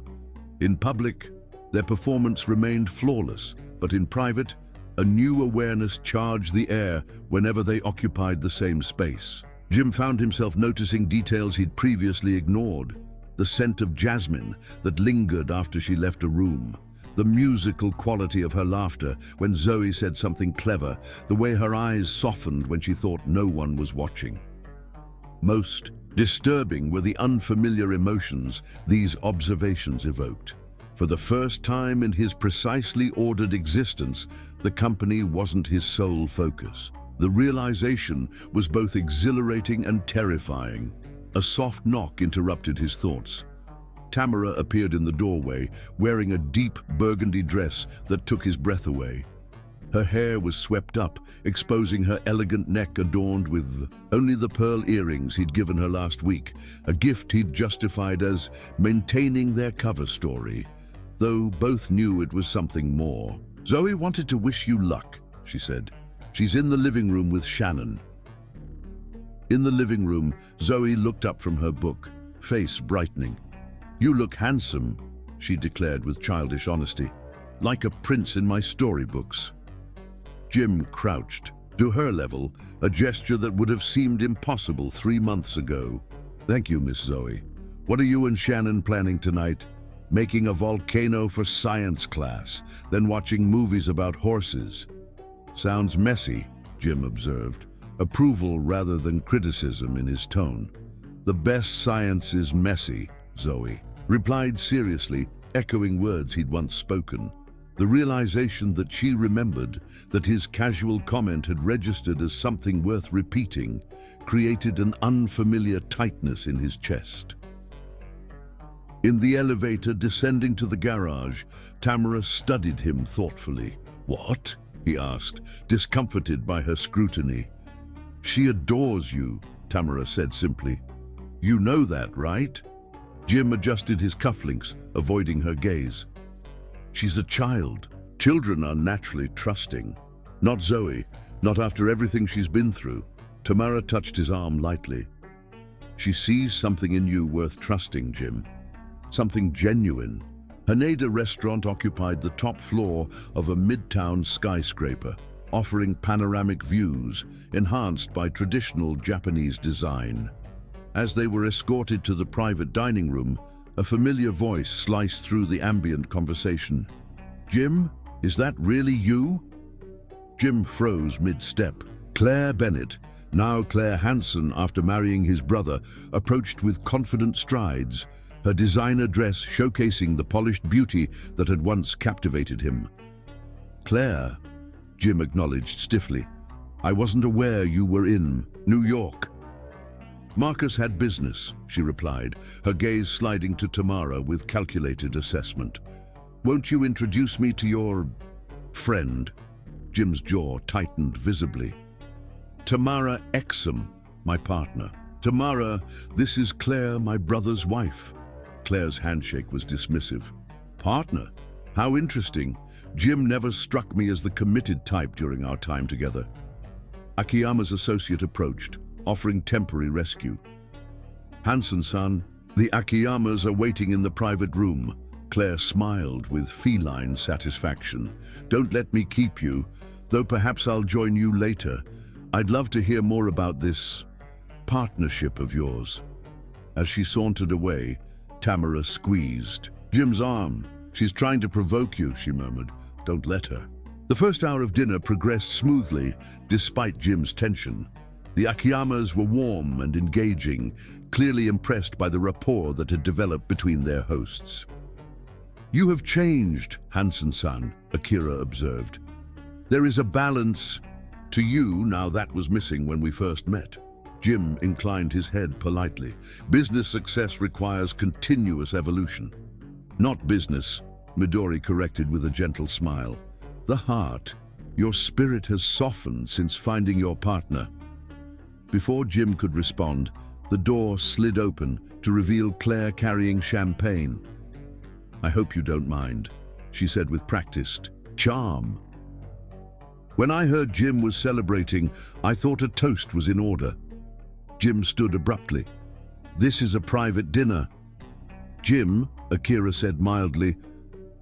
In public, their performance remained flawless, but in private, a new awareness charged the air whenever they occupied the same space. Jim found himself noticing details he'd previously ignored: the scent of jasmine that lingered after she left a room, the musical quality of her laughter when Zoe said something clever, the way her eyes softened when she thought no one was watching. Most disturbing were the unfamiliar emotions these observations evoked. For the first time in his precisely ordered existence, the company wasn't his sole focus. The realization was both exhilarating and terrifying. A soft knock interrupted his thoughts. Tamara appeared in the doorway, wearing a deep burgundy dress that took his breath away. Her hair was swept up, exposing her elegant neck adorned with only the pearl earrings he'd given her last week, a gift he'd justified as maintaining their cover story, though both knew it was something more. "Zoe wanted to wish you luck," she said. "She's in the living room with Shannon." In the living room, Zoe looked up from her book, face brightening. "You look handsome," she declared with childish honesty. "Like a prince in my storybooks." Jim crouched. To her level, a gesture that would have seemed impossible 3 months ago. "Thank you, Miss Zoe. What are you and Shannon planning tonight? Making a volcano for science class, then watching movies about horses." "Sounds messy," Jim observed, approval rather than criticism in his tone. "The best science is messy," Zoe replied seriously, echoing words he'd once spoken. The realization that she remembered that his casual comment had registered as something worth repeating created an unfamiliar tightness in his chest. In the elevator descending to the garage, Tamara studied him thoughtfully. "What?" he asked, discomforted by her scrutiny. "She adores you," Tamara said simply. "You know that, right?" Jim adjusted his cufflinks, avoiding her gaze. "She's a child. Children are naturally trusting. Not Zoe, not after everything she's been through." Tamara touched his arm lightly. "She sees something in you worth trusting, Jim. Something genuine." Haneda restaurant occupied the top floor of a midtown skyscraper, offering panoramic views enhanced by traditional Japanese design. As they were escorted to the private dining room, a familiar voice sliced through the ambient conversation. "Jim, is that really you?" Jim froze mid-step. Claire Bennett, now Claire Hansen after marrying his brother, approached with confident strides, her designer dress showcasing the polished beauty that had once captivated him. "Claire," Jim acknowledged stiffly, "I wasn't aware you were in New York." "Marcus had business," she replied, her gaze sliding to Tamara with calculated assessment. "Won't you introduce me to your friend?" Jim's jaw tightened visibly. "Tamara Exum, my partner. Tamara, this is Claire, my brother's wife." Claire's handshake was dismissive. "Partner? How interesting. Jim never struck me as the committed type during our time together." Akiyama's associate approached, offering temporary rescue. "Hansen-san, the Akiyamas are waiting in the private room." Claire smiled with feline satisfaction. "Don't let me keep you, though perhaps I'll join you later. I'd love to hear more about this partnership of yours." As she sauntered away, Tamara squeezed Jim's arm. "She's trying to provoke you," she murmured. "Don't let her." The first hour of dinner progressed smoothly, despite Jim's tension. The Akiyamas were warm and engaging, clearly impressed by the rapport that had developed between their hosts. "You have changed, Hansen-san," Akira observed. "There is a balance to you now that was missing when we first met." Jim inclined his head politely. "Business success requires continuous evolution." "Not business," Midori corrected with a gentle smile. "The heart. Your spirit has softened since finding your partner." Before Jim could respond, the door slid open to reveal Claire carrying champagne. "I hope you don't mind," she said with practiced charm. "When I heard Jim was celebrating, I thought a toast was in order." Jim stood abruptly. "This is a private dinner." "Jim," Akira said mildly,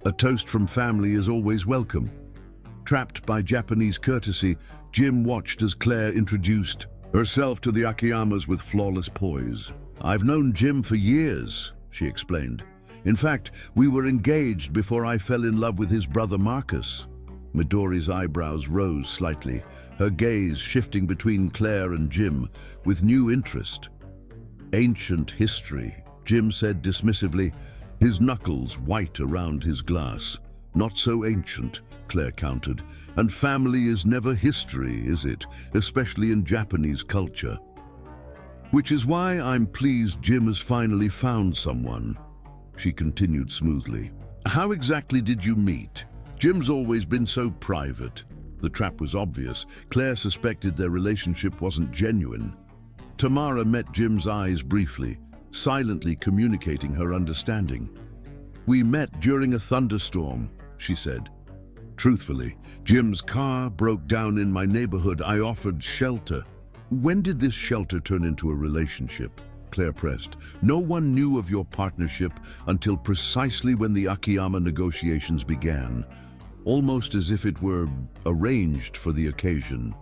"a toast from family is always welcome." Trapped by Japanese courtesy, Jim watched as Claire introduced herself to the Akiyamas with flawless poise. "I've known Jim for years," she explained. "In fact, we were engaged before I fell in love with his brother Marcus." Midori's eyebrows rose slightly, her gaze shifting between Claire and Jim with new interest. "Ancient history," Jim said dismissively, his knuckles white around his glass. "Not so ancient," Claire countered. "And family is never history, is it? Especially in Japanese culture. Which is why I'm pleased Jim has finally found someone," she continued smoothly. "How exactly did you meet? Jim's always been so private." The trap was obvious. Claire suspected their relationship wasn't genuine. Tamara met Jim's eyes briefly, silently communicating her understanding. "We met during a thunderstorm," she said. "Truthfully, Jim's car broke down in my neighborhood. I offered shelter." "When did this shelter turn into a relationship?" Claire pressed. "No one knew of your partnership until precisely when the Akiyama negotiations began, almost as if it were arranged for the occasion."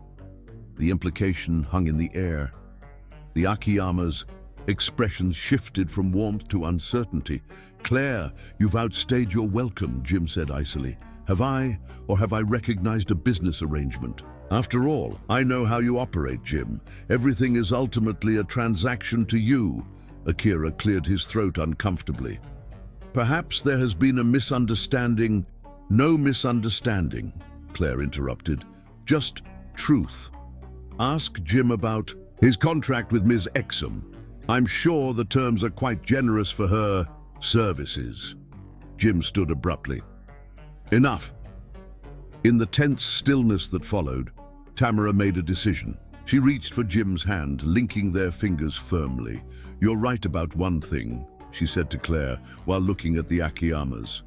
The implication hung in the air. The Akiyama's expressions shifted from warmth to uncertainty. "Claire, you've outstayed your welcome," Jim said icily. "Have I, or have I recognized a business arrangement? After all, I know how you operate, Jim. Everything is ultimately a transaction to you." Akira cleared his throat uncomfortably. "Perhaps there has been a misunderstanding." "No misunderstanding," Claire interrupted. "Just truth. Ask Jim about his contract with Ms. Exum. I'm sure the terms are quite generous for her." Services. Jim stood abruptly. Enough. In the tense stillness that followed, Tamara made a decision. She reached for Jim's hand, linking their fingers firmly. "You're right about one thing," she said to Claire while looking at the Akiyamas.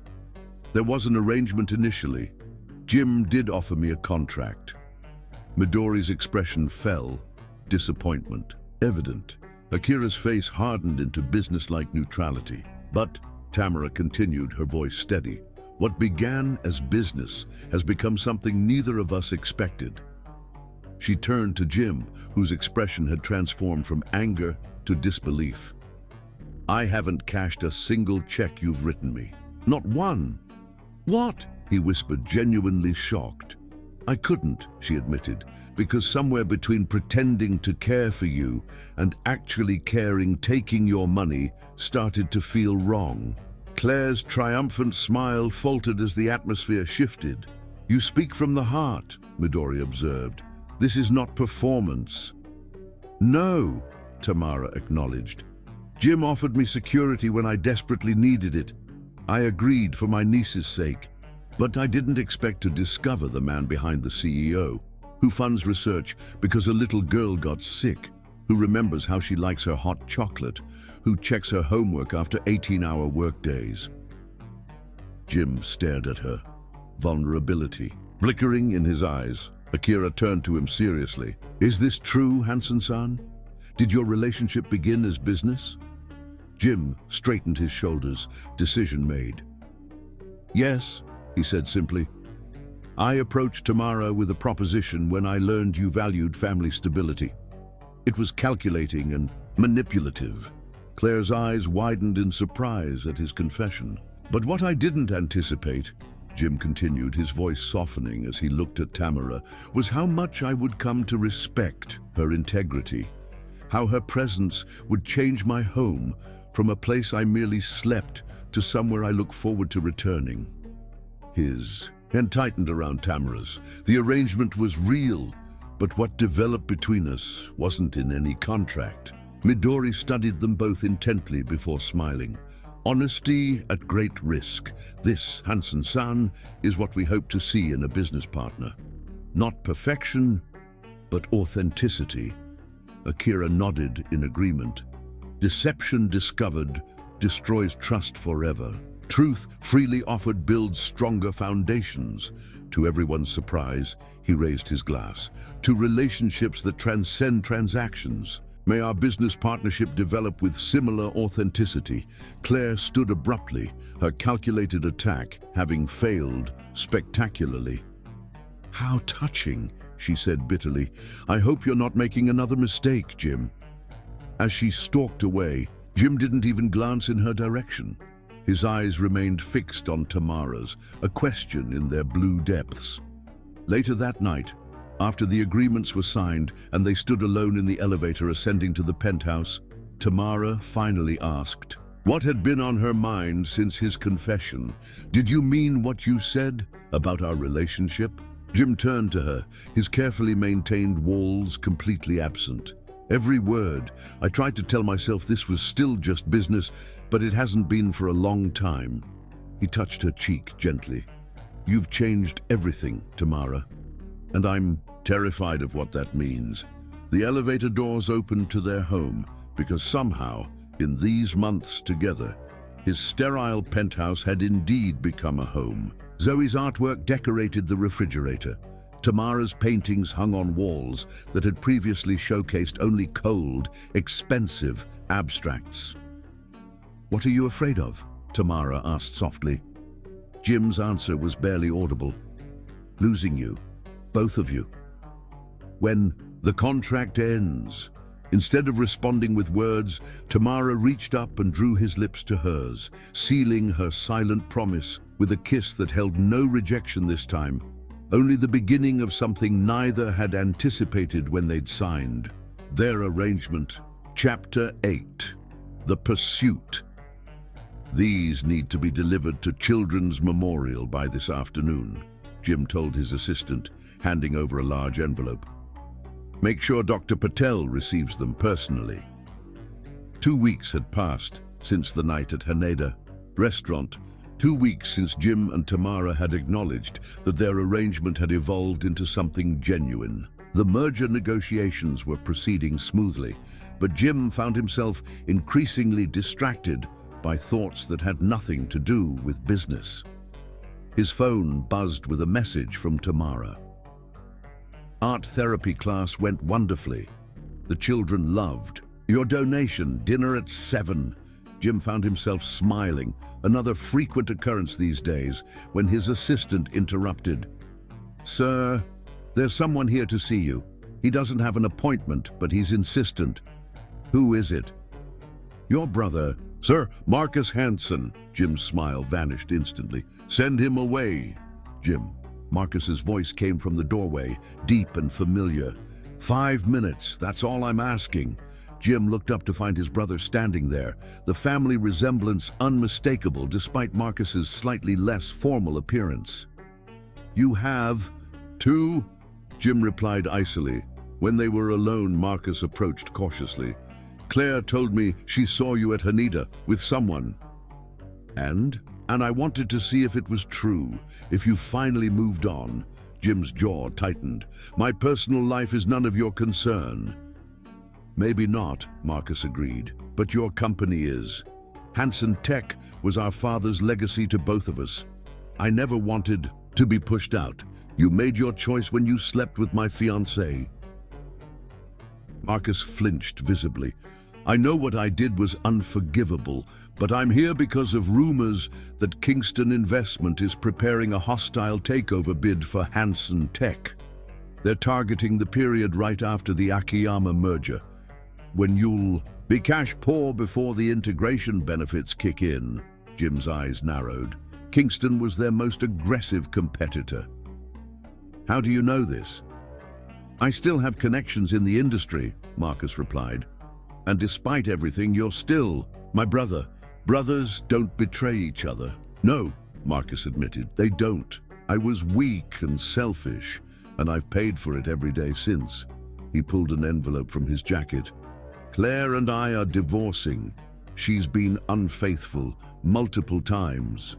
"There was an arrangement initially. Jim did offer me a contract." Midori's expression fell, disappointment evident. Akira's face hardened into businesslike neutrality. "But," Tamara continued, her voice steady, "what began as business has become something neither of us expected." She turned to Jim, whose expression had transformed from anger to disbelief. "I haven't cashed a single check you've written me. Not one." "What?" he whispered, genuinely shocked. "I couldn't," she admitted, "because somewhere between pretending to care for you and actually caring, taking your money started to feel wrong." Claire's triumphant smile faltered as the atmosphere shifted. "You speak from the heart," Midori observed. "This is not performance." "No," Tamara acknowledged. "Jim offered me security when I desperately needed it. I agreed for my niece's sake. But I didn't expect to discover the man behind the CEO, who funds research because a little girl got sick, who remembers how she likes her hot chocolate, who checks her homework after 18-hour workdays." Jim stared at her, vulnerability flickering in his eyes. Akira turned to him seriously. "Is this true, Hansen-san? Did your relationship begin as business?" Jim straightened his shoulders, decision made. "Yes," he said simply. "I approached Tamara with a proposition when I learned you valued family stability. It was calculating and manipulative." Claire's eyes widened in surprise at his confession. "But what I didn't anticipate," Jim continued, his voice softening as he looked at Tamara, "was how much I would come to respect her integrity, how her presence would change my home from a place I merely slept to somewhere I look forward to returning." His hand tightened around Tamara's. The arrangement was real, but what developed between us wasn't in any contract. Midori studied them both intently before smiling. "Honesty at great risk. This, Hansen-san, is what we hope to see in a business partner. Not perfection, but authenticity." Akira nodded in agreement. "Deception discovered destroys trust forever. Truth freely offered builds stronger foundations." To everyone's surprise, he raised his glass. "To relationships that transcend transactions. May our business partnership develop with similar authenticity." Claire stood abruptly, her calculated attack having failed spectacularly. "How touching," she said bitterly. "I hope you're not making another mistake, Jim." As she stalked away, Jim didn't even glance in her direction. His eyes remained fixed on Tamara's, a question in their blue depths. Later that night, after the agreements were signed and they stood alone in the elevator ascending to the penthouse, Tamara finally asked what had been on her mind since his confession. "Did you mean what you said about our relationship?" Jim turned to her, his carefully maintained walls completely absent. "Every word. I tried to tell myself this was still just business, but it hasn't been for a long time." He touched her cheek gently. "You've changed everything, Tamara, and I'm terrified of what that means." The elevator doors opened to their home because somehow, in these months together, his sterile penthouse had indeed become a home. Zoe's artwork decorated the refrigerator. Tamara's paintings hung on walls that had previously showcased only cold, expensive abstracts. "What are you afraid of?" Tamara asked softly. Jim's answer was barely audible. "Losing you, both of you. When the contract ends." Instead of responding with words, Tamara reached up and drew his lips to hers, sealing her silent promise with a kiss that held no rejection this time. Only the beginning of something neither had anticipated when they'd signed. Their arrangement. Chapter 8. The Pursuit. "These need to be delivered to Children's Memorial by this afternoon," Jim told his assistant, handing over a large envelope. "Make sure Dr. Patel receives them personally." 2 weeks had passed since the night at Haneda. Restaurant. 2 weeks since Jim and Tamara had acknowledged that their arrangement had evolved into something genuine. The merger negotiations were proceeding smoothly, but Jim found himself increasingly distracted by thoughts that had nothing to do with business. His phone buzzed with a message from Tamara. Art therapy class went wonderfully. The children loved. Your donation, dinner at 7. Jim found himself smiling, another frequent occurrence these days, when his assistant interrupted. Sir, there's someone here to see you. He doesn't have an appointment, but he's insistent. Who is it? Your brother. Sir, Marcus Hansen. Jim's smile vanished instantly. Send him away. Jim. Marcus's voice came from the doorway, deep and familiar. 5 minutes, that's all I'm asking. Jim looked up to find his brother standing there, the family resemblance unmistakable despite Marcus's slightly less formal appearance. You have 2? Jim replied icily. When they were alone, Marcus approached cautiously. Claire told me she saw you at Haneda with someone. And I wanted to see if it was true, if you finally moved on. Jim's jaw tightened. My personal life is none of your concern. Maybe not, Marcus agreed, but your company is. Hansen Tech was our father's legacy to both of us. I never wanted to be pushed out. You made your choice when you slept with my fiancée. Marcus flinched visibly. I know what I did was unforgivable, but I'm here because of rumors that Kingston Investment is preparing a hostile takeover bid for Hansen Tech. They're targeting the period right after the Akiyama merger, when you'll be cash poor before the integration benefits kick in. Jim's eyes narrowed. Kingston was their most aggressive competitor. How do you know this? I still have connections in the industry, Marcus replied. And despite everything, you're still my brother. Brothers don't betray each other. No, Marcus admitted, they don't. I was weak and selfish, and I've paid for it every day since. He pulled an envelope from his jacket. Claire and I are divorcing. She's been unfaithful multiple times.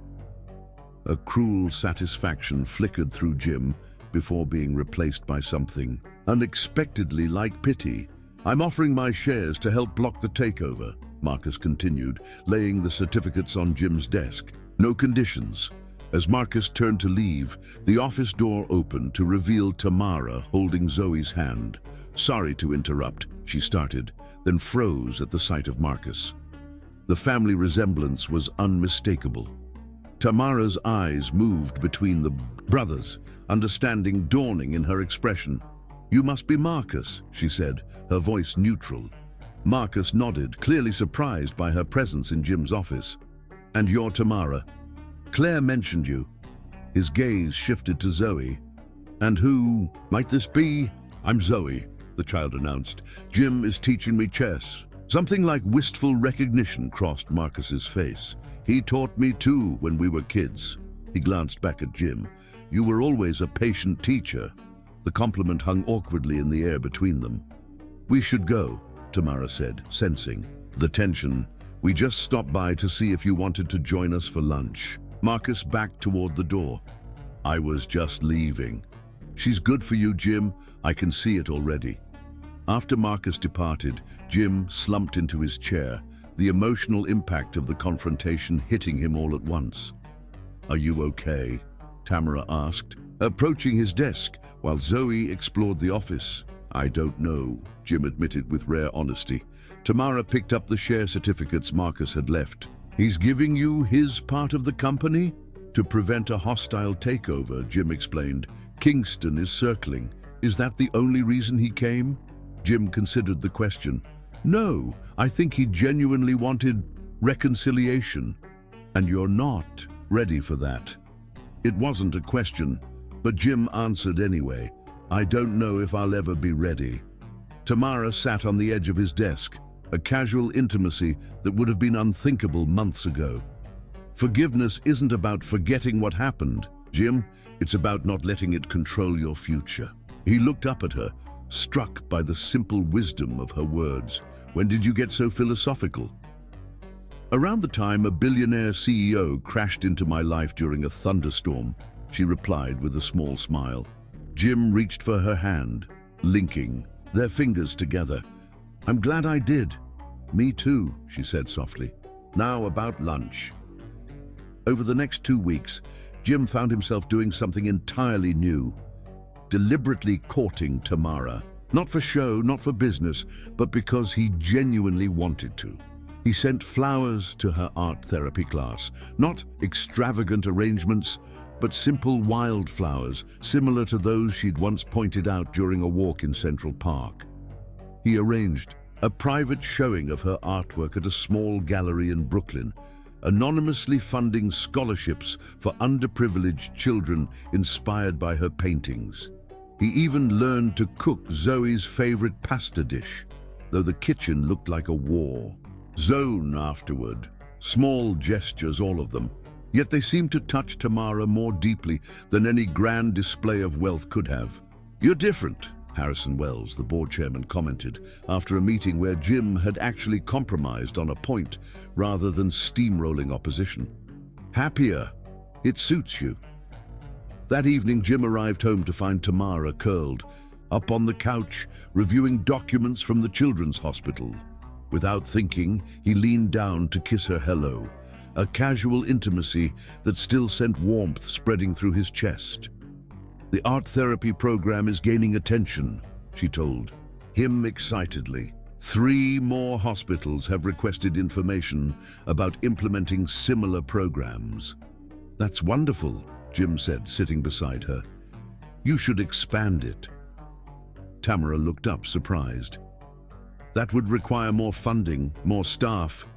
A cruel satisfaction flickered through Jim before being replaced by something unexpectedly like pity. I'm offering my shares to help block the takeover, Marcus continued, laying the certificates on Jim's desk. No conditions. As Marcus turned to leave, the office door opened to reveal Tamara holding Zoe's hand. Sorry to interrupt, she started, then froze at the sight of Marcus. The family resemblance was unmistakable. Tamara's eyes moved between the brothers, understanding dawning in her expression. You must be Marcus, she said, her voice neutral. Marcus nodded, clearly surprised by her presence in Jim's office. And you're Tamara. Claire mentioned you. His gaze shifted to Zoe. And who might this be? I'm Zoe, the child announced. Jim is teaching me chess. Something like wistful recognition crossed Marcus's face. He taught me too when we were kids. He glanced back at Jim. You were always a patient teacher. The compliment hung awkwardly in the air between them. We should go, Tamara said, sensing the tension. We just stopped by to see if you wanted to join us for lunch. Marcus backed toward the door. I was just leaving. She's good for you, Jim. I can see it already. After Marcus departed, Jim slumped into his chair, the emotional impact of the confrontation hitting him all at once. Are you okay? Tamara asked, approaching his desk while Zoe explored the office. I don't know, Jim admitted with rare honesty. Tamara picked up the share certificates Marcus had left. He's giving you his part of the company? To prevent a hostile takeover, Jim explained. Kingston is circling. Is that the only reason he came? Jim considered the question. No, I think he genuinely wanted reconciliation. And you're not ready for that. It wasn't a question, but Jim answered anyway. I don't know if I'll ever be ready. Tamara sat on the edge of his desk, a casual intimacy that would have been unthinkable months ago. Forgiveness isn't about forgetting what happened, Jim. It's about not letting it control your future. He looked up at her, struck by the simple wisdom of her words. When did you get so philosophical? Around the time a billionaire CEO crashed into my life during a thunderstorm, she replied with a small smile. Jim reached for her hand, linking their fingers together. I'm glad I did. Me too, she said softly. Now about lunch. Over the next 2 weeks, Jim found himself doing something entirely new, deliberately courting Tamara. Not for show, not for business, but because he genuinely wanted to. He sent flowers to her art therapy class, not extravagant arrangements, but simple wildflowers, similar to those she'd once pointed out during a walk in Central Park. He arranged a private showing of her artwork at a small gallery in Brooklyn, anonymously funding scholarships for underprivileged children inspired by her paintings. He even learned to cook Zoe's favorite pasta dish, though the kitchen looked like a war. Zone afterward. Small gestures, all of them. Yet they seemed to touch Tamara more deeply than any grand display of wealth could have. You're different, Harrison Wells, the board chairman, commented after a meeting where Jim had actually compromised on a point rather than steamrolling opposition. Happier. It suits you. That evening, Jim arrived home to find Tamara curled up on the couch, reviewing documents from the children's hospital. Without thinking, he leaned down to kiss her hello, a casual intimacy that still sent warmth spreading through his chest. The art therapy program is gaining attention, she told him excitedly. 3 more hospitals have requested information about implementing similar programs. That's wonderful, Jim said, sitting beside her. You should expand it. Tamara looked up, surprised. That would require more funding, more staff.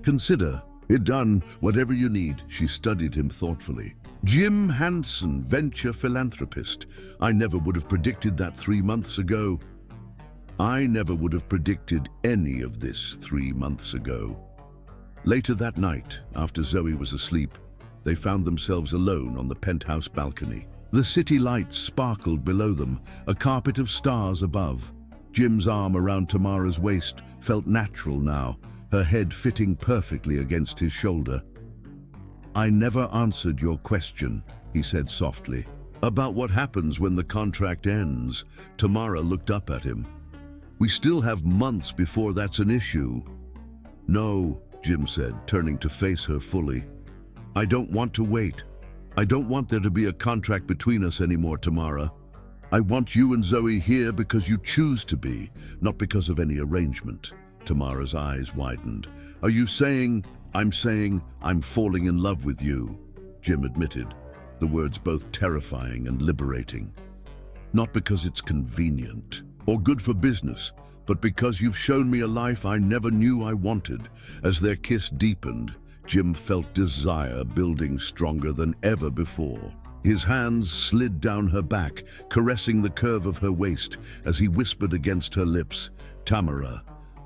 Consider it done, whatever you need, she studied him thoughtfully. Jim Hansen, venture philanthropist. I never would have predicted that 3 months ago. I never would have predicted any of this 3 months ago. Later that night, after Zoe was asleep, they found themselves alone on the penthouse balcony. The city lights sparkled below them, a carpet of stars above. Jim's arm around Tamara's waist felt natural now, her head fitting perfectly against his shoulder. I never answered your question, he said softly. About what happens when the contract ends. Tamara looked up at him. We still have months before that's an issue. No, Jim said, turning to face her fully. I don't want to wait. I don't want there to be a contract between us anymore, Tamara. I want you and Zoe here because you choose to be, not because of any arrangement. Tamara's eyes widened. Are you saying, I'm falling in love with you, Jim admitted, the words both terrifying and liberating. Not because it's convenient or good for business, but because you've shown me a life I never knew I wanted. As their kiss deepened, Jim felt desire building stronger than ever before. His hands slid down her back, caressing the curve of her waist as he whispered against her lips, Tamara,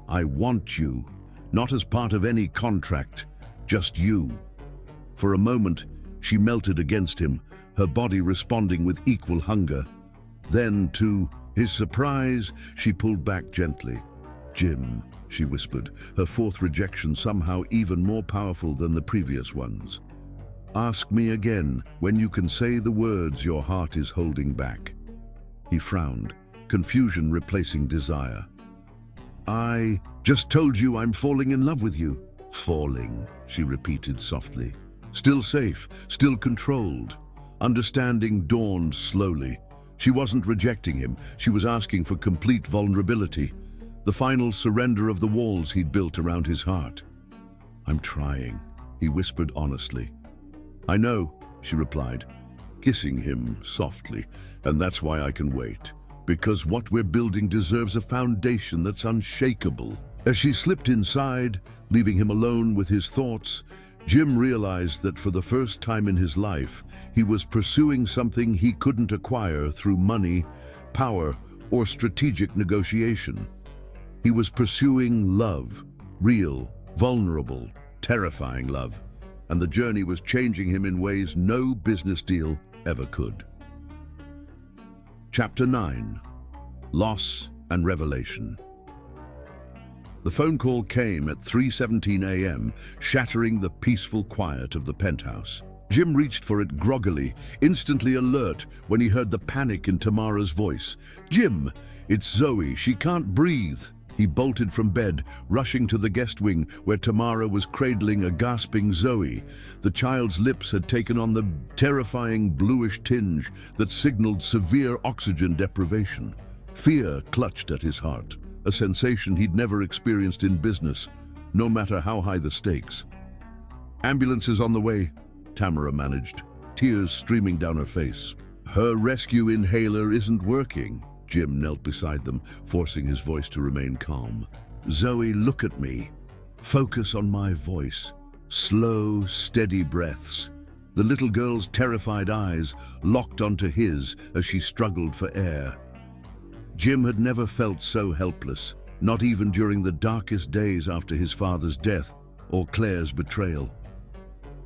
I want you, not as part of any contract, just you. For a moment, she melted against him, her body responding with equal hunger. Then, to his surprise, she pulled back gently. Jim, she whispered, her fourth rejection somehow even more powerful than the previous ones. Ask me again when you can say the words your heart is holding back. He frowned, confusion replacing desire. I just told you I'm falling in love with you. Falling, she repeated softly. Still safe, still controlled. Understanding dawned slowly. She wasn't rejecting him, she was asking for complete vulnerability, the final surrender of the walls he'd built around his heart. I'm trying, he whispered honestly. I know, she replied, kissing him softly, and that's why I can wait, because what we're building deserves a foundation that's unshakable. As she slipped inside, leaving him alone with his thoughts, Jim realized that for the first time in his life, he was pursuing something he couldn't acquire through money, power, or strategic negotiation. He was pursuing love, real, vulnerable, terrifying love, and the journey was changing him in ways no business deal ever could. Chapter 9. Loss and Revelation. The phone call came at 3:17 a.m., shattering the peaceful quiet of the penthouse. Jim reached for it groggily, instantly alert when he heard the panic in Tamara's voice. "Jim, it's Zoe. She can't breathe." He bolted from bed, rushing to the guest wing where Tamara was cradling a gasping Zoe. The child's lips had taken on the terrifying bluish tinge that signaled severe oxygen deprivation. Fear clutched at his heart, a sensation he'd never experienced in business, no matter how high the stakes. "Ambulance is on the way," Tamara managed, tears streaming down her face. "Her rescue inhaler isn't working." Jim knelt beside them, forcing his voice to remain calm. "Zoe, look at me. Focus on my voice. Slow, steady breaths." The little girl's terrified eyes locked onto his as she struggled for air. Jim had never felt so helpless, not even during the darkest days after his father's death or Claire's betrayal.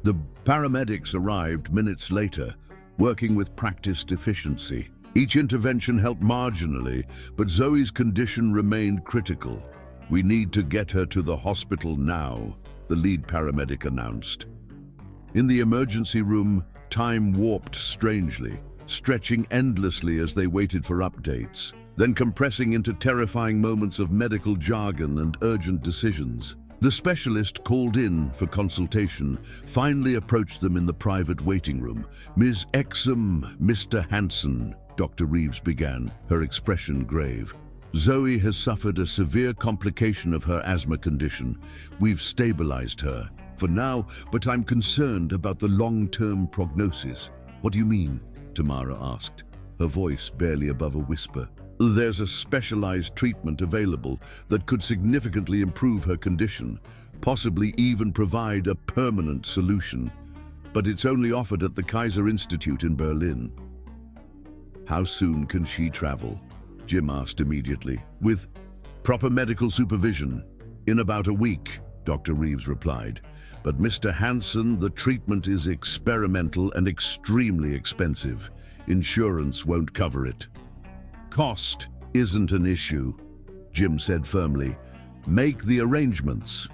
The paramedics arrived minutes later, working with practiced efficiency. Each intervention helped marginally, but Zoe's condition remained critical. "We need to get her to the hospital now," the lead paramedic announced. In the emergency room, time warped strangely, stretching endlessly as they waited for updates, then compressing into terrifying moments of medical jargon and urgent decisions. The specialist called in for consultation finally approached them in the private waiting room. "Ms. Exum, Mr. Hansen," Dr. Reeves began, her expression grave. "Zoe has suffered a severe complication of her asthma condition. We've stabilized her for now, but I'm concerned about the long-term prognosis." "What do you mean?" Tamara asked, her voice barely above a whisper. "There's a specialized treatment available that could significantly improve her condition, possibly even provide a permanent solution. But it's only offered at the Kaiser Institute in Berlin." "How soon can she travel?" Jim asked immediately. "With proper medical supervision. In about a week," Dr. Reeves replied. "But Mr. Hansen, the treatment is experimental and extremely expensive. Insurance won't cover it." "Cost isn't an issue," Jim said firmly. "Make the arrangements."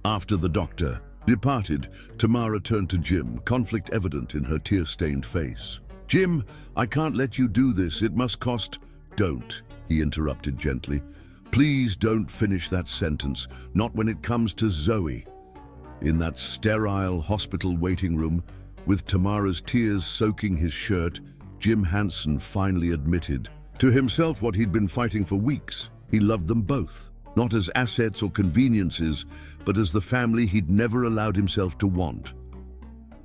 After the doctor departed, Tamara turned to Jim, conflict evident in her tear-stained face. "Jim, I can't let you do this. It must cost—" "Don't," he interrupted gently. "Please don't finish that sentence, not when it comes to Zoe." In that sterile hospital waiting room, with Tamara's tears soaking his shirt, Jim Hansen finally admitted to himself what he'd been fighting for weeks. He loved them both, not as assets or conveniences, but as the family he'd never allowed himself to want.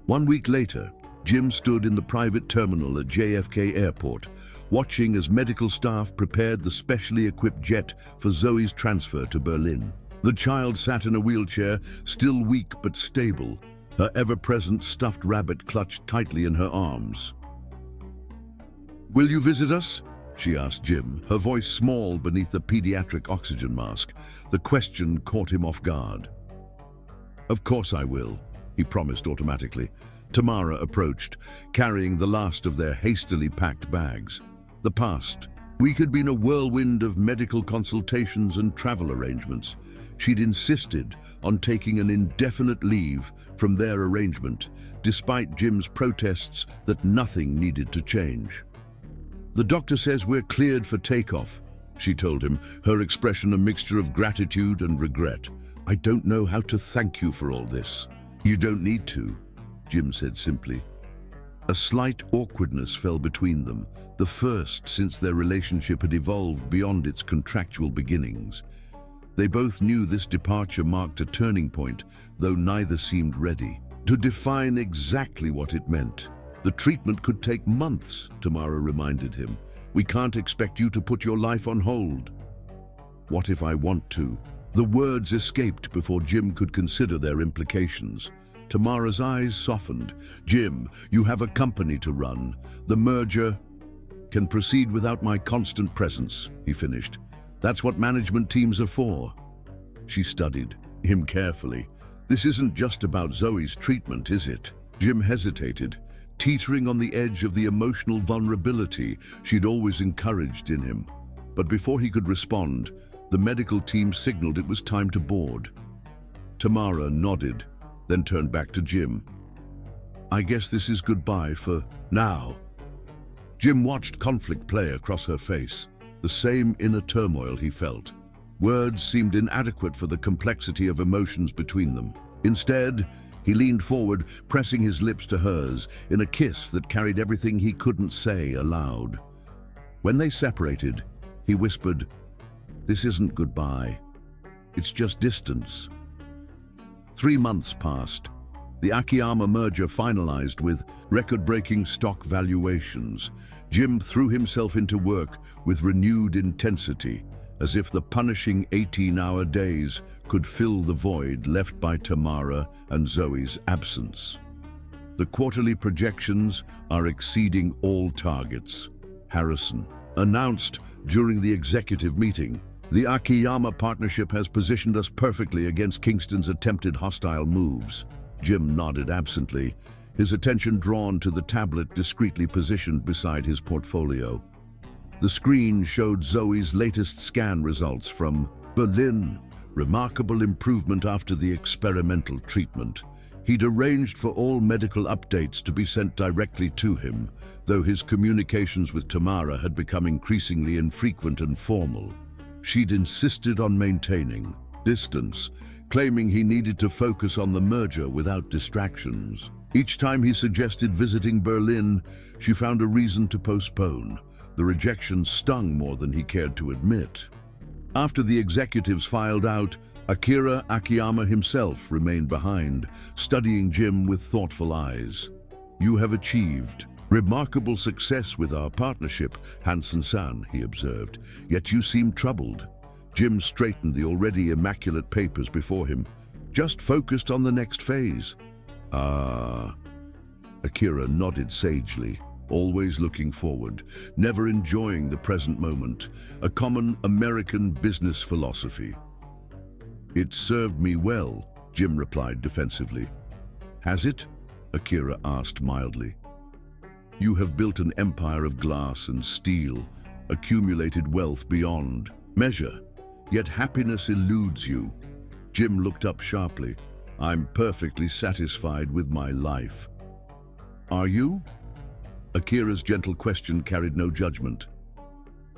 1 week later, Jim stood in the private terminal at JFK Airport, watching as medical staff prepared the specially equipped jet for Zoe's transfer to Berlin. The child sat in a wheelchair, still weak but stable, her ever-present stuffed rabbit clutched tightly in her arms. "Will you visit us?" she asked Jim, her voice small beneath the pediatric oxygen mask. The question caught him off guard. "Of course I will," he promised automatically. Tamara approached, carrying the last of their hastily packed bags. The past week had been a whirlwind of medical consultations and travel arrangements. She'd insisted on taking an indefinite leave from their arrangement, despite Jim's protests that nothing needed to change. "The doctor says we're cleared for takeoff," she told him, her expression a mixture of gratitude and regret. "I don't know how to thank you for all this." "You don't need to," Jim said simply. A slight awkwardness fell between them, the first since their relationship had evolved beyond its contractual beginnings. They both knew this departure marked a turning point, though neither seemed ready to define exactly what it meant. "The treatment could take months," Tamara reminded him. "We can't expect you to put your life on hold." "What if I want to?" The words escaped before Jim could consider their implications. Tamara's eyes softened. "Jim, you have a company to run. The merger can proceed without my constant presence," he finished. "That's what management teams are for." She studied him carefully. "This isn't just about Zoe's treatment, is it?" Jim hesitated, teetering on the edge of the emotional vulnerability she'd always encouraged in him. But before he could respond, The medical team signaled it was time to board. Tamara nodded, then turned back to Jim. "I guess this is goodbye for now." Jim watched conflict play across her face, the same inner turmoil he felt. Words seemed inadequate for the complexity of emotions between them. Instead, he leaned forward, pressing his lips to hers in a kiss that carried everything he couldn't say aloud. When they separated, he whispered, "This isn't goodbye. It's just distance." 3 months passed. The Akiyama merger finalized with record-breaking stock valuations. Jim threw himself into work with renewed intensity, as if the punishing 18-hour days could fill the void left by Tamara and Zoe's absence. The quarterly projections are exceeding all targets, Harrison announced during the executive meeting. The Akiyama partnership has positioned us perfectly against Kingston's attempted hostile moves. Jim nodded absently, his attention drawn to the tablet discreetly positioned beside his portfolio. The screen showed Zoe's latest scan results from Berlin. Remarkable improvement after the experimental treatment. He'd arranged for all medical updates to be sent directly to him, though his communications with Tamara had become increasingly infrequent and formal. She'd insisted on maintaining distance, claiming he needed to focus on the merger without distractions. Each time he suggested visiting Berlin, she found a reason to postpone. The rejection stung more than he cared to admit. After the executives filed out, Akira Akiyama himself remained behind, studying Jim with thoughtful eyes. "You have achieved remarkable success with our partnership, Hansen-san," he observed, "yet you seem troubled." Jim straightened the already immaculate papers before him, "Just focused on the next phase." "Ah." Akira nodded sagely, always looking forward, never enjoying the present moment, a common American business philosophy. "It served me well," Jim replied defensively. "Has it?" Akira asked mildly. "You have built an empire of glass and steel, accumulated wealth beyond measure, yet happiness eludes you." Jim looked up sharply. "I'm perfectly satisfied with my life." "Are you?" Akira's gentle question carried no judgment.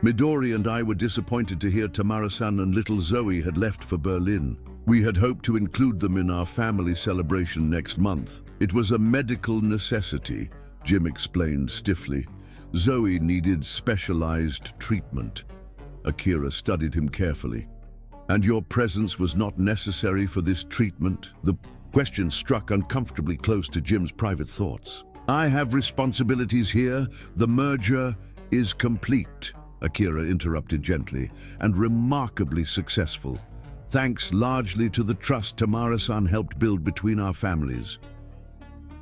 "Midori and I were disappointed to hear Tamara-san and little Zoe had left for Berlin. We had hoped to include them in our family celebration next month. It was a medical necessity," Jim explained stiffly. "Zoe needed specialized treatment." Akira studied him carefully. "And your presence was not necessary for this treatment?" The question struck uncomfortably close to Jim's private thoughts. "I have responsibilities here. The merger is complete," Akira interrupted gently, "and remarkably successful, thanks largely to the trust Tamara-san helped build between our families."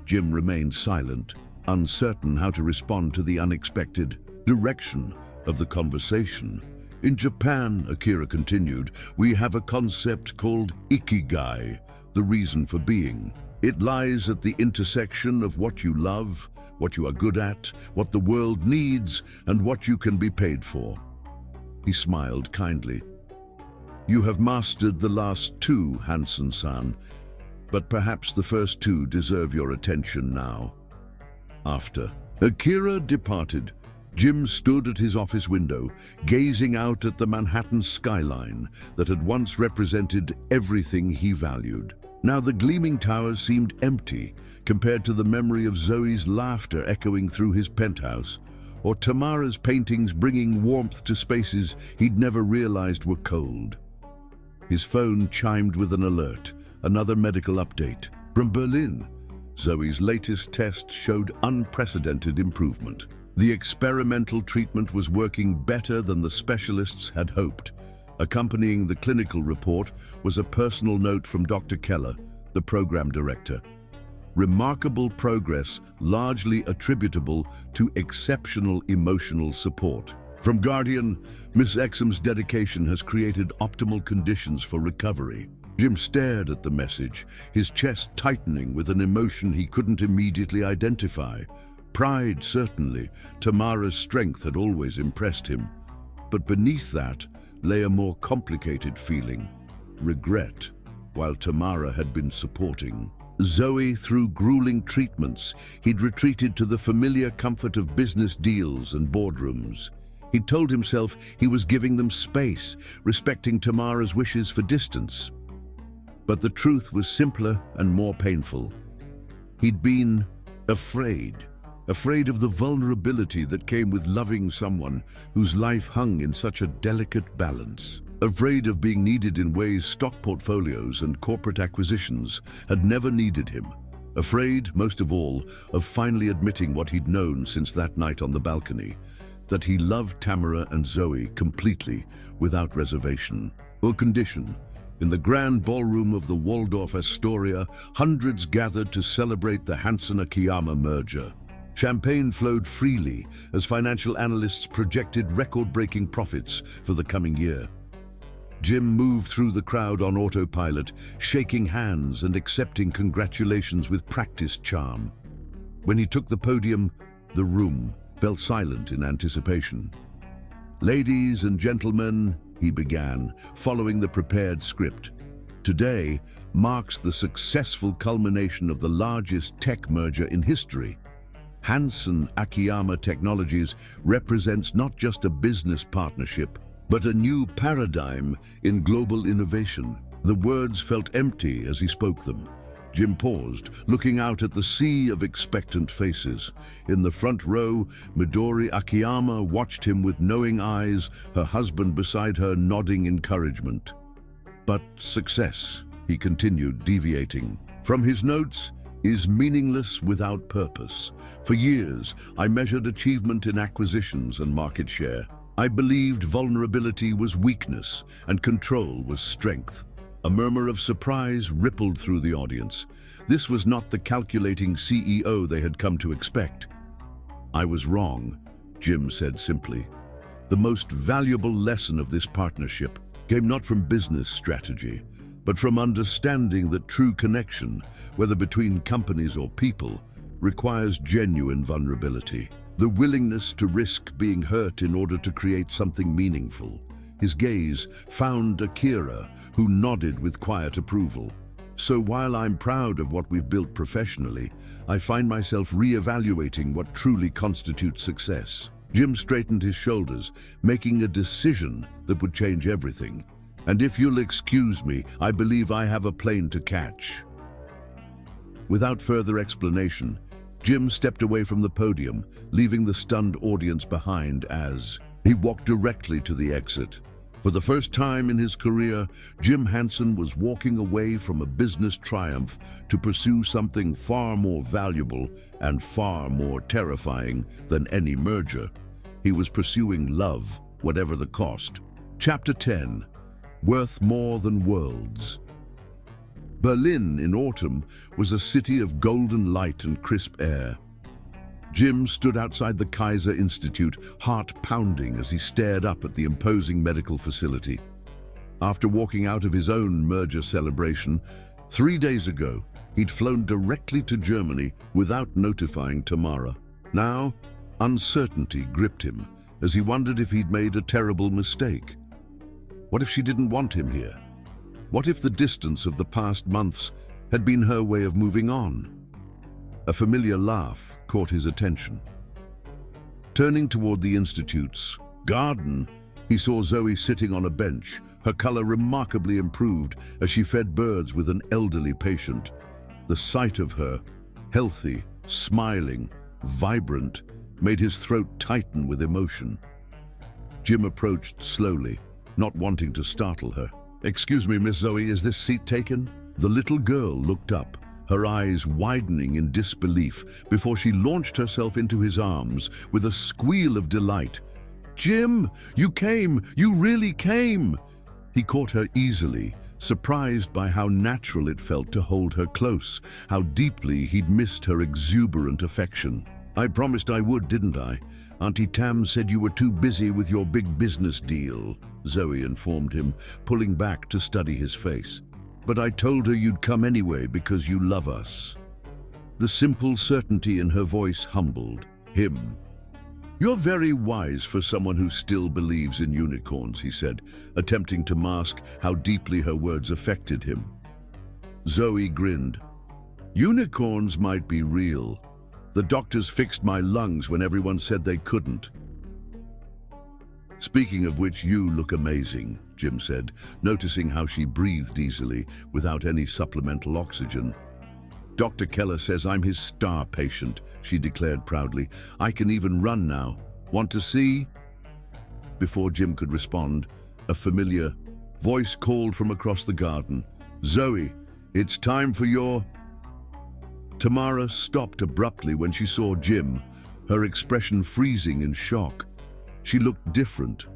Jim remained silent, uncertain how to respond to the unexpected direction of the conversation. "In Japan," Akira continued, "we have a concept called ikigai, the reason for being. It lies at the intersection of what you love, what you are good at, what the world needs, and what you can be paid for." He smiled kindly. "You have mastered the last two, Hansen-san, but perhaps the first two deserve your attention now." After Akira departed, Jim stood at his office window, gazing out at the Manhattan skyline that had once represented everything he valued. Now the gleaming towers seemed empty compared to the memory of Zoe's laughter echoing through his penthouse, or Tamara's paintings bringing warmth to spaces he'd never realized were cold. His phone chimed with an alert, another medical update. From Berlin, Zoe's latest test showed unprecedented improvement. The experimental treatment was working better than the specialists had hoped. Accompanying the clinical report was a personal note from Dr. Keller, the program director. Remarkable progress largely attributable to exceptional emotional support. From Guardian, Miss Exum's dedication has created optimal conditions for recovery. Jim stared at the message, his chest tightening with an emotion he couldn't immediately identify. Pride, certainly. Tamara's strength had always impressed him. But beneath that, lay a more complicated feeling, regret, while Tamara had been supporting. Zoe, through grueling treatments, he'd retreated to the familiar comfort of business deals and boardrooms. He'd told himself he was giving them space, respecting Tamara's wishes for distance. But the truth was simpler and more painful. He'd been afraid of the vulnerability that came with loving someone whose life hung in such a delicate balance. Afraid of being needed in ways stock portfolios and corporate acquisitions had never needed him. Afraid, most of all, of finally admitting what he'd known since that night on the balcony, that he loved Tamara and Zoe completely, without reservation or condition. In the grand ballroom of the Waldorf Astoria, hundreds gathered to celebrate the Hansen-Akiyama merger. Champagne flowed freely as financial analysts projected record-breaking profits for the coming year. Jim moved through the crowd on autopilot, shaking hands and accepting congratulations with practiced charm. When he took the podium, the room fell silent in anticipation. "Ladies and gentlemen," he began, following the prepared script. "Today marks the successful culmination of the largest tech merger in history. Hansen-Akiyama Technologies represents not just a business partnership, but a new paradigm in global innovation." The words felt empty as he spoke them. Jim paused, looking out at the sea of expectant faces. In the front row, Midori Akiyama watched him with knowing eyes, her husband beside her nodding encouragement. "But success," he continued, deviating from his notes, "is meaningless without purpose. For years, I measured achievement in acquisitions and market share. I believed vulnerability was weakness and control was strength." A murmur of surprise rippled through the audience. This was not the calculating CEO they had come to expect. "I was wrong," Jim said simply. The most valuable lesson of this partnership came not from business strategy, but from understanding that true connection, whether between companies or people, requires genuine vulnerability. The willingness to risk being hurt in order to create something meaningful. His gaze found Akira, who nodded with quiet approval. "So while I'm proud of what we've built professionally, I find myself re-evaluating what truly constitutes success." Jim straightened his shoulders, making a decision that would change everything. "And if you'll excuse me, I believe I have a plane to catch." Without further explanation, Jim stepped away from the podium, leaving the stunned audience behind as he walked directly to the exit. For the first time in his career, Jim Hansen was walking away from a business triumph to pursue something far more valuable and far more terrifying than any merger. He was pursuing love, whatever the cost. Chapter 10. Worth More Than Worlds. Berlin in autumn was a city of golden light and crisp air. Jim stood outside the Kaiser Institute, heart pounding as he stared up at the imposing medical facility. After walking out of his own merger celebration, 3 days ago, he'd flown directly to Germany without notifying Tamara. Now, uncertainty gripped him as he wondered if he'd made a terrible mistake. What if she didn't want him here? What if the distance of the past months had been her way of moving on? A familiar laugh caught his attention. Turning toward the Institute's garden, he saw Zoe sitting on a bench, her color remarkably improved as she fed birds with an elderly patient. The sight of her, healthy, smiling, vibrant, made his throat tighten with emotion. Jim approached slowly, not wanting to startle her. "Excuse me, Miss Zoe, is this seat taken?" The little girl looked up, her eyes widening in disbelief before she launched herself into his arms with a squeal of delight. "Jim, you came! You really came!" He caught her easily, surprised by how natural it felt to hold her close, how deeply he'd missed her exuberant affection. "I promised I would, didn't I? Auntie Tam said you were too busy with your big business deal," Zoe informed him, pulling back to study his face. "But I told her you'd come anyway because you love us." The simple certainty in her voice humbled him. "You're very wise for someone who still believes in unicorns," he said, attempting to mask how deeply her words affected him. Zoe grinned. "Unicorns might be real. The doctors fixed my lungs when everyone said they couldn't." "Speaking of which, you look amazing," Jim said, noticing how she breathed easily without any supplemental oxygen. "Dr. Keller says I'm his star patient," she declared proudly. "I can even run now. Want to see?" Before Jim could respond, a familiar voice called from across the garden. "Zoe, it's time for your..." Tamara stopped abruptly when she saw Jim, her expression freezing in shock. She looked different,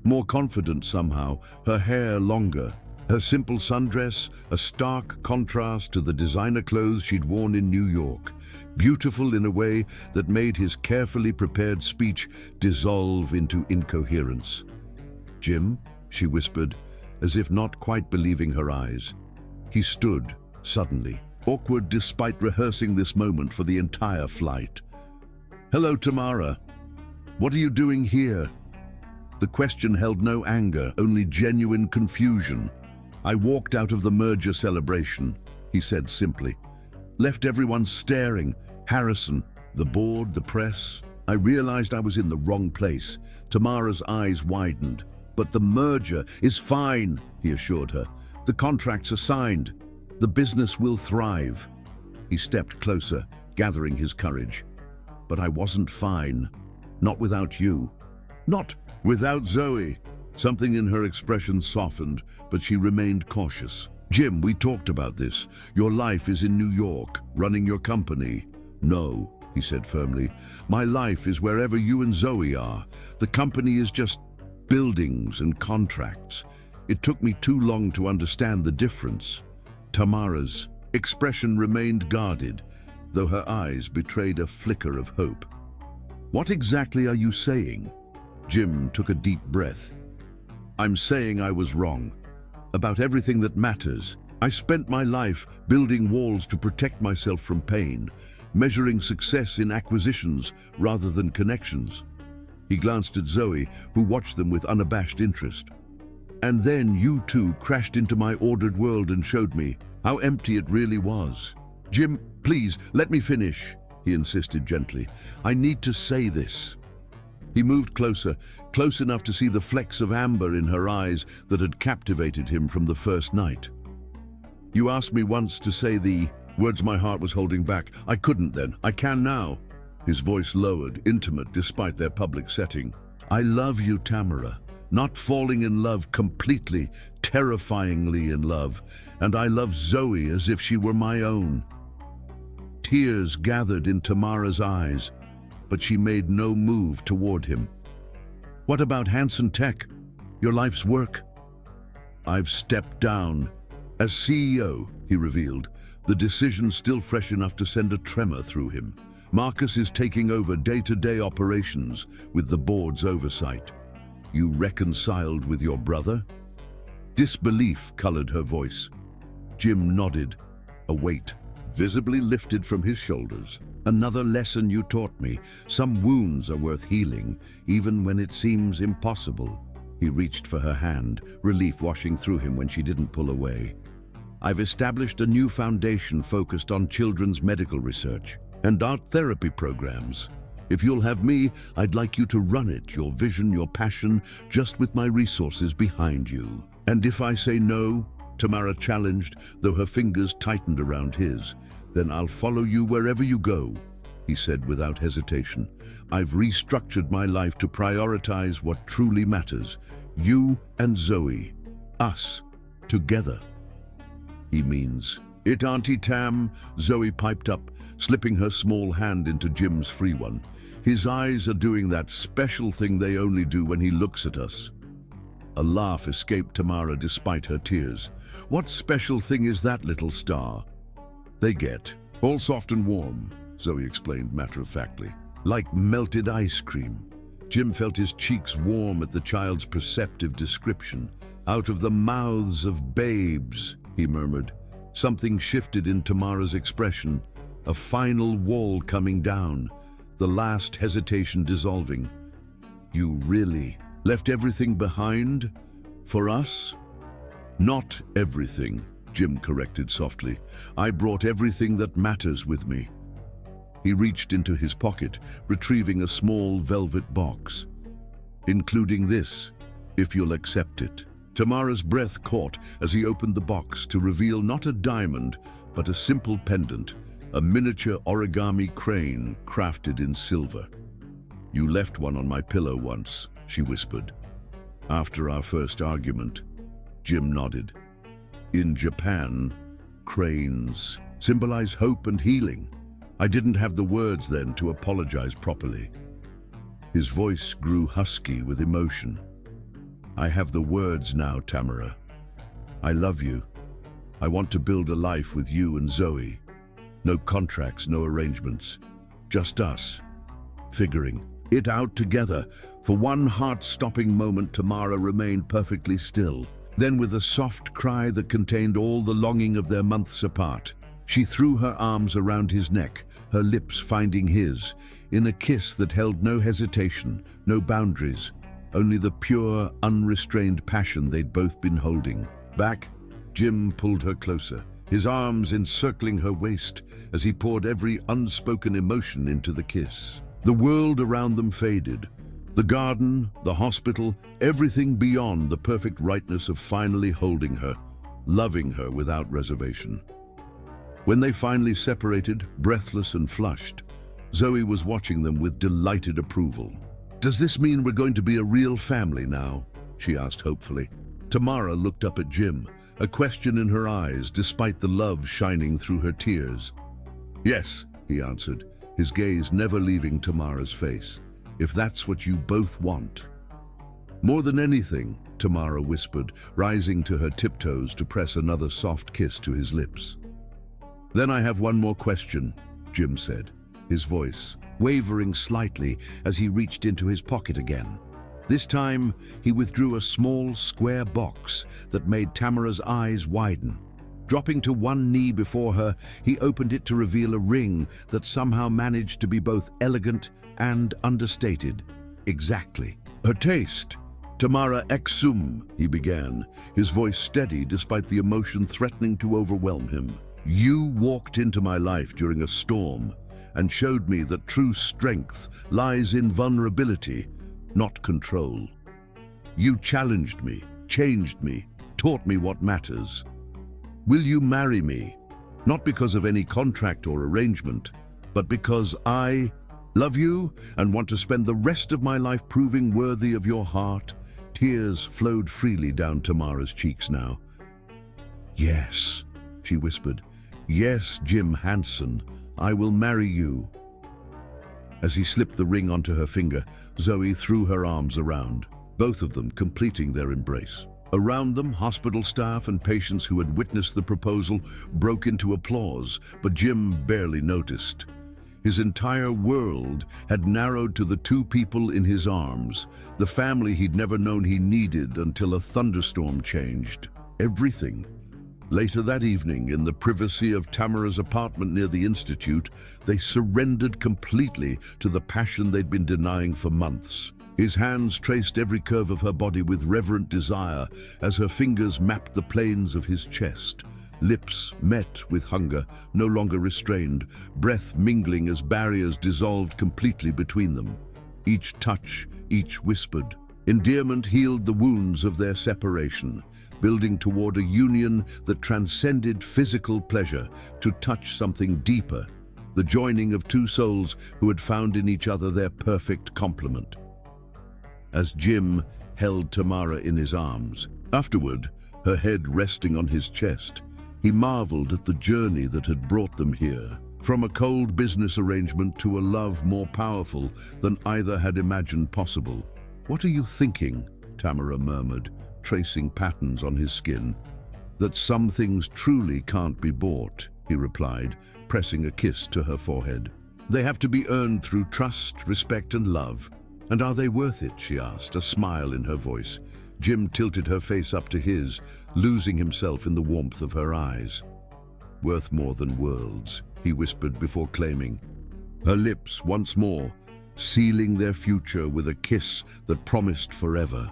more confident somehow, her hair longer, her simple sundress a stark contrast to the designer clothes she'd worn in New York, beautiful in a way that made his carefully prepared speech dissolve into incoherence. "Jim," she whispered, as if not quite believing her eyes. He stood, suddenly, awkward despite rehearsing this moment for the entire flight. "Hello, Tamara. What are you doing here?" The question held no anger, only genuine confusion. "I walked out of the merger celebration," he said simply. "Left everyone staring. Harrison, the board, the press. I realized I was in the wrong place." Tamara's eyes widened. "But the merger is fine," he assured her. "The contracts are signed. The business will thrive." He stepped closer, gathering his courage. "But I wasn't fine. Not without you. Not without Zoe." Something in her expression softened, but she remained cautious. "Jim, we talked about this. Your life is in New York, running your company." "No," he said firmly. "My life is wherever you and Zoe are. The company is just buildings and contracts. It took me too long to understand the difference." Tamara's expression remained guarded, though her eyes betrayed a flicker of hope. "What exactly are you saying?" Jim took a deep breath. "I'm saying I was wrong. About everything that matters. I spent my life building walls to protect myself from pain, measuring success in acquisitions rather than connections." He glanced at Zoe, who watched them with unabashed interest. "And then you two crashed into my ordered world and showed me how empty it really was." "Jim, please, let me finish," he insisted gently. "I need to say this." He moved closer, close enough to see the flecks of amber in her eyes that had captivated him from the first night. "You asked me once to say the words my heart was holding back. I couldn't then. I can now." His voice lowered, intimate despite their public setting. "I love you, Tamara. Not falling in love completely, terrifyingly in love. And I love Zoe as if she were my own." Tears gathered in Tamara's eyes, but she made no move toward him. "What about Hanson Tech? Your life's work?" "I've stepped down. As CEO," he revealed, the decision still fresh enough to send a tremor through him. "Marcus is taking over day-to-day operations with the board's oversight." "You reconciled with your brother?" Disbelief colored her voice. Jim nodded, a weight visibly lifted from his shoulders. "Another lesson you taught me. Some wounds are worth healing, even when it seems impossible." He reached for her hand, relief washing through him when she didn't pull away. "I've established a new foundation focused on children's medical research and art therapy programs. If you'll have me, I'd like you to run it, your vision, your passion, just with my resources behind you." "And if I say no?" Tamara challenged, though her fingers tightened around his. "Then I'll follow you wherever you go," he said without hesitation. "I've restructured my life to prioritize what truly matters. You and Zoe. Us. Together." "He means it, Auntie Tam," Zoe piped up, slipping her small hand into Jim's free one. "His eyes are doing that special thing they only do when he looks at us." A laugh escaped Tamara despite her tears. "What special thing is that, little star?" "They get all soft and warm," Zoe explained matter-of-factly. "Like melted ice cream." Jim felt his cheeks warm at the child's perceptive description. "Out of the mouths of babes," he murmured. Something shifted in Tamara's expression, a final wall coming down. the last hesitation dissolving. You really left everything behind? For us? Not everything, Jim corrected softly. I brought everything that matters with me. He reached into his pocket, retrieving a small velvet box. Including this, if you'll accept it. Tamara's breath caught as he opened the box to reveal not a diamond, but a simple pendant, a miniature origami crane crafted in silver. You left one on my pillow once, she whispered. After our first argument, Jim nodded. In Japan, cranes symbolize hope and healing. I didn't have the words then to apologize properly. His voice grew husky with emotion. I have the words now, Tamara. I love you. I want to build a life with you and Zoe. No contracts, no arrangements. Just us, figuring it out together. For one heart-stopping moment, Tamara remained perfectly still. Then, with a soft cry that contained all the longing of their months apart, she threw her arms around his neck, her lips finding his, in a kiss that held no hesitation, no boundaries, only the pure, unrestrained passion they'd both been holding. Back, Jim pulled her closer, his arms encircling her waist as he poured every unspoken emotion into the kiss. The world around them faded. The garden, the hospital, everything beyond the perfect rightness of finally holding her, loving her without reservation. When they finally separated, breathless and flushed, Zoe was watching them with delighted approval. Does this mean we're going to be a real family now? She asked hopefully. Tamara looked up at Jim, a question in her eyes despite the love shining through her tears. Yes, he answered, his gaze never leaving Tamara's face. If that's what you both want. More than anything, Tamara whispered, rising to her tiptoes to press another soft kiss to his lips. Then I have one more question, Jim said, his voice wavering slightly as he reached into his pocket again. This time, he withdrew a small, square box that made Tamara's eyes widen. Dropping to one knee before her, he opened it to reveal a ring that somehow managed to be both elegant and understated. Exactly. Her taste. Tamara Exum, he began, his voice steady despite the emotion threatening to overwhelm him. You walked into my life during a storm and showed me that true strength lies in vulnerability, not control. You challenged me, changed me, taught me what matters. Will you marry me? Not because of any contract or arrangement, but because I love you and want to spend the rest of my life proving worthy of your heart. Tears flowed freely down Tamara's cheeks now. Yes, she whispered. Yes, Jim Hansen, I will marry you. As he slipped the ring onto her finger, Zoe threw her arms around, both of them completing their embrace. Around them, hospital staff and patients who had witnessed the proposal broke into applause, but Jim barely noticed. His entire world had narrowed to the two people in his arms, the family he'd never known he needed until a thunderstorm changed everything. Later that evening, in the privacy of Tamara's apartment near the Institute, they surrendered completely to the passion they'd been denying for months. His hands traced every curve of her body with reverent desire as her fingers mapped the planes of his chest. Lips met with hunger, no longer restrained, breath mingling as barriers dissolved completely between them. Each touch, each whispered. Endearment healed the wounds of their separation, building toward a union that transcended physical pleasure to touch something deeper, the joining of two souls who had found in each other their perfect complement. As Jim held Tamara in his arms, afterward, her head resting on his chest, he marveled at the journey that had brought them here, from a cold business arrangement to a love more powerful than either had imagined possible. What are you thinking? Tamara murmured, tracing patterns on his skin. That some things truly can't be bought, he replied, pressing a kiss to her forehead. They have to be earned through trust, respect, and love. And are they worth it? She asked, a smile in her voice. Jim tilted her face up to his, losing himself in the warmth of her eyes. Worth more than worlds, he whispered before claiming. her lips once more, sealing their future with a kiss that promised forever.